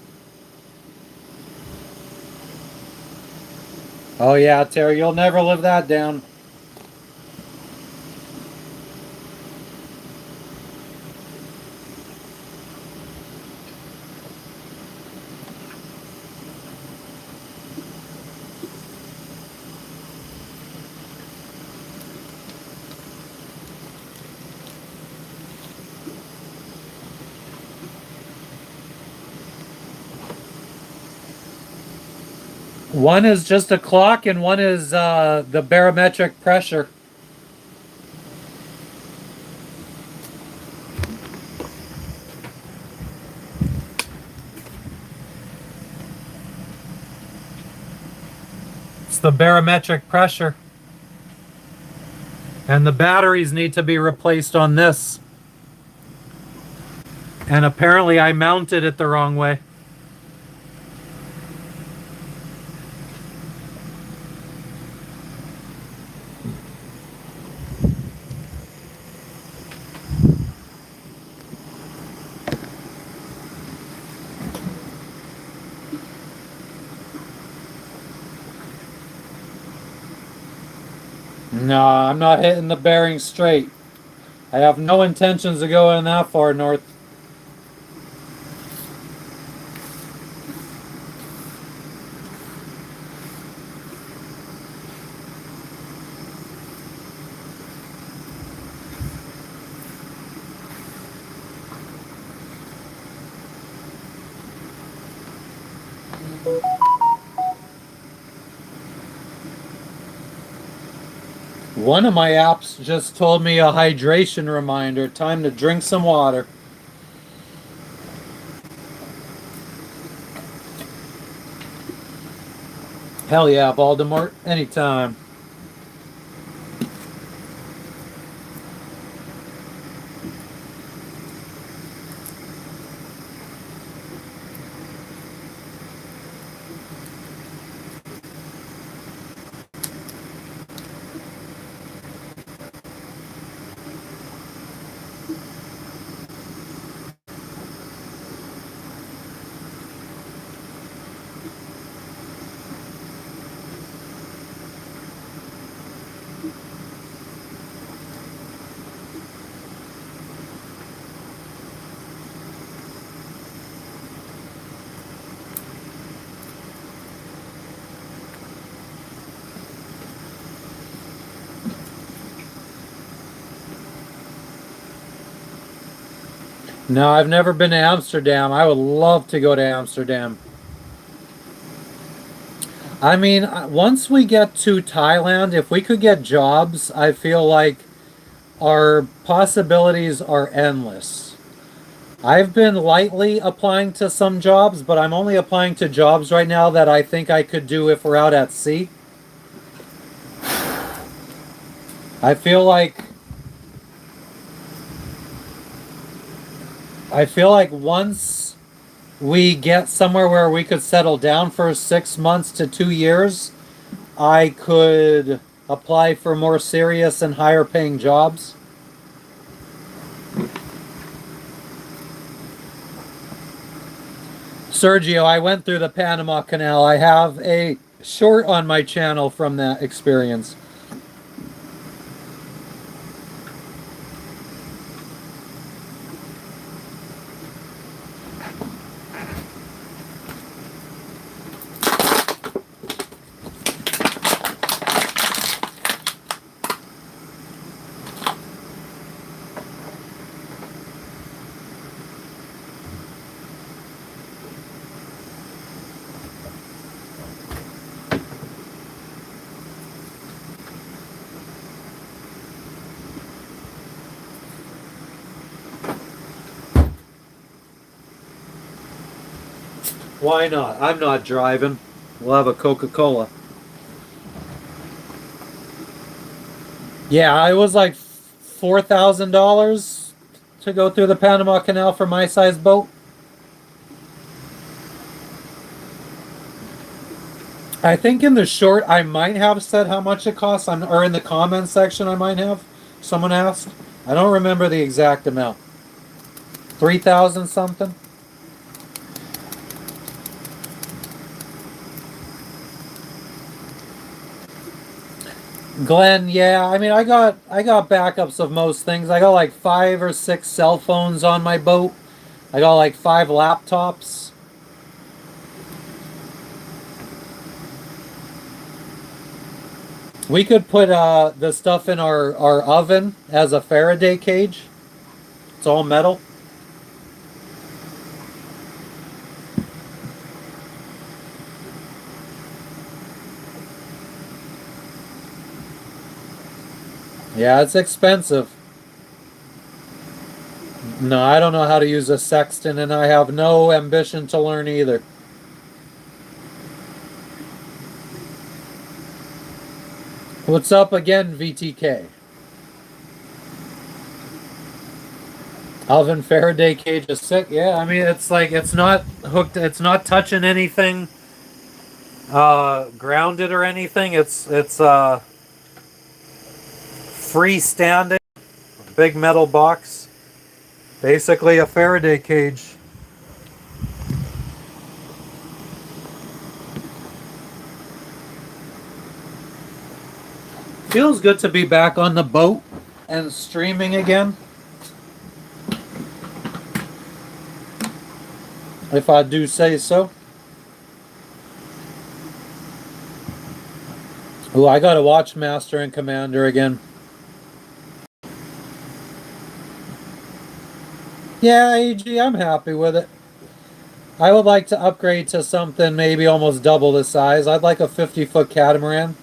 Oh yeah, Terry, you'll never live that down. One is just a clock, and one is the barometric pressure. It's the barometric pressure. And the batteries need to be replaced on this. And apparently I mounted it the wrong way. No, I'm not hitting the bearing straight. I have no intentions of going that far north. One of my apps just told me a hydration reminder. Time to drink some water. Hell yeah, Voldemort. Anytime. No, I've never been to Amsterdam. I would love to go to Amsterdam. I mean, once we get to Thailand, if we could get jobs, I feel like our possibilities are endless. I've been lightly applying to some jobs, but I'm only applying to jobs right now that I think I could do if we're out at sea. I feel like once we get somewhere where we could settle down for 6 months to 2 years, I could apply for more serious and higher paying jobs. Sergio, I went through the Panama Canal. I have a short on my channel from that experience. Why not? I'm not driving. We'll have a Coca-Cola. Yeah, it was like $4,000 to go through the Panama Canal for my size boat. I think in the short, I might have said how much it costs, or in the comments section, I might have. Someone asked. I don't remember the exact amount. 3,000 something. Glenn, yeah, I mean, I got backups of most things. I got like 5 or 6 cell phones on my boat. I got like 5 laptops. We could put the stuff in our oven as a Faraday cage. It's all metal. Yeah, it's expensive. No, I don't know how to use a sextant, and I have no ambition to learn either. What's up again, VTK? Oven Faraday cage is sick. Yeah, I mean, it's like it's not hooked. It's not touching anything, grounded or anything. It's freestanding, big metal box, basically a Faraday cage. Feels good to be back on the boat and streaming again, if I do say so. Oh, I gotta watch Master and Commander again. Yeah, AG, I'm happy with it. I would like to upgrade to something maybe almost double the size. I'd like a 50-foot catamaran.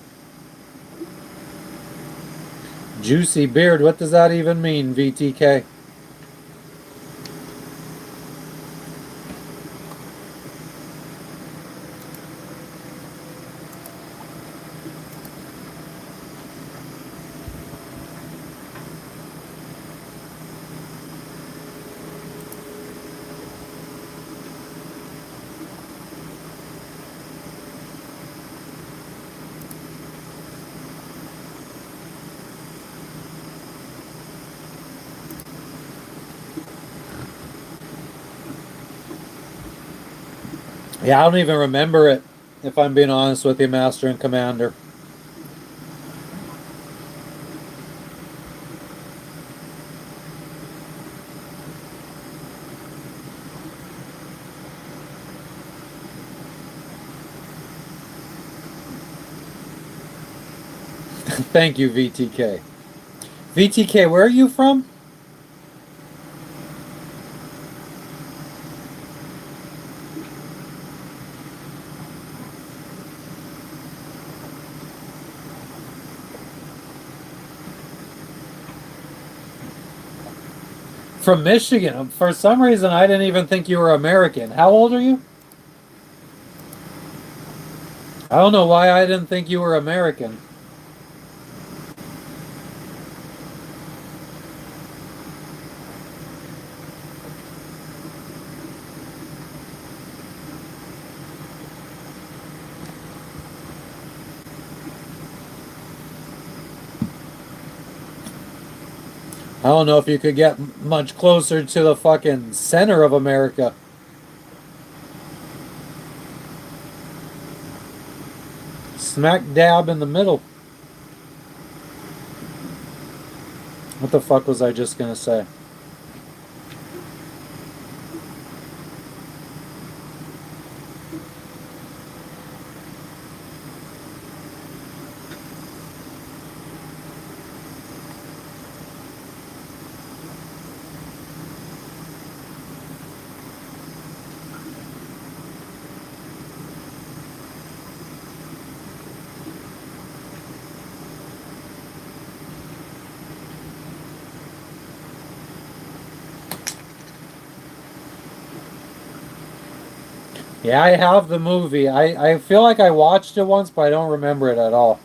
Juicy beard, what does that even mean, VTK? Yeah, I don't even remember it, if I'm being honest with you, Master and Commander. Thank you, VTK. VTK, where are you from? From Michigan. For some reason, I didn't even think you were American. How old are you? I don't know why I didn't think you were American. I don't know if you could get much closer to the fucking center of America. Smack dab in the middle. What the fuck was I just gonna say? Yeah, I have the movie. I feel like I watched it once, but I don't remember it at all.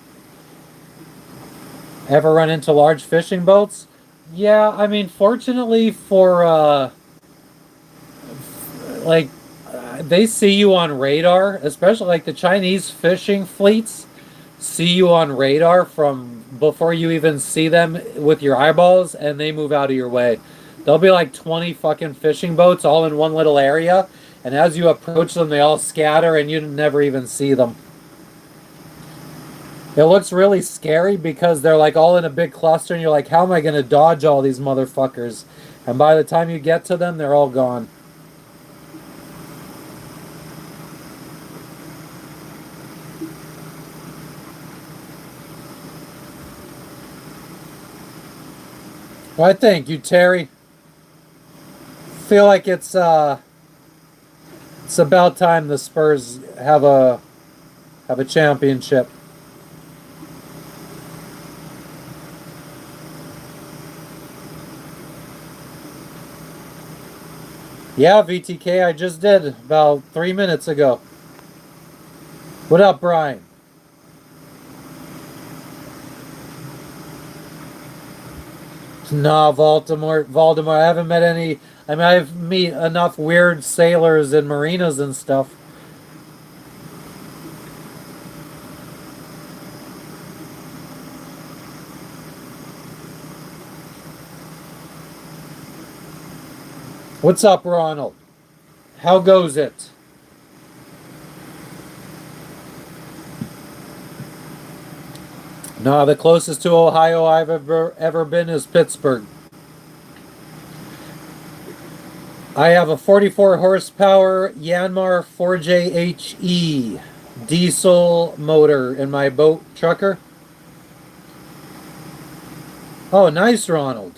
Ever run into large fishing boats? Yeah, I mean, fortunately for like they see you on radar, especially like the Chinese fishing fleets see you on radar from before you even see them with your eyeballs, and they move out of your way. There'll be like 20 fucking fishing boats all in one little area, and as you approach them, they all scatter and you never even see them. It looks really scary because they're like all in a big cluster and you're like, how am I going to dodge all these motherfuckers? And by the time you get to them, they're all gone. Well, I think you, Terry, feel like it's about time the Spurs have a championship. Yeah, VTK, I just did about 3 minutes ago. What up, Brian? No, Voldemort. I haven't met any. I mean, I've met enough weird sailors and marinas and stuff. What's up, Ronald? How goes it? No, the closest to Ohio I've ever been is Pittsburgh. I have a 44 horsepower Yanmar 4JHE diesel motor in my boat trucker. Oh, nice, Ronald.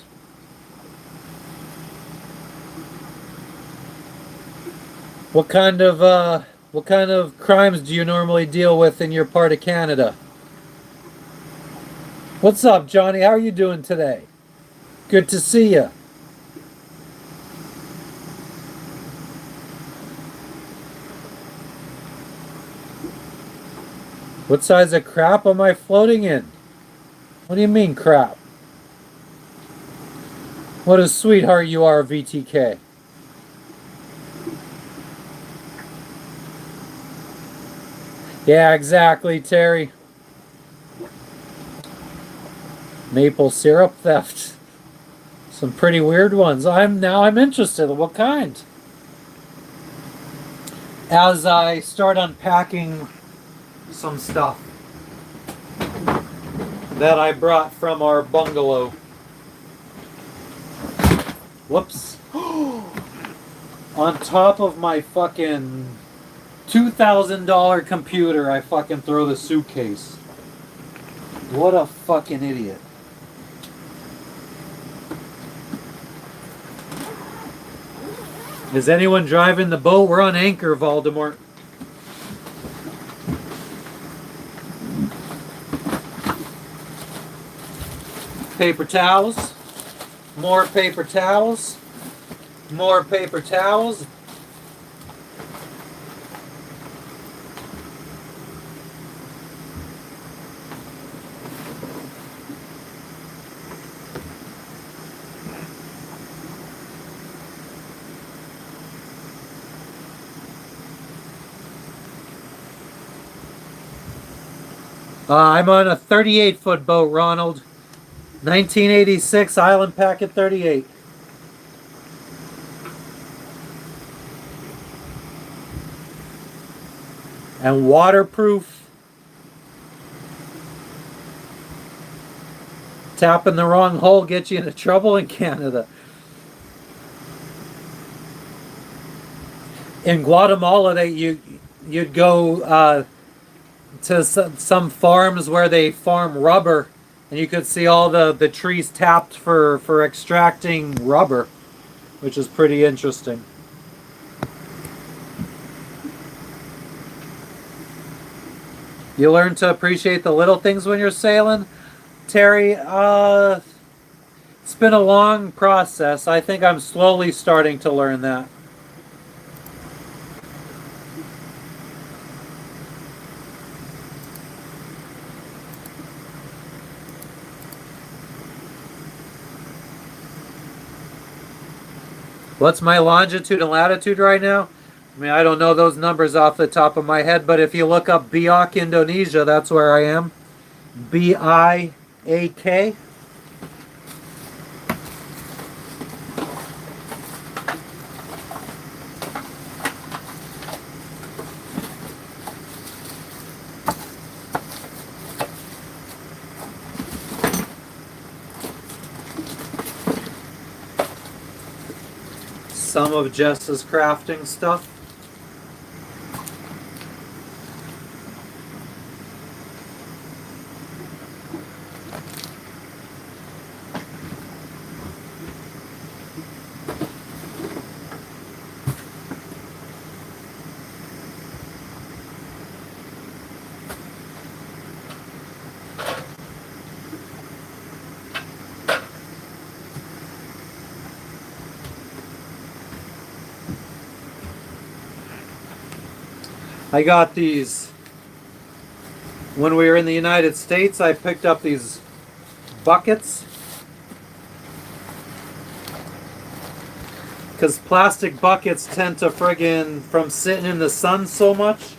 What kind of crimes do you normally deal with in your part of Canada? What's up, Johnny? How are you doing today? Good to see you. What size of crap am I floating in? What do you mean, crap? What a sweetheart you are, VTK. Yeah, exactly, Terry. Maple syrup theft. Some pretty weird ones. I'm interested. What kind? As I start unpacking some stuff that I brought from our bungalow. Whoops. On top of my fucking $2,000 computer, I fucking throw the suitcase. What a fucking idiot. Is anyone driving the boat? We're on anchor, Voldemort. Paper towels. More paper towels. More paper towels. I'm on a 38-foot boat, Ronald. 1986 Island Packet 38. And waterproof. Tapping the wrong hole gets you into trouble in Canada. In Guatemala, you'd go to some farms where they farm rubber, and you could see all the trees tapped for extracting rubber, which is pretty interesting. You learn to appreciate the little things when you're sailing, Terry. It's been a long process. I think I'm slowly starting to learn that. What's my longitude and latitude right now? I mean, I don't know those numbers off the top of my head, but if you look up Biak, Indonesia, that's where I am. Biak. some of Jess's crafting stuff. I got these when we were in the United States. I picked up these buckets because plastic buckets tend to friggin' from sitting in the sun so much,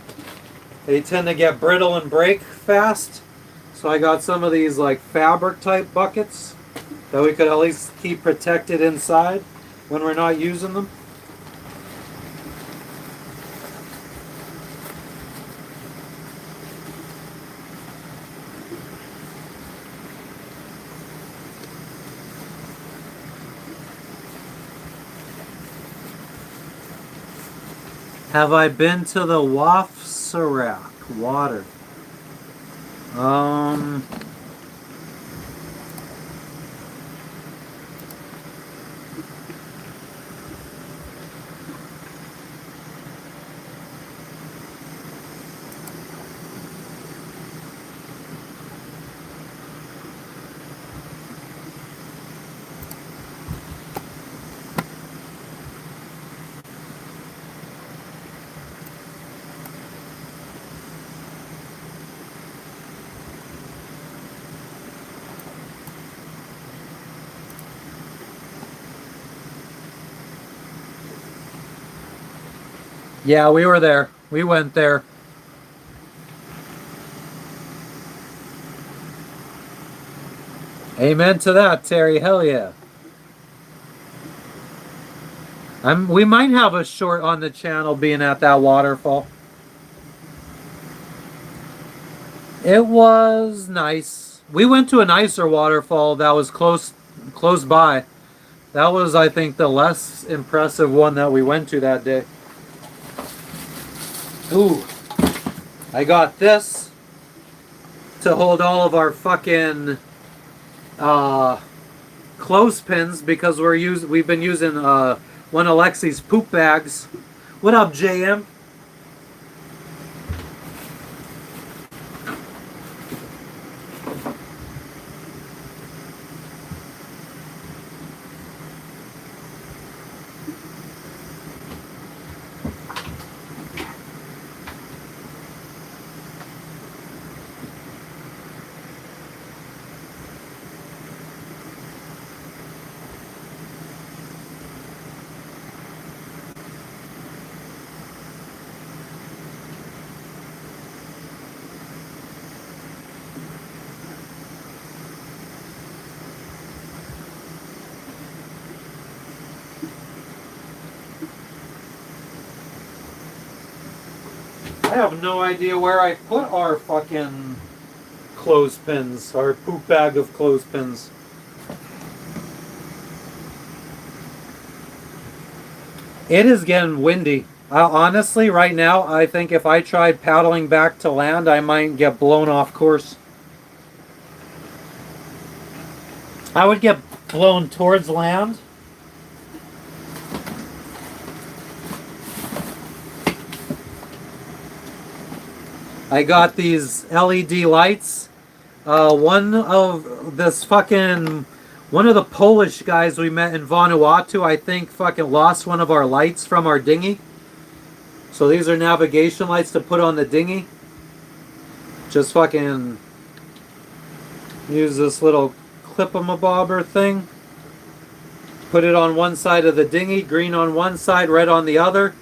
they tend to get brittle and break fast. So I got some of these like fabric type buckets that we could at least keep protected inside when we're not using them. Have I been to the Wafsarak water? Yeah, we were there. We went there. Amen to that, Terry. Hell yeah. We might have a short on the channel being at that waterfall. It was nice. We went to a nicer waterfall that was close by. That was, I think, the less impressive one that we went to that day. Ooh, I got this to hold all of our fucking clothespins because we've been using one of Lexi's poop bags. What up, JM? I have no idea where I put our fucking clothespins, our poop bag of clothespins. It is getting windy. Honestly, right now, I think if I tried paddling back to land, I might get blown off course. I would get blown towards land. I got these LED lights. One of the Polish guys we met in Vanuatu, I think fucking lost one of our lights from our dinghy. So these are navigation lights to put on the dinghy. Just fucking use this little clip-em-a-bobber thing. Put it on one side of the dinghy, green on one side, red on the other.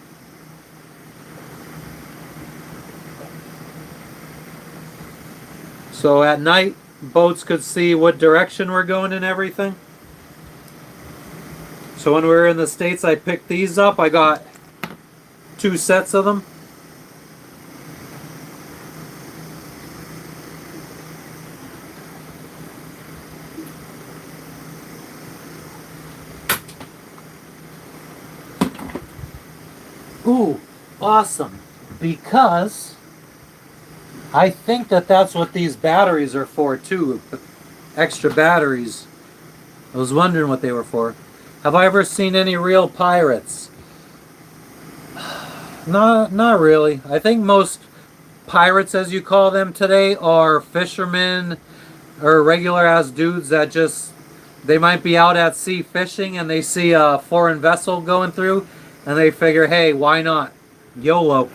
So at night, boats could see what direction we're going and everything. So when we were in the States, I picked these up. I got 2 sets of them. Ooh, awesome. Because I think that that's what these batteries are for too. Extra batteries. I was wondering what they were for. Have I ever seen any real pirates? Not really. I think most pirates, as you call them today, are fishermen or regular ass dudes that just they might be out at sea fishing and they see a foreign vessel going through and they figure, hey, why not? YOLO.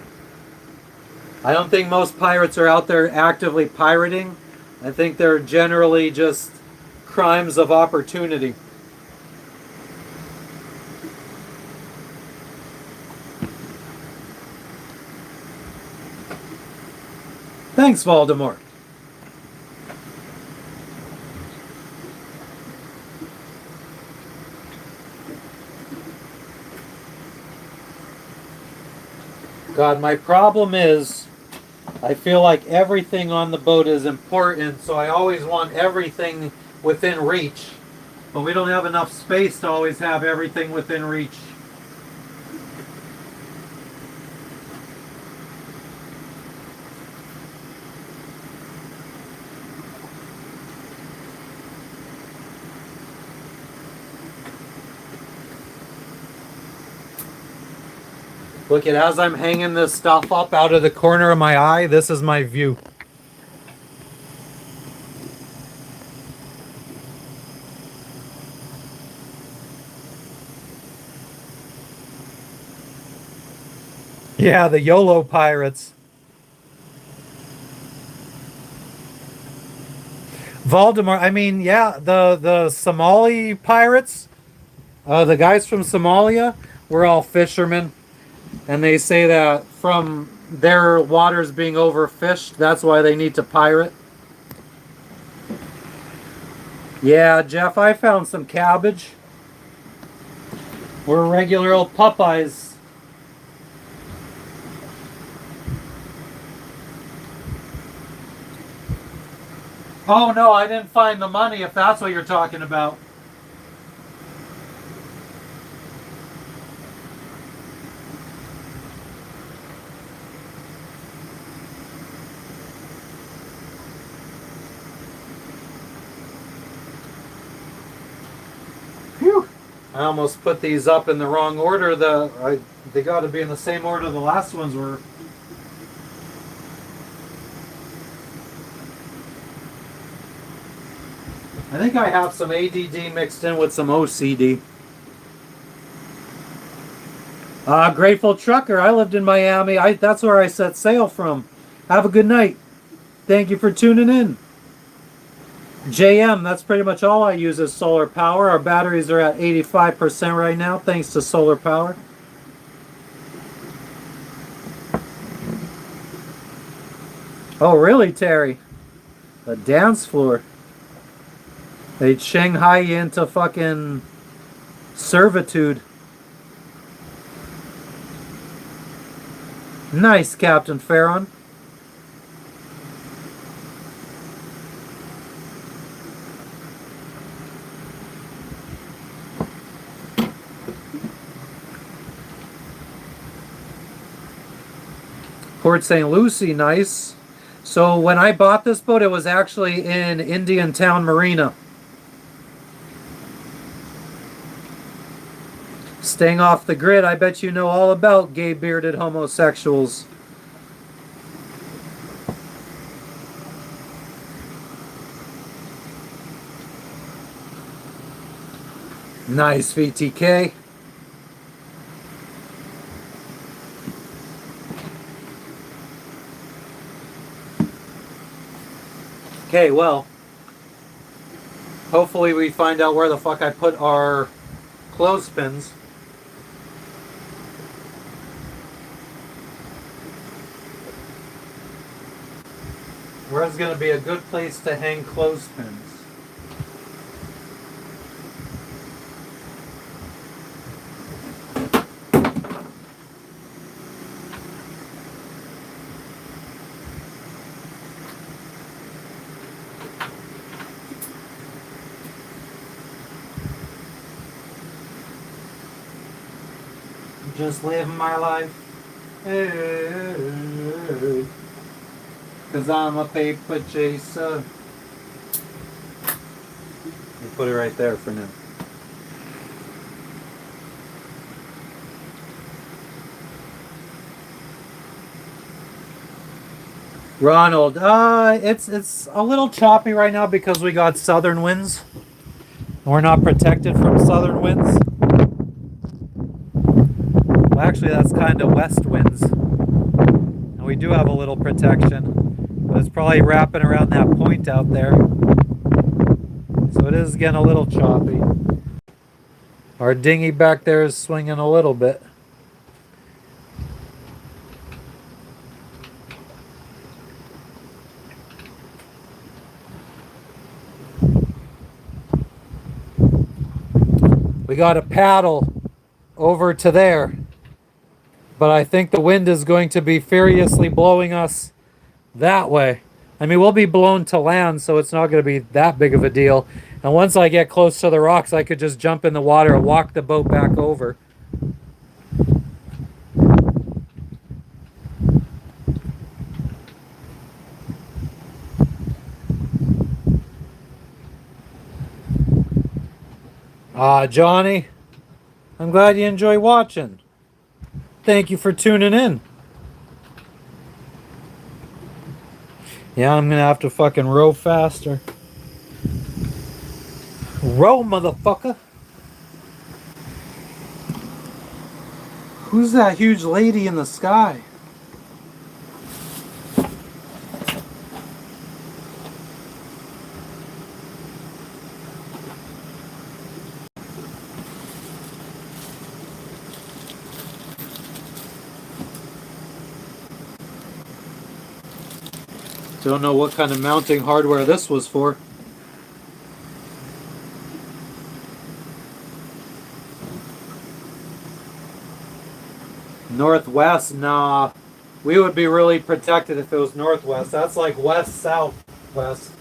I don't think most pirates are out there actively pirating. I think they're generally just crimes of opportunity. Thanks, Voldemort. God, my problem is I feel like everything on the boat is important, so I always want everything within reach. But we don't have enough space to always have everything within reach. Look at as I'm hanging this stuff up out of the corner of my eye, this is my view. Yeah, the YOLO pirates. Voldemort, I mean, yeah, the Somali pirates, the guys from Somalia, were all fishermen. And they say that from their waters being overfished, that's why they need to pirate. Yeah, Jeff, I found some cabbage. We're regular old Popeyes. Oh no, I didn't find the money if that's what you're talking about. Phew. I almost put these up in the wrong order. They got to be in the same order the last ones were. I think I have some ADD mixed in with some OCD. Grateful Trucker. I lived in Miami. That's where I set sail from. Have a good night. Thank you for tuning in. JM, that's pretty much all I use is solar power. Our batteries are at 85% right now, thanks to solar power. Oh, really, Terry? A dance floor. They'd Shanghai you into fucking servitude. Nice, Captain Farron. Port St. Lucie, nice. So when I bought this boat, it was actually in Indian Town Marina. Staying off the grid, I bet you know all about gay bearded homosexuals. Nice, VTK. Okay, well, hopefully we find out where the fuck I put our clothespins. Where's going to be a good place to hang clothespins? Just living my life. Hey, 'cause I'm a paper chaser. You put it right there for now. Ronald, it's a little choppy right now because we got southern winds. We're not protected from southern winds. Well, actually, that's kind of west winds. And we do have a little protection. But it's probably wrapping around that point out there. So it is getting a little choppy. Our dinghy back there is swinging a little bit. We got to paddle over to there. But I think the wind is going to be furiously blowing us that way. I mean, we'll be blown to land, so it's not going to be that big of a deal. And once I get close to the rocks, I could just jump in the water and walk the boat back over. Johnny, I'm glad you enjoy watching. Thank you for tuning in. Yeah, I'm gonna have to fucking row faster. Row, motherfucker. Who's that huge lady in the sky? Don't know what kind of mounting hardware this was for. Northwest, nah. We would be really protected if it was northwest. That's like west, south, west.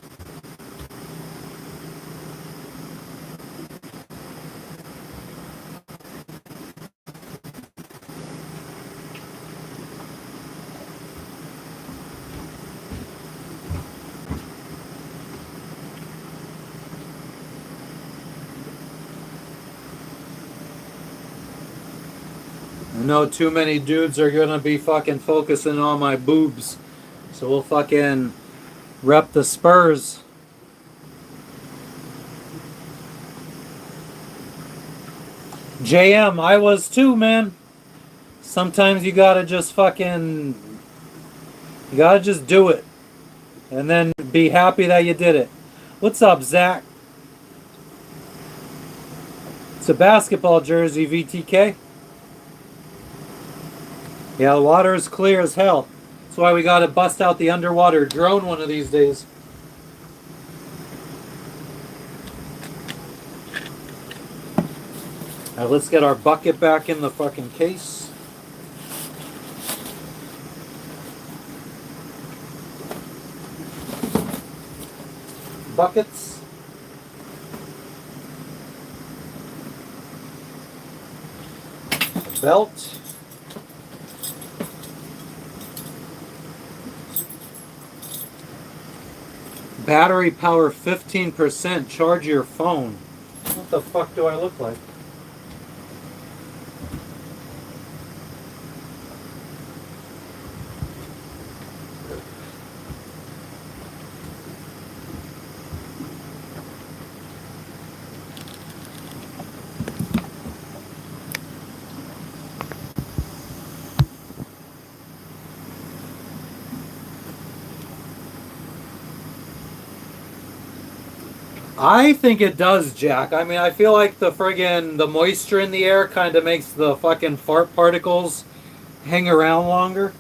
I know too many dudes are gonna be fucking focusing on my boobs. So we'll fucking rep the Spurs. JM, I was too, man. Sometimes you gotta just fucking... You gotta just do it. And then be happy that you did it. What's up, Zach? It's a basketball jersey, VTK. Yeah, the water is clear as hell. That's why we gotta bust out the underwater drone one of these days. Now let's get our bucket back in the fucking case. Buckets. A belt. Battery power 15%. Charge your phone. What the fuck do I look like? I think it does, Jack. I mean, I feel like the moisture in the air kind of makes the fucking fart particles hang around longer.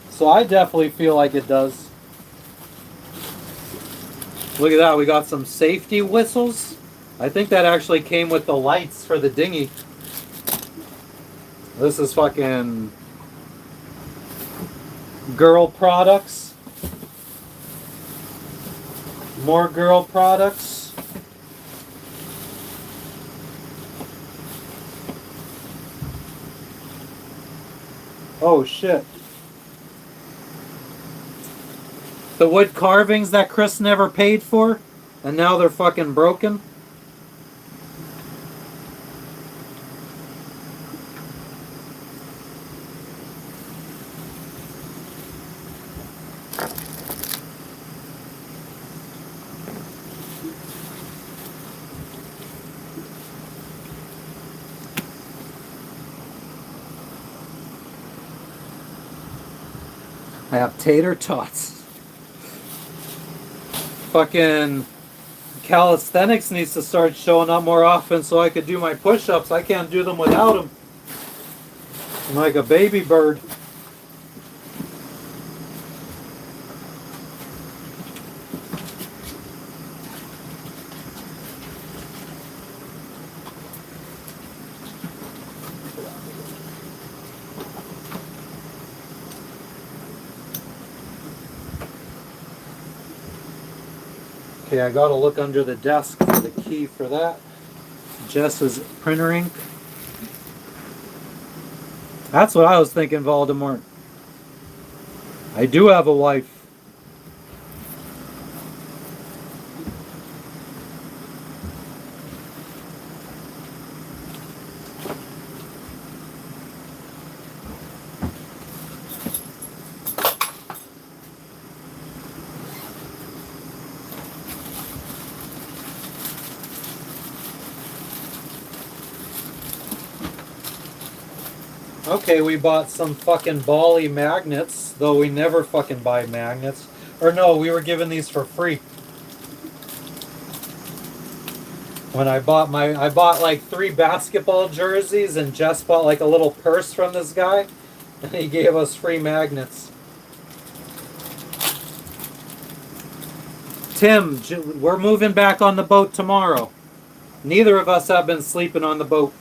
So I definitely feel like it does. Look at that, we got some safety whistles. I think that actually came with the lights for the dinghy. This is fucking girl products. More girl products. Oh shit. The wood carvings that Chris never paid for, and now they're fucking broken. I have tater tots. Fucking calisthenics needs to start showing up more often so I could do my push-ups. I can't do them without them. I'm like a baby bird. Okay, I gotta look under the desk for the key for that. Jess's printer ink. That's what I was thinking, Voldemort. I do have a wife. Okay, we bought some fucking Bali magnets, though we never fucking buy magnets. Or no, we were given these for free. When I bought like 3 basketball jerseys, and Jess bought like a little purse from this guy, and he gave us free magnets. Tim, we're moving back on the boat tomorrow. Neither of us have been sleeping on the boat.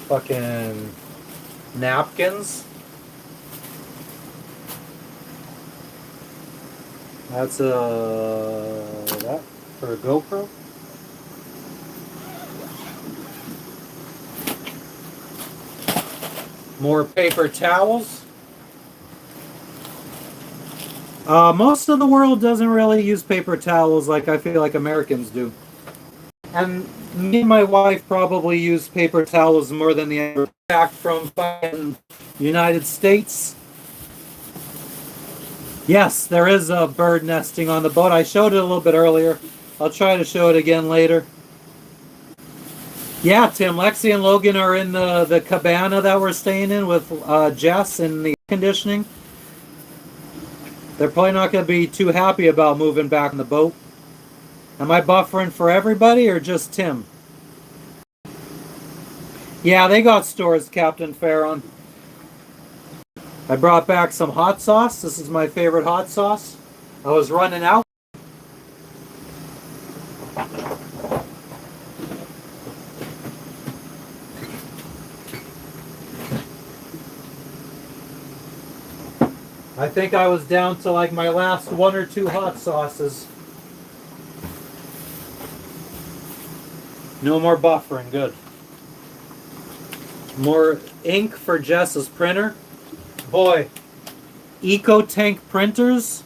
Fucking napkins. That's that for a GoPro. More paper towels. Most of the world doesn't really use paper towels like I feel like Americans do. And me and my wife probably use paper towels more than the average. Back from fucking United States. Yes, there is a bird nesting on the boat. I showed it a little bit earlier. I'll try to show it again later. Yeah, Tim, Lexi and Logan are in the cabana that we're staying in with Jess and the conditioning. They're probably not going to be too happy about moving back on the boat. Am I buffering for everybody or just Tim? Yeah, they got stores, Captain Farron. I brought back some hot sauce. This is my favorite hot sauce. I was running out. I think I was down to like my last 1 or 2 hot sauces. No more buffering, good. More ink for Jess's printer. Boy, EcoTank printers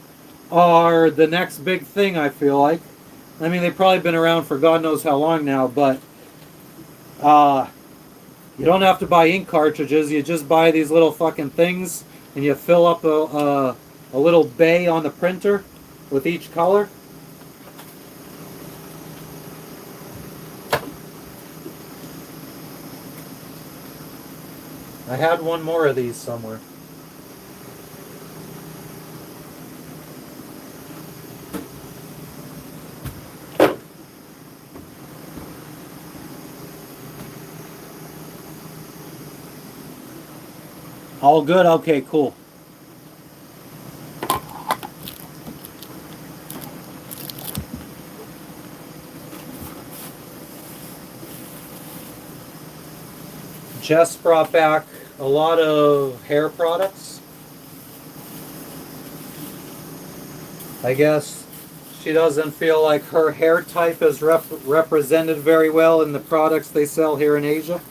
are the next big thing, I feel like. I mean, they've probably been around for God knows how long now, but you don't have to buy ink cartridges. You just buy these little fucking things, and you fill up a little bay on the printer with each color. I had one more of these somewhere. All good? Okay, cool. Jess brought back a lot of hair products. I guess she doesn't feel like her hair type is represented very well in the products they sell here in Asia.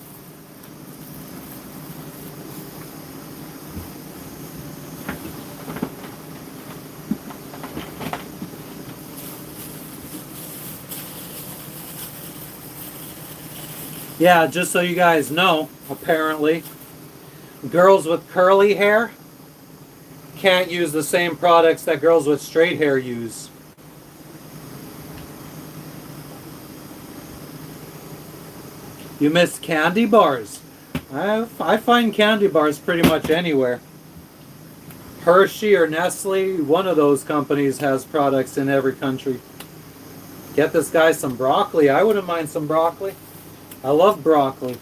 Yeah, just so you guys know, apparently, girls with curly hair can't use the same products that girls with straight hair use. You miss candy bars. I find candy bars pretty much anywhere. Hershey or Nestle, one of those companies has products in every country. Get this guy some broccoli. I wouldn't mind some broccoli. I love broccoli.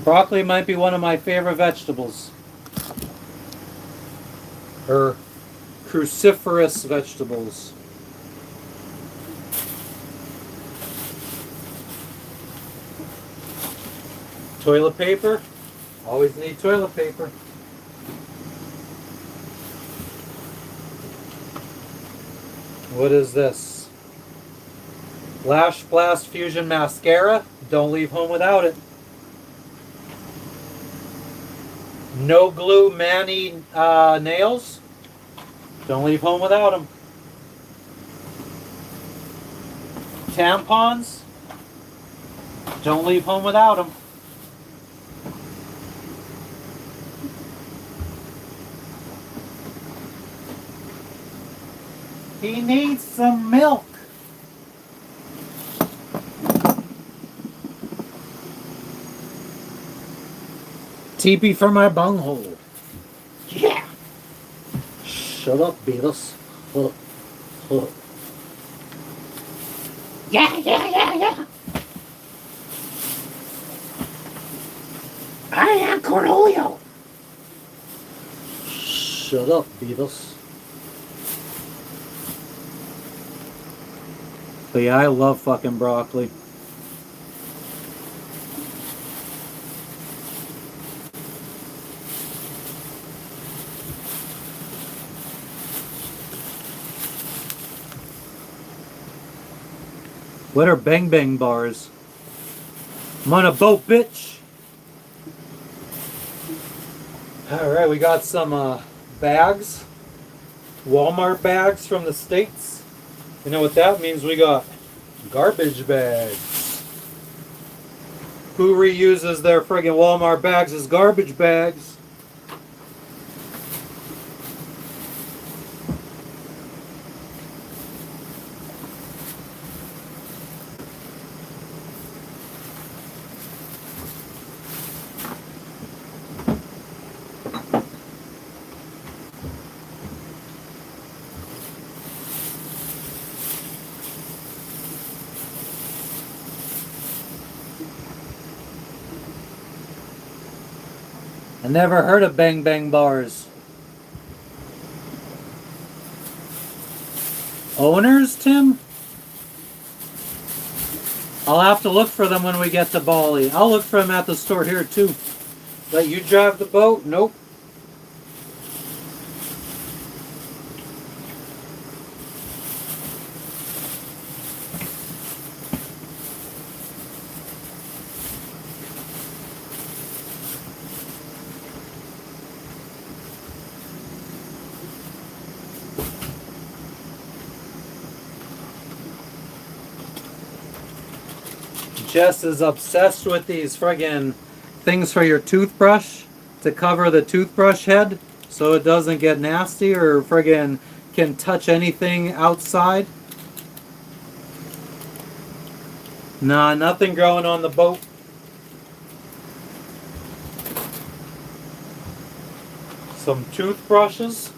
Broccoli might be one of my favorite vegetables. Or cruciferous vegetables. Toilet paper. Always need toilet paper. What is this? Lash Blast Fusion Mascara. Don't leave home without it. No Glue Mani Nails. Don't leave home without them. Tampons. Don't leave home without them. He needs some milk. TP for my bunghole. Yeah. Shut up, Beatles. Yeah. I am Cornholio. Shut up, Beatles. But yeah, I love fucking broccoli. What are Bang Bang bars? I'm on a boat, bitch. Alright, we got some bags. Walmart bags from the States. You know what that means? We got garbage bags. Who reuses their friggin' Walmart bags as garbage bags? I never heard of Bang Bang bars. Owners, Tim? I'll have to look for them when we get to Bali. I'll look for them at the store here too. Let you drive the boat? Nope. Jess is obsessed with these friggin' things for your toothbrush to cover the toothbrush head so it doesn't get nasty or friggin' can touch anything outside. Nah, nothing growing on the boat. Some toothbrushes.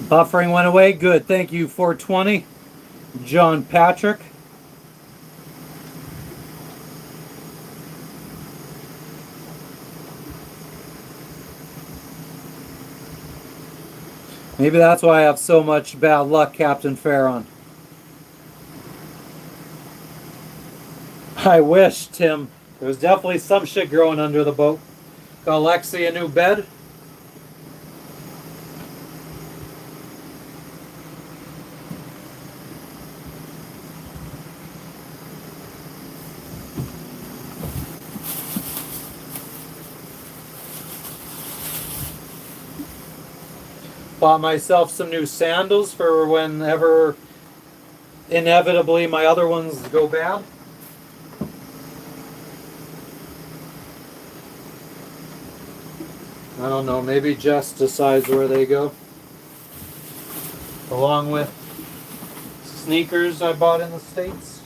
Buffering went away. Good. Thank you, 420. John Patrick. Maybe that's why I have so much bad luck, Captain Farron. I wish, Tim. There's definitely some shit growing under the boat. Got Lexi a new bed. Bought myself some new sandals for whenever inevitably my other ones go bad. I don't know, maybe Jess decides where they go. Along with sneakers I bought in the States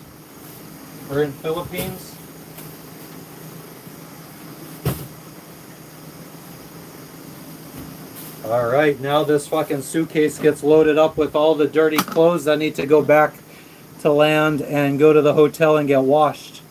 or in Philippines. Alright, now this fucking suitcase gets loaded up with all the dirty clothes that need to go back to land and go to the hotel and get washed.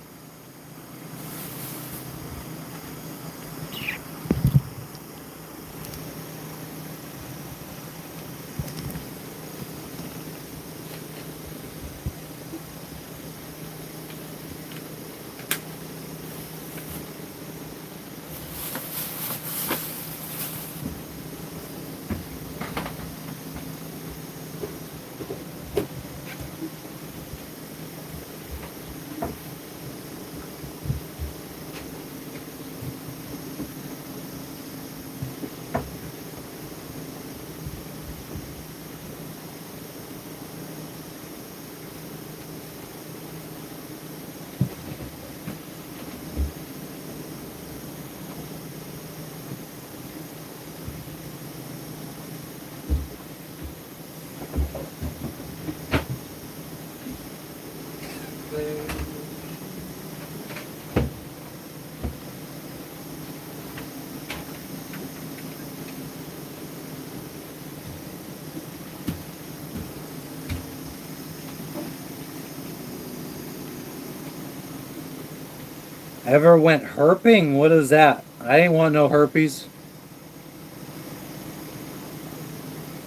Ever went herping? What is that? I ain't want no herpes.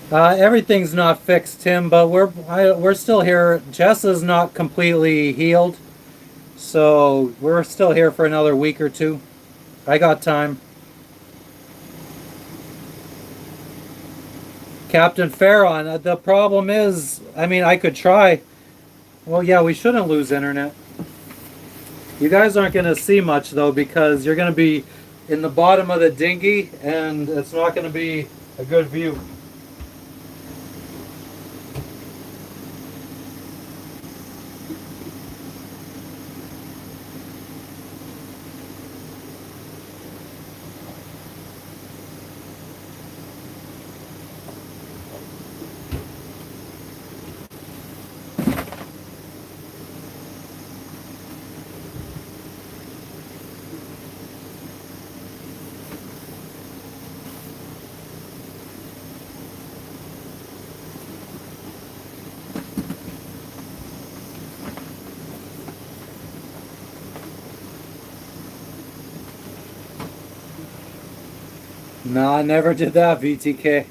Everything's not fixed, Tim, but we're still here. Jess is not completely healed, so we're still here for another week or two. I got time. Captain Farron, the problem is, I mean, I could try. Well, yeah, we shouldn't lose internet. You guys aren't going to see much, though, because you're going to be in the bottom of the dinghy, and it's not going to be a good view. No, I never did that, VTK.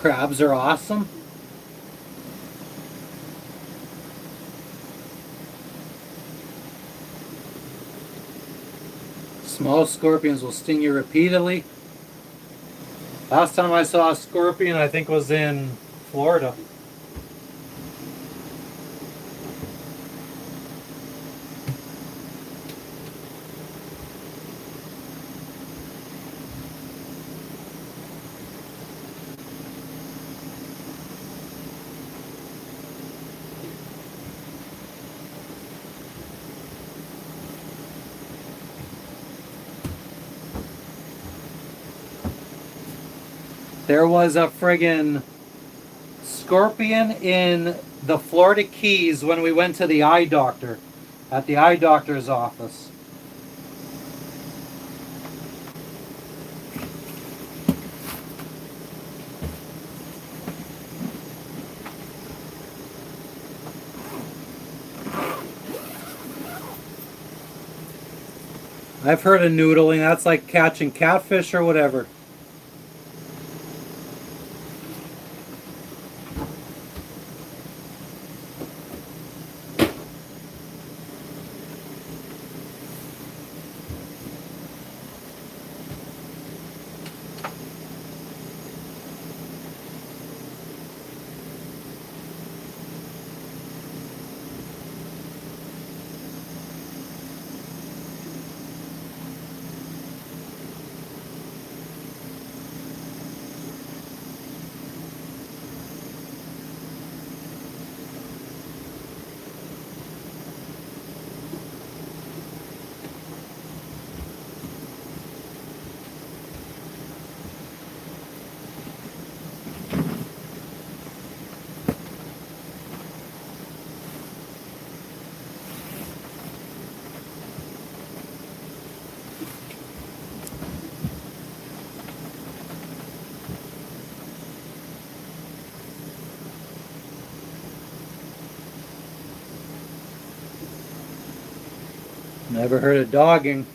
Crabs are awesome. Small scorpions will sting you repeatedly. Last time I saw a scorpion, I think, was in Florida. There was a friggin' scorpion in the Florida Keys when we went to the eye doctor, at the eye doctor's office. I've heard of noodling. That's like catching catfish or whatever. Never heard of dogging.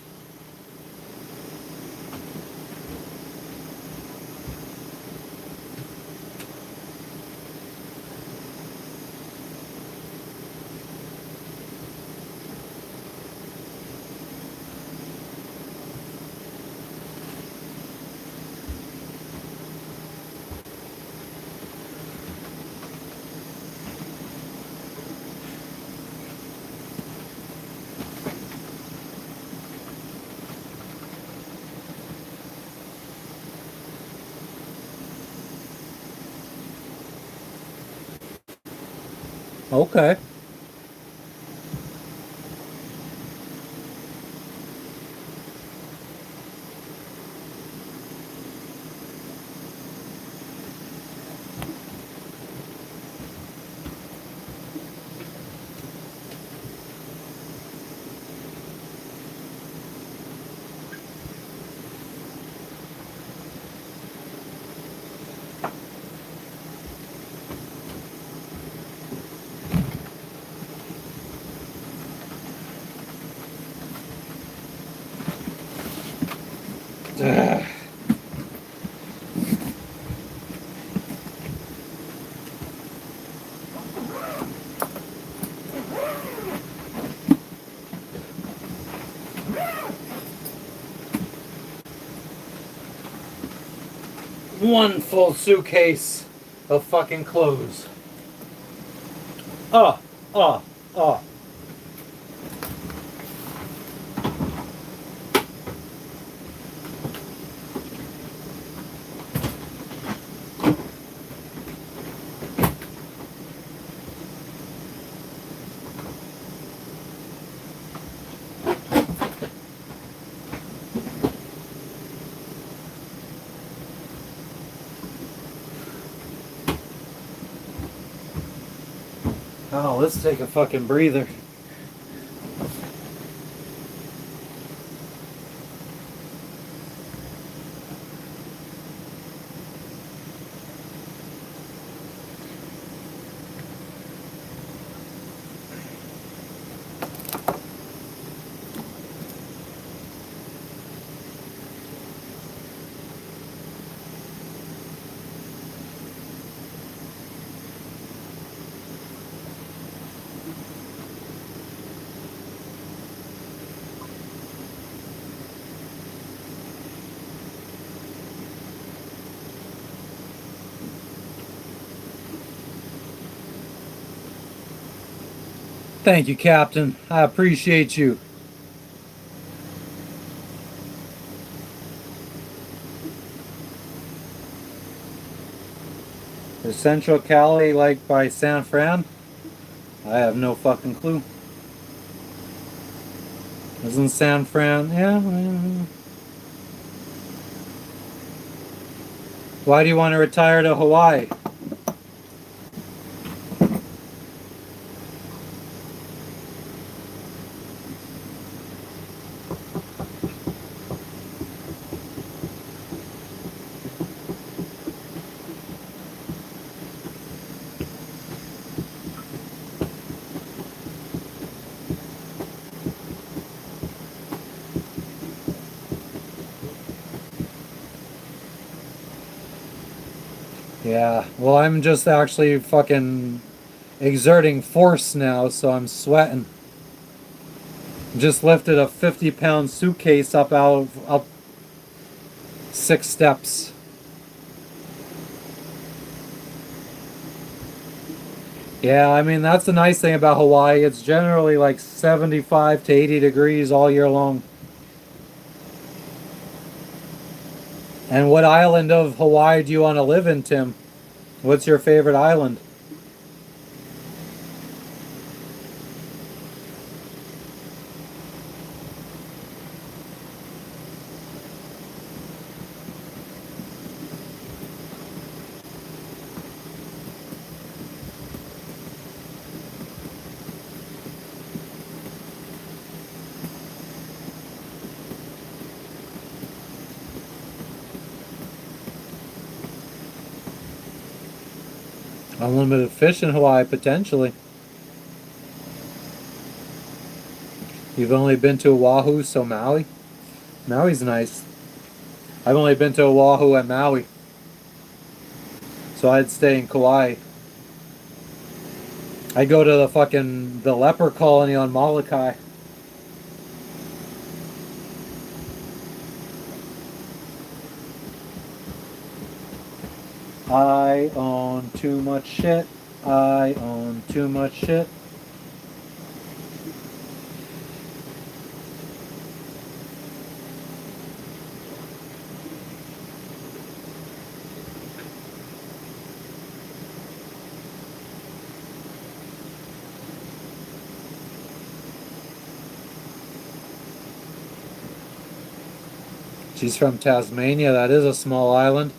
Okay. Ugh. One full suitcase of fucking clothes. Oh, oh, oh. Oh, let's take a fucking breather. Thank you, Captain. I appreciate you. Is Central Cali like by San Fran? I have no fucking clue. Isn't San Fran? Yeah. Why do you want to retire to Hawaii? Yeah, well, I'm just actually fucking exerting force now, so I'm sweating. Just lifted a 50-pound suitcase up 6 steps. Yeah, I mean that's the nice thing about Hawaii. It's generally like 75 to 80 degrees all year long. And what island of Hawaii do you want to live in, Tim? What's your favorite island? Unlimited fish in Hawaii, potentially. You've only been to Oahu, so Maui? Maui's nice. I've only been to Oahu and Maui, so I'd stay in Kauai. I go to the leper colony on Molokai. I own too much shit. I own too much shit. She's from Tasmania. That is a small island.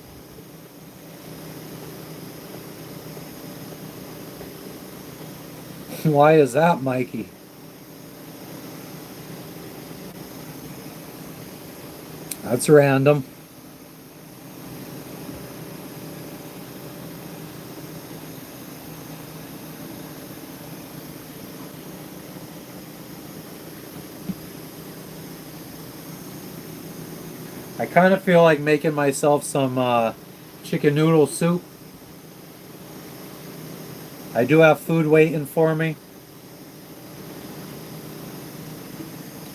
Why is that, Mikey? That's random. I kind of feel like making myself some chicken noodle soup. I do have food waiting for me,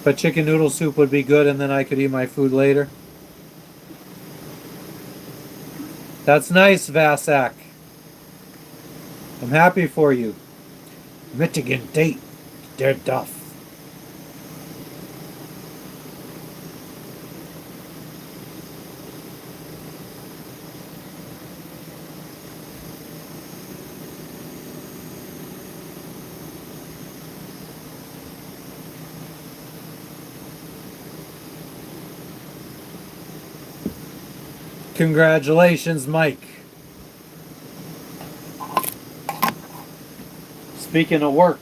but chicken noodle soup would be good, and then I could eat my food later. That's nice, Vasak. I'm happy for you. Michigan date. They're duff. Congratulations, Mike. Speaking of work,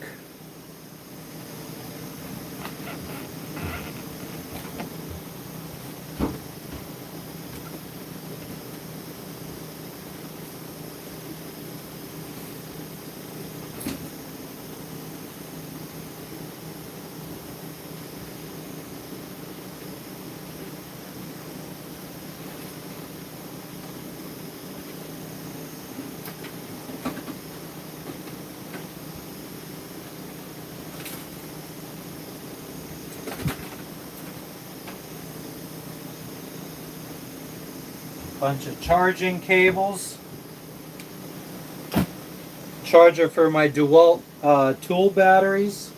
bunch of charging cables. Charger for my DeWalt tool batteries.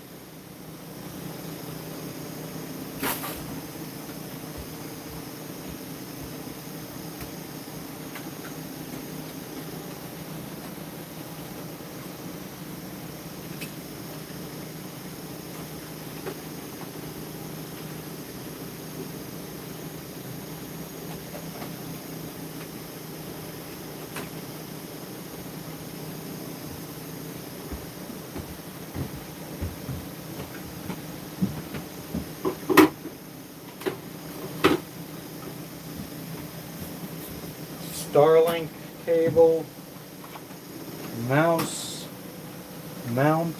Starlink cable, mouse, mount,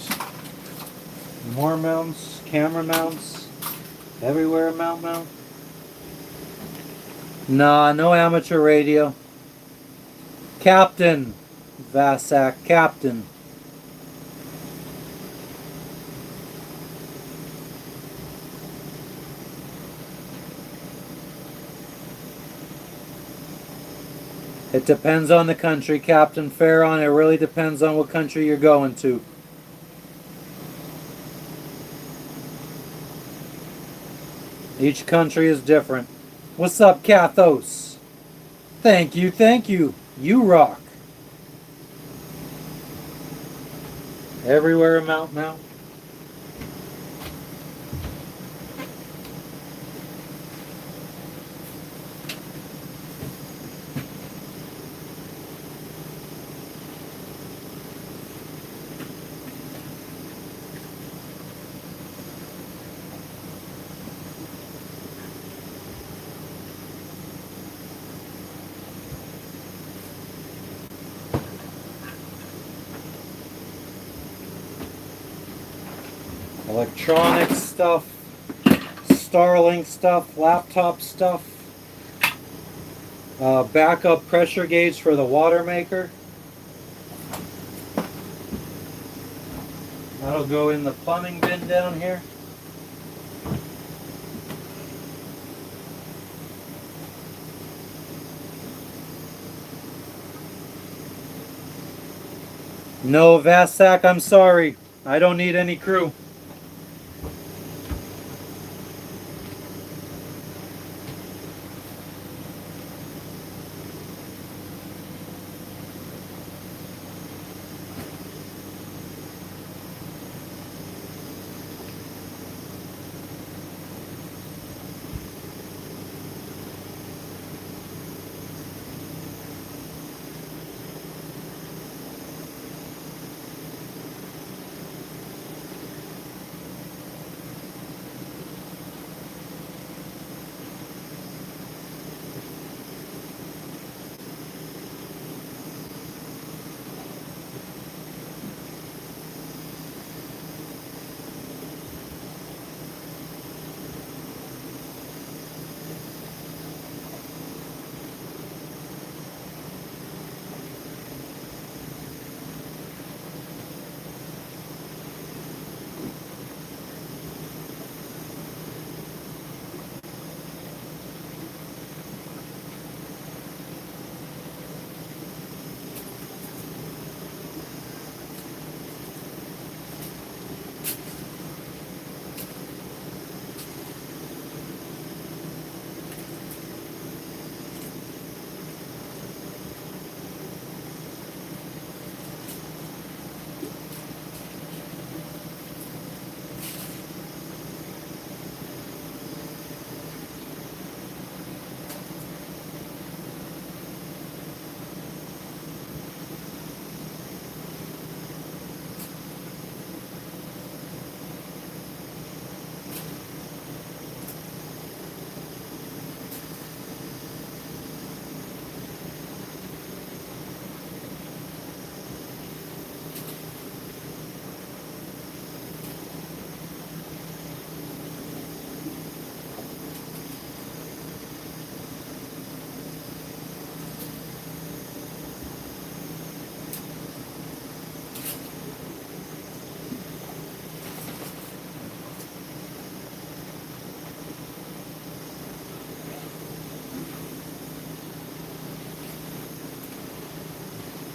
more mounts, camera mounts, everywhere mount. Nah, no amateur radio. Captain, Vasak, Captain. It depends on the country, Captain Farron. It really depends on what country you're going to. Each country is different. What's up, Kathos? Thank you, thank you. You rock. Everywhere mount. Electronic stuff, Starlink stuff, laptop stuff, backup pressure gauge for the water maker. That'll go in the plumbing bin down here. No, Vasak, I'm sorry. I don't need any crew.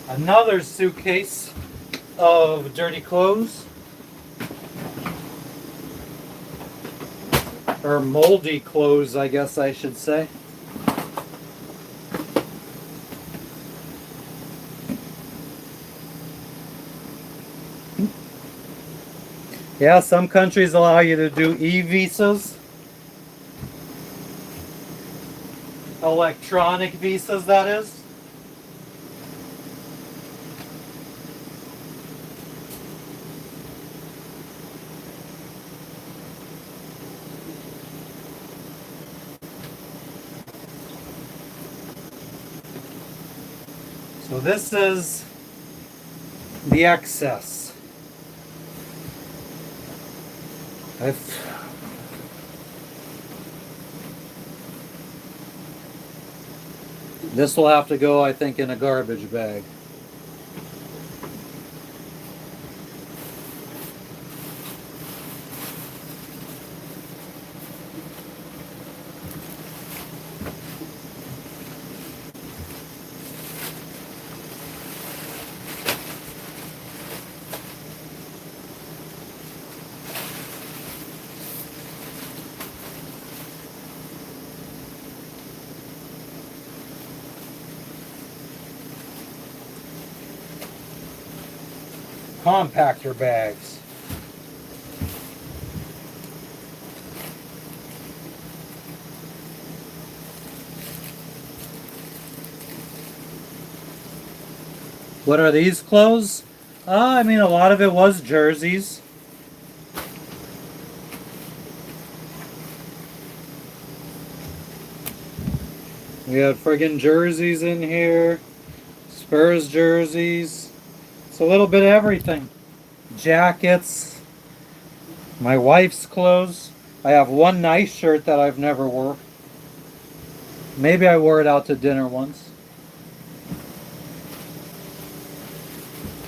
Another suitcase of dirty clothes. Or moldy clothes, I guess I should say. Yeah, some countries allow you to do e-visas. Electronic visas, that is. So this is the excess. This will have to go, I think, in a garbage bag. Compactor bags. What are these clothes? I mean, a lot of it was jerseys. We had friggin' jerseys in here. Spurs jerseys. It's a little bit of everything. Jackets. My wife's clothes. I have one nice shirt that I've never wore. Maybe I wore it out to dinner once.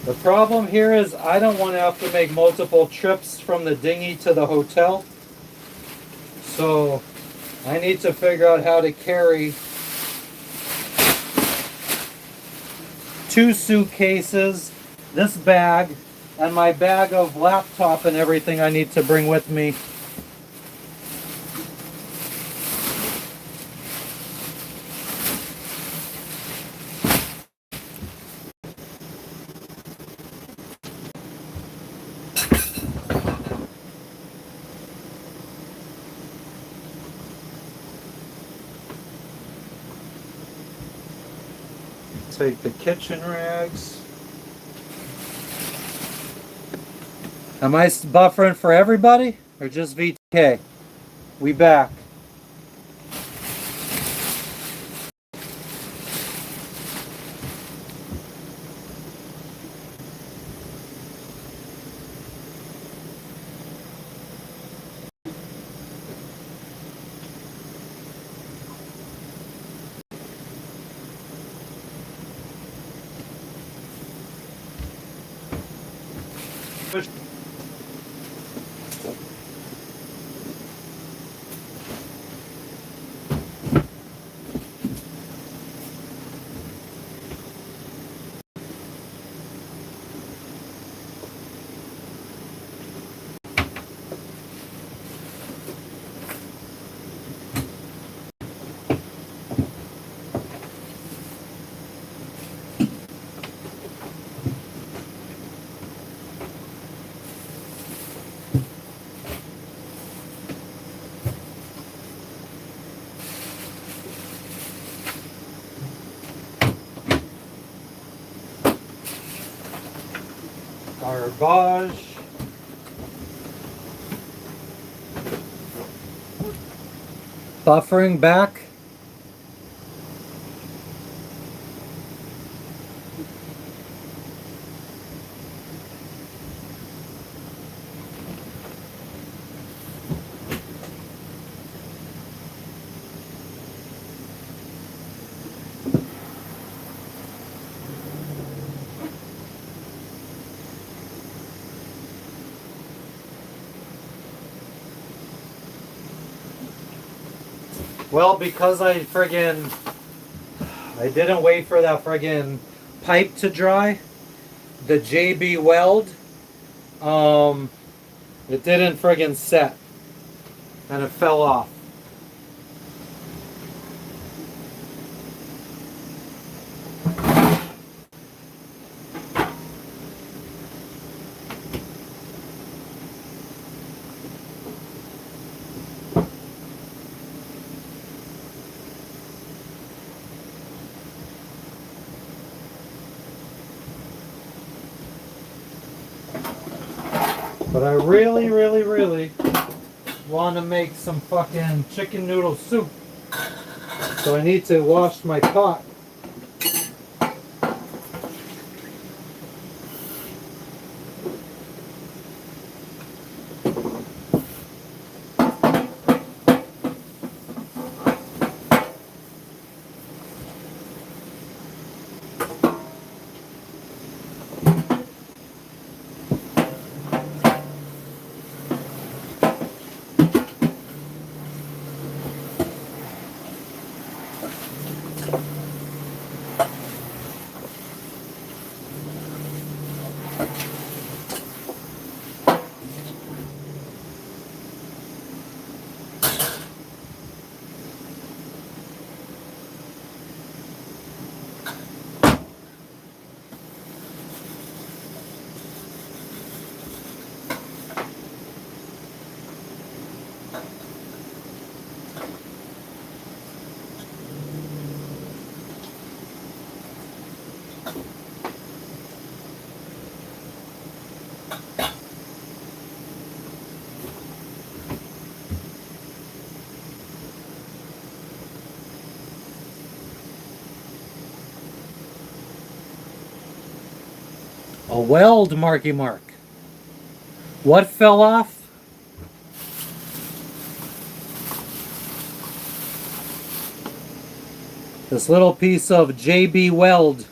The problem here is I don't want to have to make multiple trips from the dinghy to the hotel. So I need to figure out how to carry 2 suitcases, this bag, and my bag of laptop and everything I need to bring with me. Take the kitchen rags. Am I buffering for everybody or just VTK? We back. Garbage. Buffering back. Well, because I didn't wait for that friggin' pipe to dry, the JB weld, it didn't friggin' set, and it fell off. But I really, really, really want to make some fucking chicken noodle soup. So I need to wash my pot. A weld, Marky Mark. What fell off? This little piece of JB weld.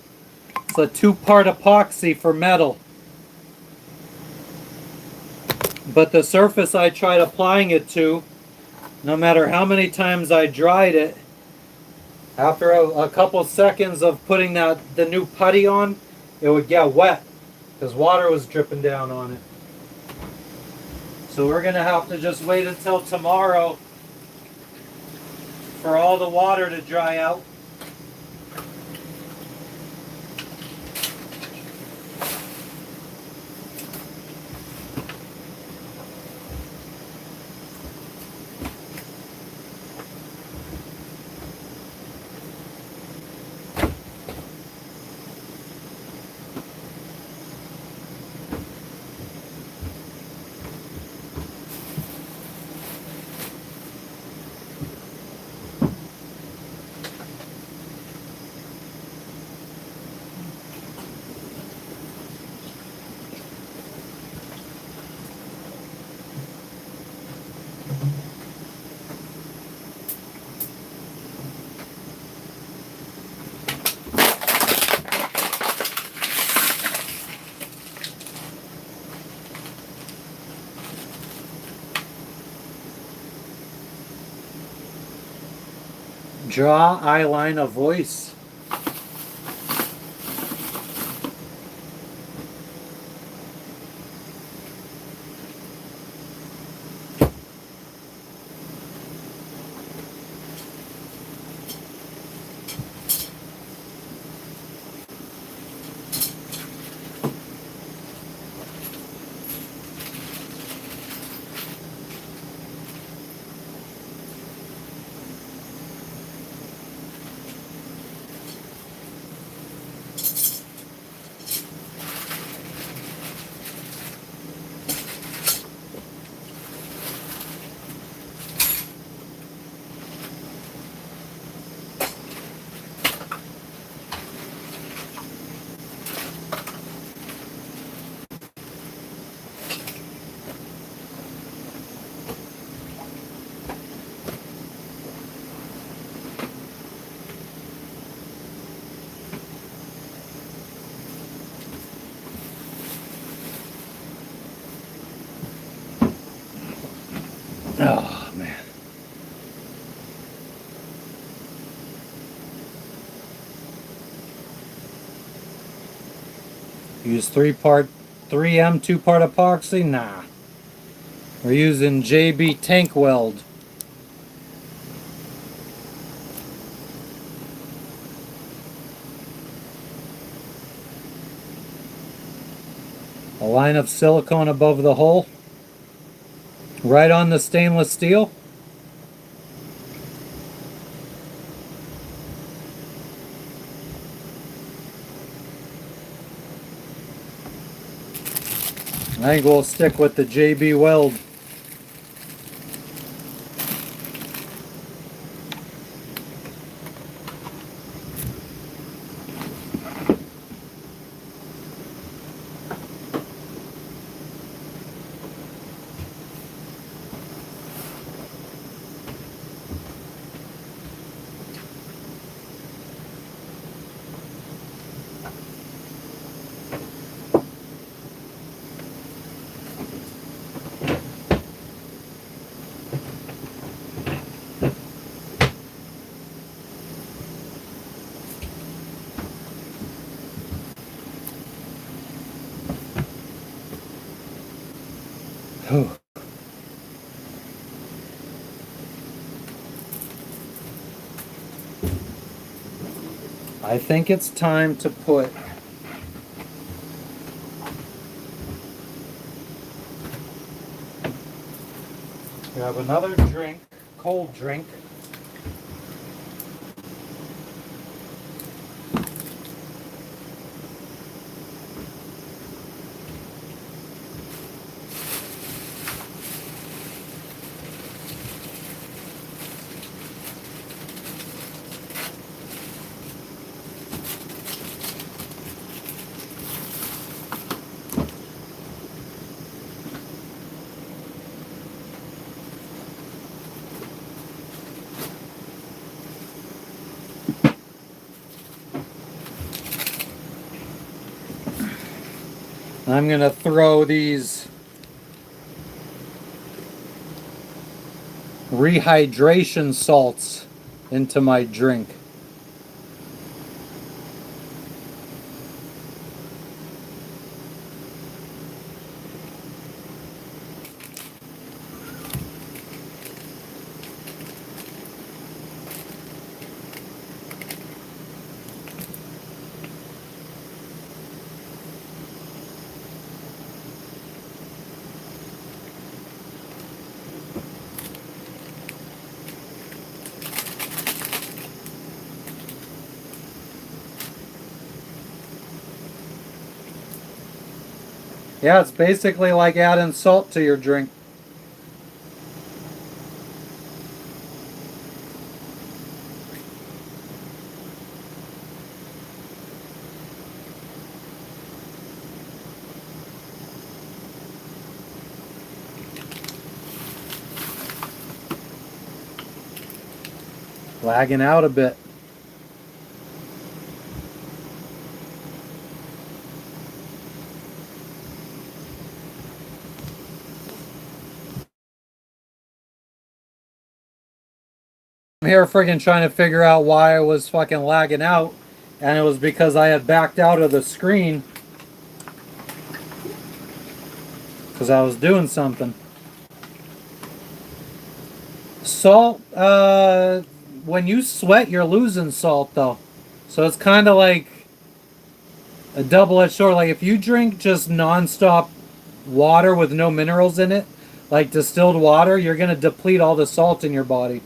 It's a 2-part epoxy for metal. But the surface I tried applying it to, no matter how many times I dried it, after a couple seconds of putting the new putty on, it would get wet because water was dripping down on it. So we're going to have to just wait until tomorrow for all the water to dry out. Draw eyeline of voice. Use 3M 2-part epoxy? Nah. We're using JB tank weld. A line of silicone above the hole. Right on the stainless steel. I think we'll stick with the JB weld. I think it's time to put grab another drink, cold drink. I'm going to throw these rehydration salts into my drink. Yeah, it's basically like adding salt to your drink. Lagging out a bit. I'm here friggin' trying to figure out why I was fucking lagging out, and it was because I had backed out of the screen because I was doing something. Salt, when you sweat, you're losing salt though. So it's kind of like a double-edged sword. Like if you drink just non-stop water with no minerals in it, like distilled water, you're gonna deplete all the salt in your body.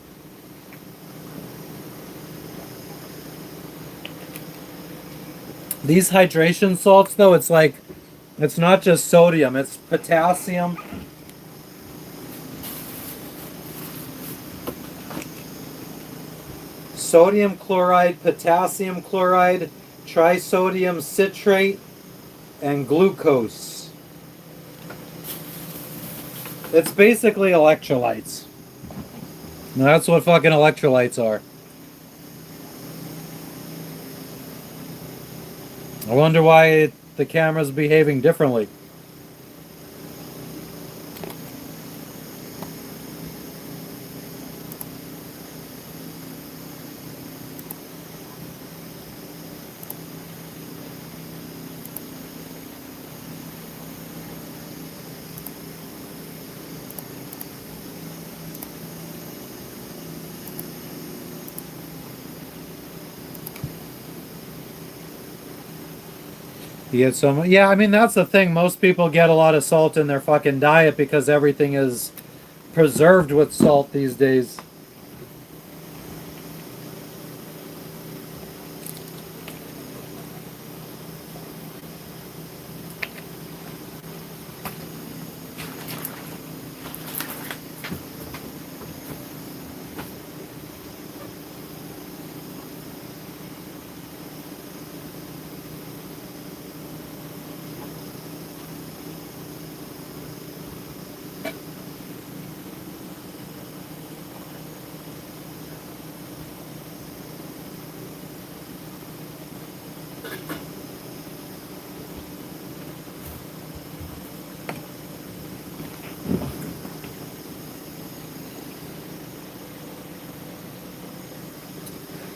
These hydration salts though, it's like, it's not just sodium, it's potassium. Sodium chloride, potassium chloride, trisodium citrate, and glucose. It's basically electrolytes. And that's what fucking electrolytes are. I wonder why the camera's behaving differently. You get so much. Yeah, I mean, that's the thing. Most people get a lot of salt in their fucking diet because everything is preserved with salt these days.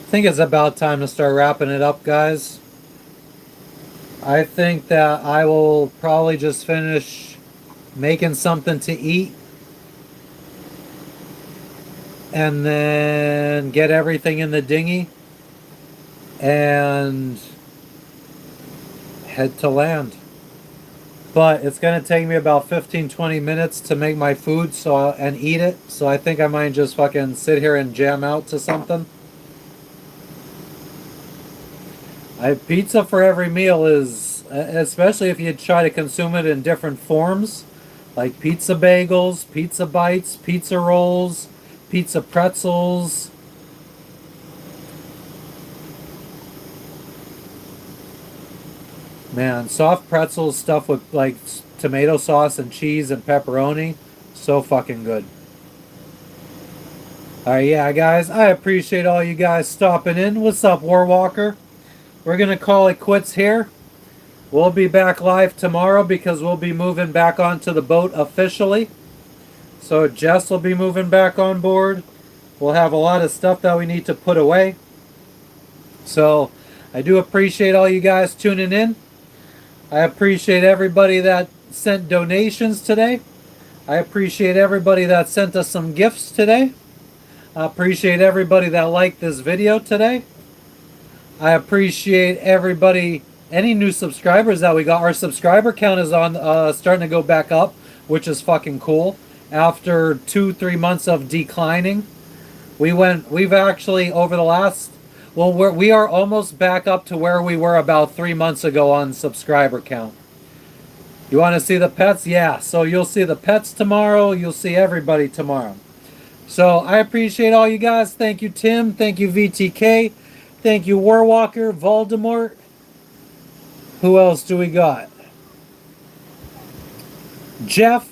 I think it's about time to start wrapping it up, guys. I think that I will probably just finish making something to eat and then get everything in the dinghy and head to land. But it's going to take me about 15-20 minutes to make my food and eat it. So I think I might just fucking sit here and jam out to something. Pizza for every meal is, especially if you try to consume it in different forms, like pizza bagels, pizza bites, pizza rolls, pizza pretzels. Man, soft pretzels stuffed with like tomato sauce and cheese and pepperoni, so fucking good. All right, yeah, guys, I appreciate all you guys stopping in. What's up, Warwalker? We're gonna call it quits here. We'll be back live tomorrow because we'll be moving back onto the boat officially. So Jess will be moving back on board. We'll have a lot of stuff that we need to put away. So I do appreciate all you guys tuning in. I appreciate everybody that sent donations today. I appreciate everybody that sent us some gifts today. I appreciate everybody that liked this video today. I appreciate everybody, any new subscribers that we got. Our subscriber count is on starting to go back up, which is fucking cool. After 2-3 months of declining, we've actually over the last, well, we are almost back up to where we were about 3 months ago on subscriber count. You want to see the pets? Yeah, so you'll see the pets tomorrow. You'll see everybody tomorrow. So I appreciate all you guys. Thank you, Tim. Thank you, VTK. Thank you, Warwalker, Voldemort. Who else do we got? Jeff.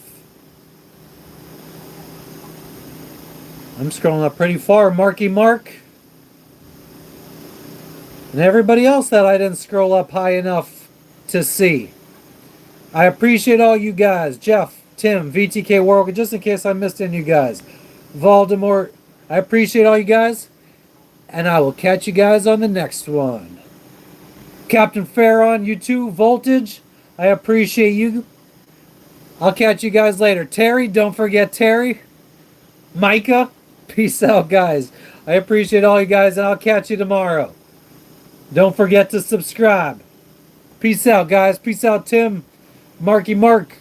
I'm scrolling up pretty far. Marky Mark. And everybody else that I didn't scroll up high enough to see. I appreciate all you guys. Jeff, Tim, VTK, Warwalker, just in case I missed any of you guys. Voldemort. I appreciate all you guys. And I will catch you guys on the next one. Captain Farron, you too. Voltage, I appreciate you. I'll catch you guys later. Terry, don't forget Terry. Micah, peace out, guys. I appreciate all you guys, and I'll catch you tomorrow. Don't forget to subscribe. Peace out, guys. Peace out, Tim. Marky Mark.